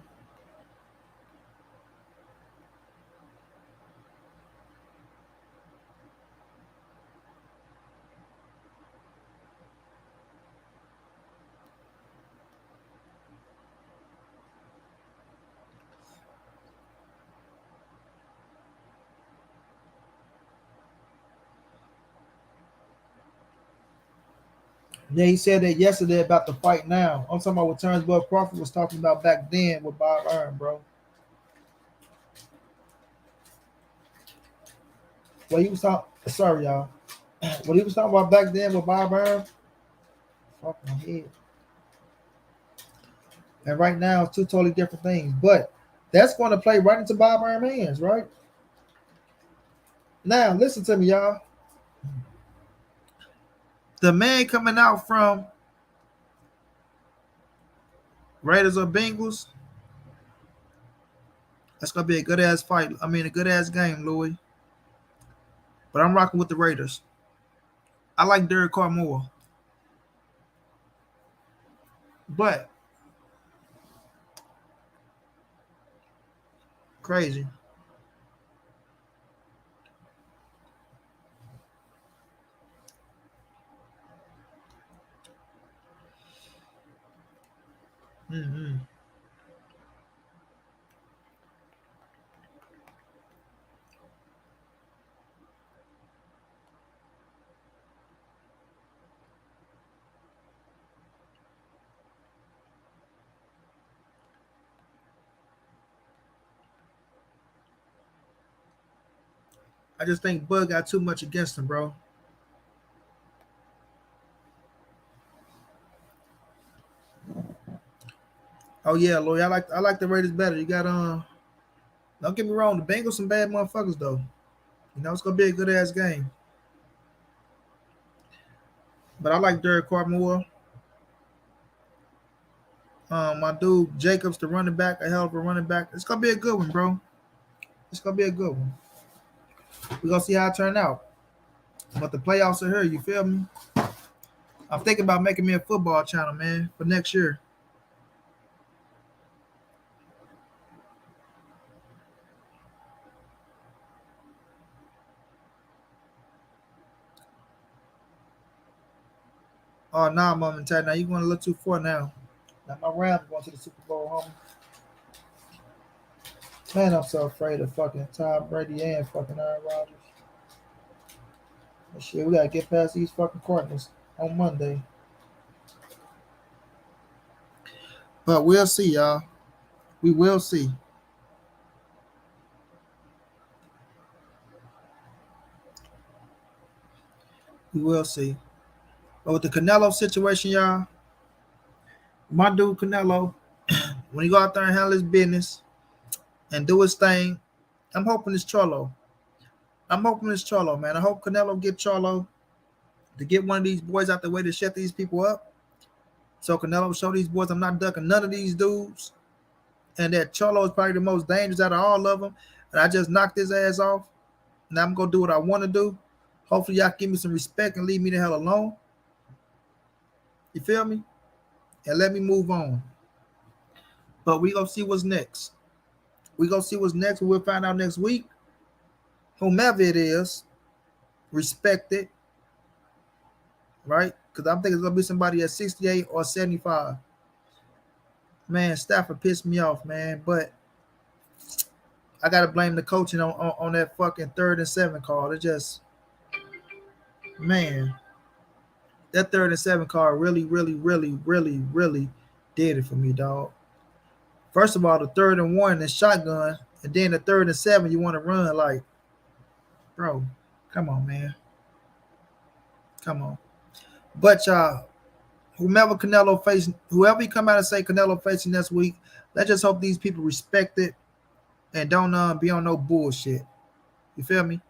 Yeah, he said that yesterday about the fight now. I'm talking about what Terrence Bud Crawford was talking about back then with Bob Arum, bro. What he was talking, sorry, y'all. What he was talking about back then with Bob Arum, fuck my head. And right now, it's two totally different things. But that's going to play right into Bob Arum's hands, right? Now, listen to me, y'all. The man coming out from Raiders or Bengals, that's going to be a good ass fight. I mean, a good ass game, Louis. But I'm rocking with the Raiders. I like Derek Carr more. But, crazy. Mm-hmm. I just think Bud got too much against him, bro. Oh yeah, Louis. I like the Raiders better. You got don't get me wrong, the Bengals some bad motherfuckers though. You know, it's gonna be a good ass game. But I like Derek Carr more. My dude Jacobs, the running back, a hell of a running back. It's gonna be a good one, bro. It's gonna be a good one. We're gonna see how it turn out. But the playoffs are here, you feel me? I'm thinking about making me a football channel, man, for next year. Oh nah, mom and dad. Now you going a little too far now. Now my Rams going to the Super Bowl, homie. Man, I'm so afraid of fucking Tom Brady and fucking Aaron Rodgers. But shit, we gotta get past these fucking Cardinals on Monday. But we'll see, y'all. We will see. We will see. But with the Canelo situation, y'all, my dude Canelo, when he go out there and handle his business and do his thing, I'm hoping it's Charlo. I'm hoping it's Charlo, man. I hope Canelo get Charlo to get one of these boys out the way to shut these people up. So Canelo show these boys I'm not ducking none of these dudes, and that Charlo is probably the most dangerous out of all of them. And I just knocked his ass off. Now I'm gonna do what I want to do. Hopefully y'all give me some respect and leave me the hell alone. You feel me? And let me move on. But we gonna see what's next. We gonna see what's next. We'll find out next week. Whomever it is, respect it, right? Because I'm thinking it's gonna be somebody at 68 or 75. Man, Stafford pissed me off, man. But I gotta blame the coaching on that fucking 3rd and 7 call. It just, man, that 3rd and 7 call really, really, really, really, really did it for me, dog. First of all, the 3rd and 1 is shotgun, and then the 3rd and 7 you want to run like, bro, come on, man, come on. But y'all, whoever he come out and say Canelo facing next week, let's just hope these people respect it and don't be on no bullshit. You feel me?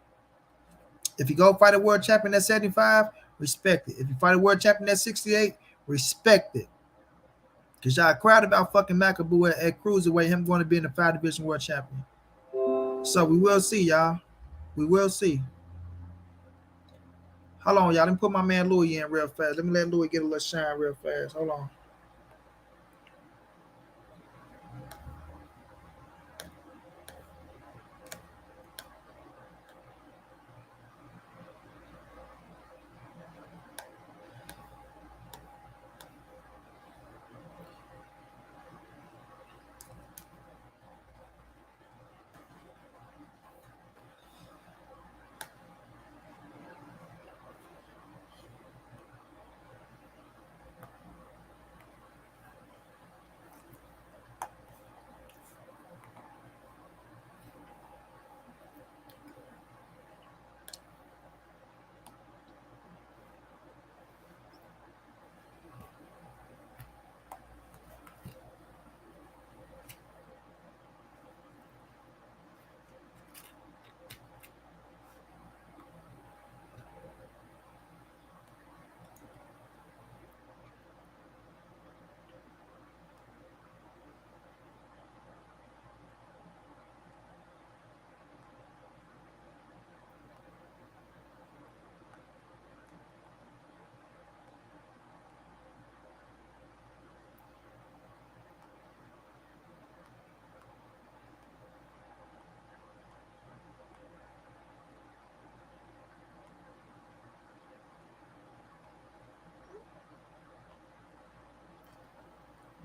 If you go fight a world champion at 75, respect it. If you fight a world champion at 68, respect it. Because y'all crowd about fucking McAboo at cruiserweight, him going to be in the 5 division world champion. So we will see, y'all. We will see. Hold on, y'all. Let me put my man Louis in real fast. Let me let Louis get a little shine real fast. Hold on.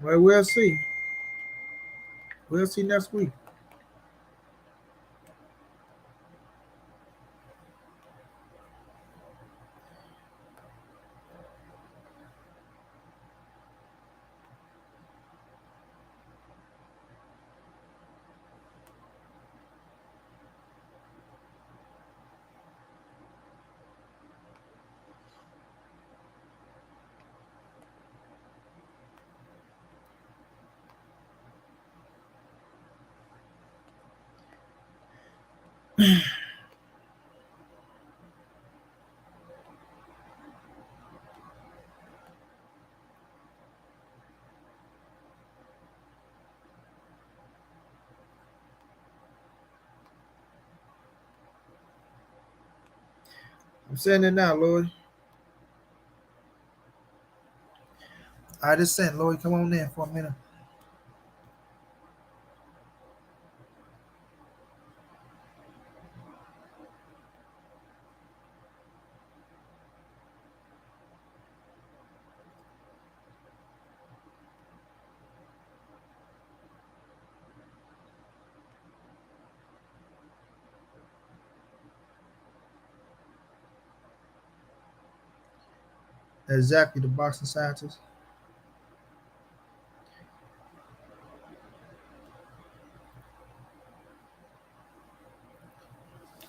Well, we'll see. We'll see next week. I'm saying it now, Lloyd. I just sent Lloyd. Come on in for a minute. Exactly, the boxing scientist.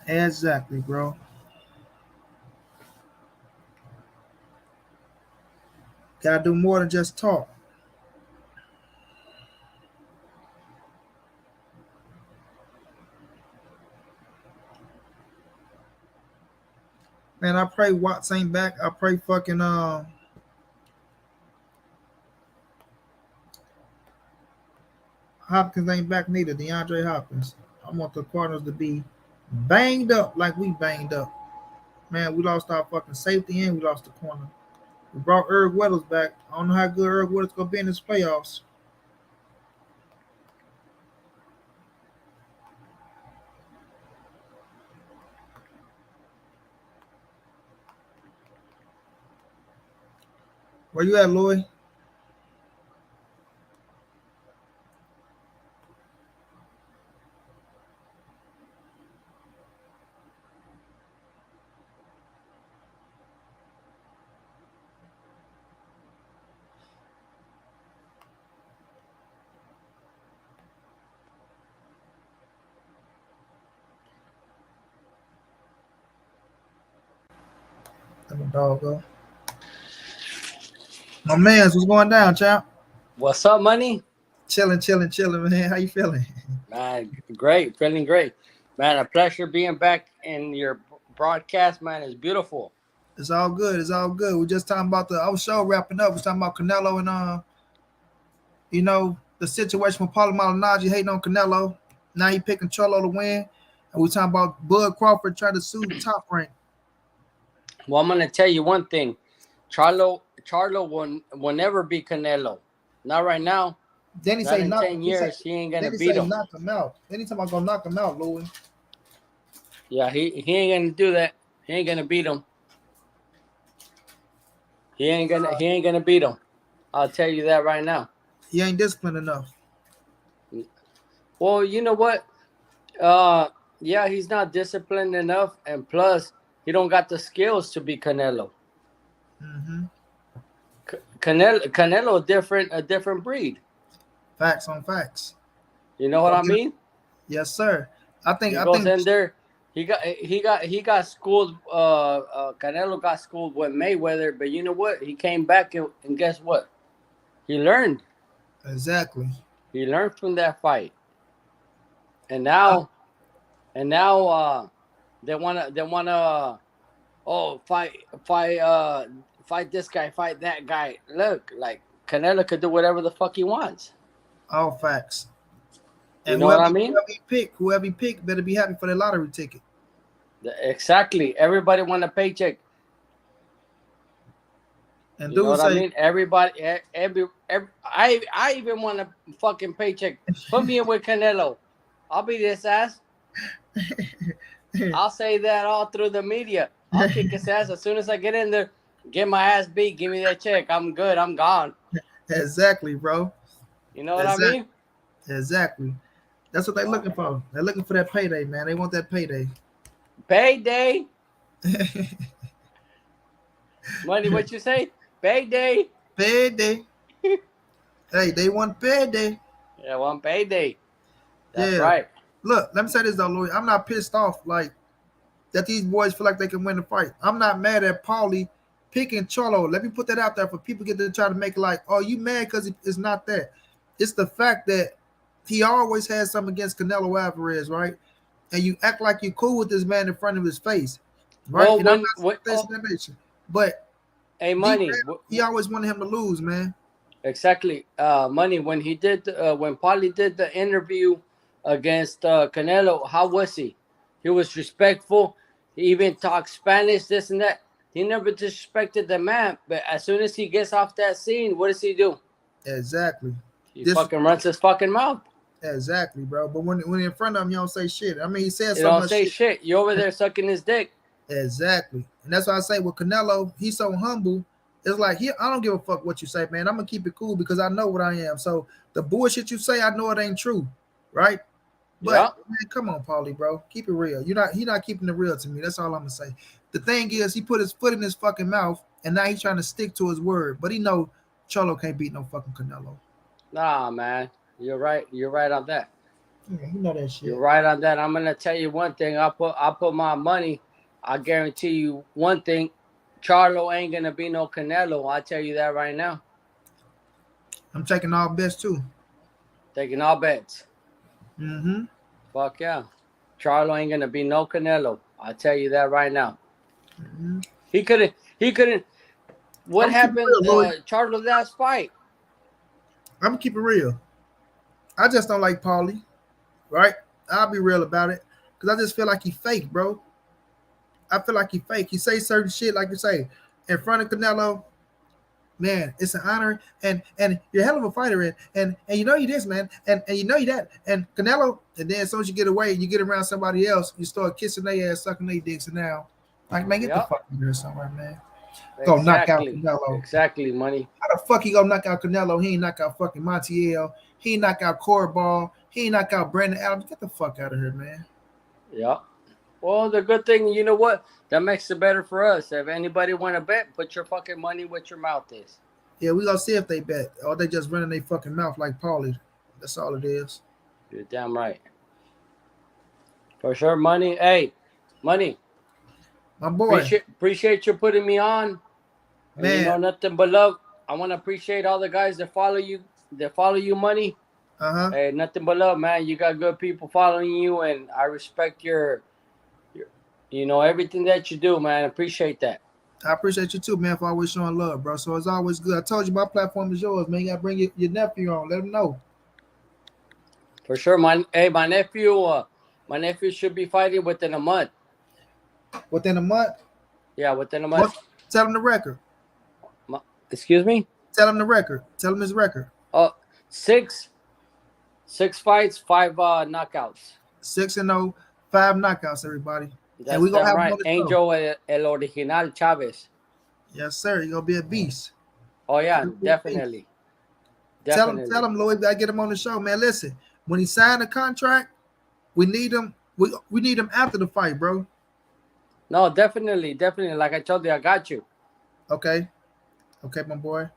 Exactly, bro. Gotta do more than just talk. I pray Watts ain't back. I pray fucking Hopkins ain't back neither. DeAndre Hopkins. I want the Cardinals to be banged up like we banged up. Man, we lost our fucking safety and we lost the corner. We brought Eric Weddles back. I don't know how good Eric Weddles gonna be in this playoffs. Where you at, Lloyd? Let my dog go. My man's what's going down, champ? What's up, money? Chilling, man. How you feeling? Man, great. Feeling great. Man, a pleasure being back in your broadcast, man. It's beautiful. It's all good. It's all good. We're just talking about our show wrapping up. We're talking about Canelo and the situation with Paulie Malingnaggi hating on Canelo. Now he picking Charlo to win. And we're talking about Bud Crawford trying to sue Top Rank. Well, I'm gonna tell you one thing. Charlo will never beat Canelo. Not right now. Then he Not say in knock. 10 years, he ain't gonna Then he beat say him. knock him out. Anytime I go knock him out, Louis. Yeah, he ain't gonna do that. He ain't gonna beat him. He ain't gonna beat him. I'll tell you that right now. He ain't disciplined enough. Well, you know what? Yeah, he's not disciplined enough, and plus, he don't got the skills to beat Canelo. Mm-hmm. Canelo, a different breed. Facts on facts. You know what I mean? Yes, sir. I think in there. He got schooled. Canelo got schooled with Mayweather, but you know what? He came back and guess what? He learned. Exactly. He learned from that fight, and now they wanna fight this guy, fight that guy. Look, like Canelo could do whatever the fuck he wants. All facts. And you know what I mean? Whoever he pick better be happy for the lottery ticket. Exactly. Everybody want a paycheck. And you know what I mean? Everybody, I even want a fucking paycheck. Put me in with Canelo. I'll be this ass. I'll say that all through the media. I'll kick his ass as soon as I get in there. Get my ass beat. Give me that check. I'm good. I'm gone. Exactly, bro. You know what I mean? Exactly. That's what they're looking for. They're looking for that payday, man. They want that payday. Payday. Money, what you say? Payday. Payday. Hey, they want payday. Yeah, want payday. That's right. Look, let me say this though, Louis. I'm not pissed off like that these boys feel like they can win the fight. I'm not mad at Paulie picking Charlo. Let me put that out there for people get to try to make it like, oh, you mad because it's not that. It's the fact that he always has something against Canelo Alvarez, right? And you act like you're cool with this man in front of his face, right? Well, but hey, Money, he always wanted him to lose, man. Exactly. Money, when Paulie did the interview against Canelo, how was he? He was respectful. He even talked Spanish, this and that. He never disrespected the man. But as soon as he gets off that scene, what does he do? Exactly. He fucking runs his fucking mouth. Exactly, bro. But when in front of him, you don't say shit. I mean, he says you don't say shit. You're over there sucking his dick. Exactly. And that's why I say with Canelo, he's so humble. It's like, I don't give a fuck what you say, man. I'm going to keep it cool because I know what I am. So the bullshit you say, I know it ain't true, right? But, man, come on, Paulie, bro. Keep it real. He not keeping it real to me. That's all I'm going to say. The thing is, he put his foot in his fucking mouth, and now he's trying to stick to his word. But he know Charlo can't beat no fucking Canelo. Nah, man. You're right. You're right on that. Yeah, you know that shit. You're right on that. I'm going to tell you one thing. I'll put my money. I guarantee you one thing. Charlo ain't going to be no Canelo. I'll tell you that right now. I'm taking all bets, too. Taking all bets. Mm-hmm. Fuck yeah. Charlo ain't going to be no Canelo. I'll tell you that right now. Mhm. He couldn't. He couldn't. What I'm gonna keep it happened? real, Louis. Charlo last fight. I'm gonna keep it real. I just don't like Paulie, right? I'll be real about it, cause I just feel like he fake, bro. I feel like he fake. He say certain shit like you say in front of Canelo. Man, it's an honor, and you're a hell of a fighter, and you know you this, man, and you know you that, and Canelo, and then as soon as you get away, you get around somebody else, you start kissing their ass, sucking their dicks, and now, like, man, get the Yep. fuck in there somewhere, man. Go knock out Exactly. Canelo. Exactly. Money. How the fuck he gonna knock out Canelo? He ain't knock out fucking Montiel. He ain't knock out Corball. He ain't knock out Brandon Adams. Get the fuck out of here, man. Yep. Well, the good thing, you know what? That makes it better for us. If anybody want to bet, put your fucking money what your mouth is. Yeah, we gonna see if they bet or they just running their fucking mouth like Paulie. That's all it is. You're damn right. For sure, money. Hey, money. My boy, Appreciate you putting me on. And you man. know nothing but love. I want to appreciate all the guys that follow you. That follow you, money. Uh huh. Hey, nothing but love, man. You got good people following you, and I respect your, everything that you do, man. Appreciate that. I appreciate you too, man, for always showing love, bro. So it's always good. I told you my platform is yours, man. You gotta bring your nephew on. Let him know. For sure, my nephew should be fighting within a month. Within a month. Yeah, within a month. What? Tell him the record. Excuse me. Tell him the record. Tell him his record. Uh, six, six fights, five knockouts. 6-0, 5 knockouts, everybody. And That's we gonna damn have him right. on the show. Angel el original Chavez. Yes, sir. You're gonna be a beast. Oh yeah, You're gonna be a beast. definitely, Tell definitely. him, Lloyd, I get him on the show, man. Listen, when he signed the contract, we need him. We need him after the fight, bro. No, definitely, definitely. Like I told you, I got you. Okay, okay, my boy.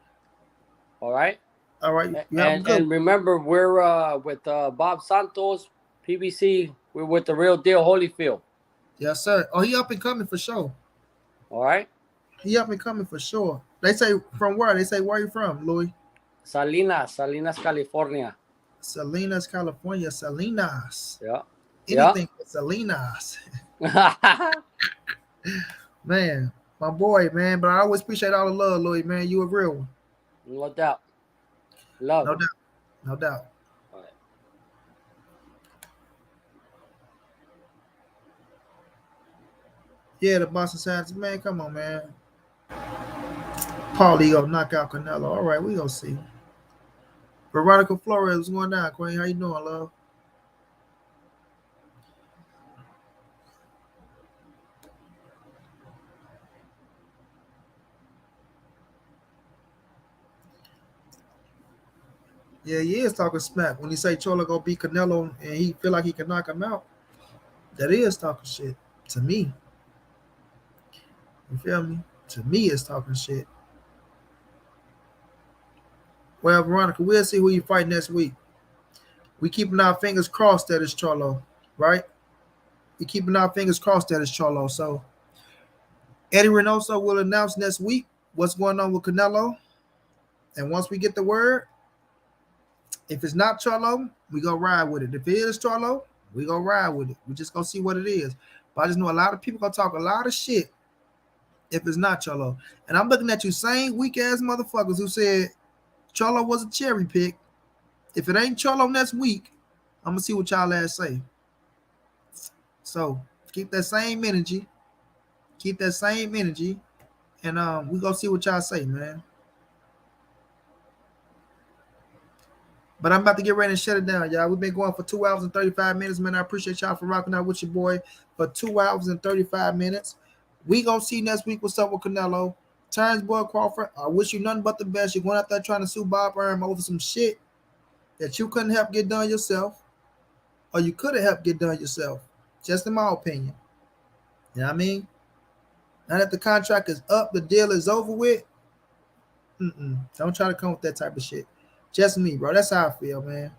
All right. All right, you have a And good and one. remember, we're with Bob Santos, PBC. We're with the real deal, Holyfield. Yes, sir. Oh, he up and coming for sure. All right. He up and coming for sure. They say from where? They say where you from, Louis? Salinas, California. Salinas, California. Salinas. Yeah. Yeah. Anything for Salinas. Man, my boy, man. But I always appreciate all the love, Louis, man. You a real one. No doubt. Love. No doubt. No doubt. All right. Yeah, the Boston Sounds, man. Come on, man. Paulie gonna knock out Canelo. All right, we gonna see. Veronica Flores, what's going down, Queen? How you doing, love? Yeah, he is talking smack. When he say Chola gonna beat Canelo and he feel like he can knock him out, that is talking shit. To me. You feel me? To me, it's talking shit. Well, Veronica, we'll see who you fight next week. We keeping our fingers crossed that it's Charlo, right? We keeping our fingers crossed that it's Charlo. So Eddie Reynoso will announce next week what's going on with Canelo. And once we get the word, if it's not Charlo, we gonna ride with it. If it is Charlo, we gonna ride with it. We just gonna see what it is. But I just know a lot of people gonna talk a lot of shit if it's not Charlo. And I'm looking at you same weak ass motherfuckers who said Charlo was a cherry pick. If it ain't Charlo next week, I'm gonna see what y'all ass say. So keep that same energy. Keep that same energy. And we gonna see what y'all say, man. But I'm about to get ready and shut it down, y'all. We've been going for 2 hours and 35 minutes, man. I appreciate y'all for rocking out with your boy for 2 hours and 35 minutes. We gonna see next week what's up with Canelo. Terrence Boy Crawford, I wish you nothing but the best. You're going out there trying to sue Bob Arum over some shit that you couldn't help get done yourself, or you could have helped get done yourself. Just in my opinion. You know what I mean? Now that the contract is up, the deal is over with. Don't try to come with that type of shit. Just me, bro. That's how I feel, man.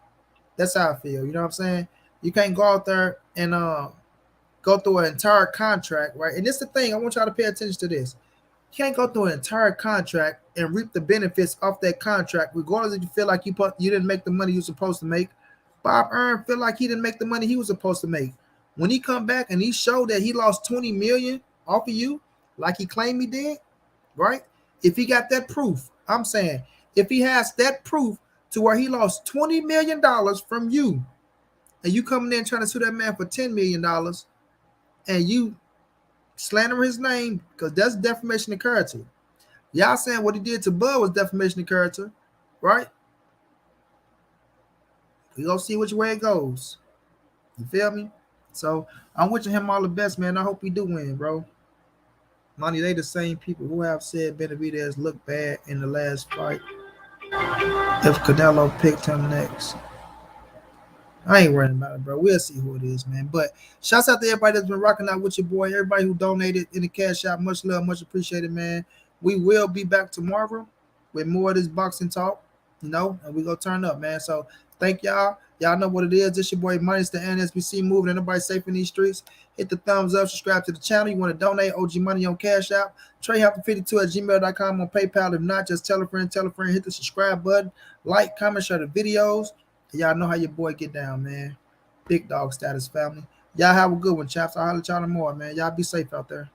That's how I feel. You know what I'm saying? You can't go out there and go through an entire contract, right? And this is the thing. I want y'all to pay attention to this. You can't go through an entire contract and reap the benefits off that contract, regardless if you feel like you didn't make the money you were supposed to make. Bob Arum feel like he didn't make the money he was supposed to make. When he come back and he showed that he lost $20 million off of you, like he claimed he did, right? If he got that proof, I'm saying, if he has that proof to where he lost $20 million from you, and you coming in trying to sue that man for $10 million, and you slander his name, because that's defamation of character. Y'all saying what he did to Bud was defamation of character, right? We gonna see which way it goes. You feel me? So I'm wishing him all the best, man. I hope he do win, bro. Money, they the same people who have said Benavidez looked bad in the last fight. If Canelo picked him next, I ain't worrying about it, bro. We'll see who it is, man. But shouts out to everybody that's been rocking out with your boy. Everybody who donated in the cash out, much love, much appreciated, man. We will be back tomorrow with more of this boxing talk, and we gonna turn up, man. So thank y'all. Y'all know what it is. This your boy Money, the NSBC moving. Ain't nobody safe in these streets. Hit the thumbs up, subscribe to the channel. You want to donate OG Money on Cash App, TreyHopper52 at gmail.com on PayPal. If not, just tell a friend, hit the subscribe button, like, comment, share the videos. Y'all know how your boy get down, man. Big dog status, family. Y'all have a good one, chaps. I'll holler at y'all tomorrow, man. Y'all be safe out there.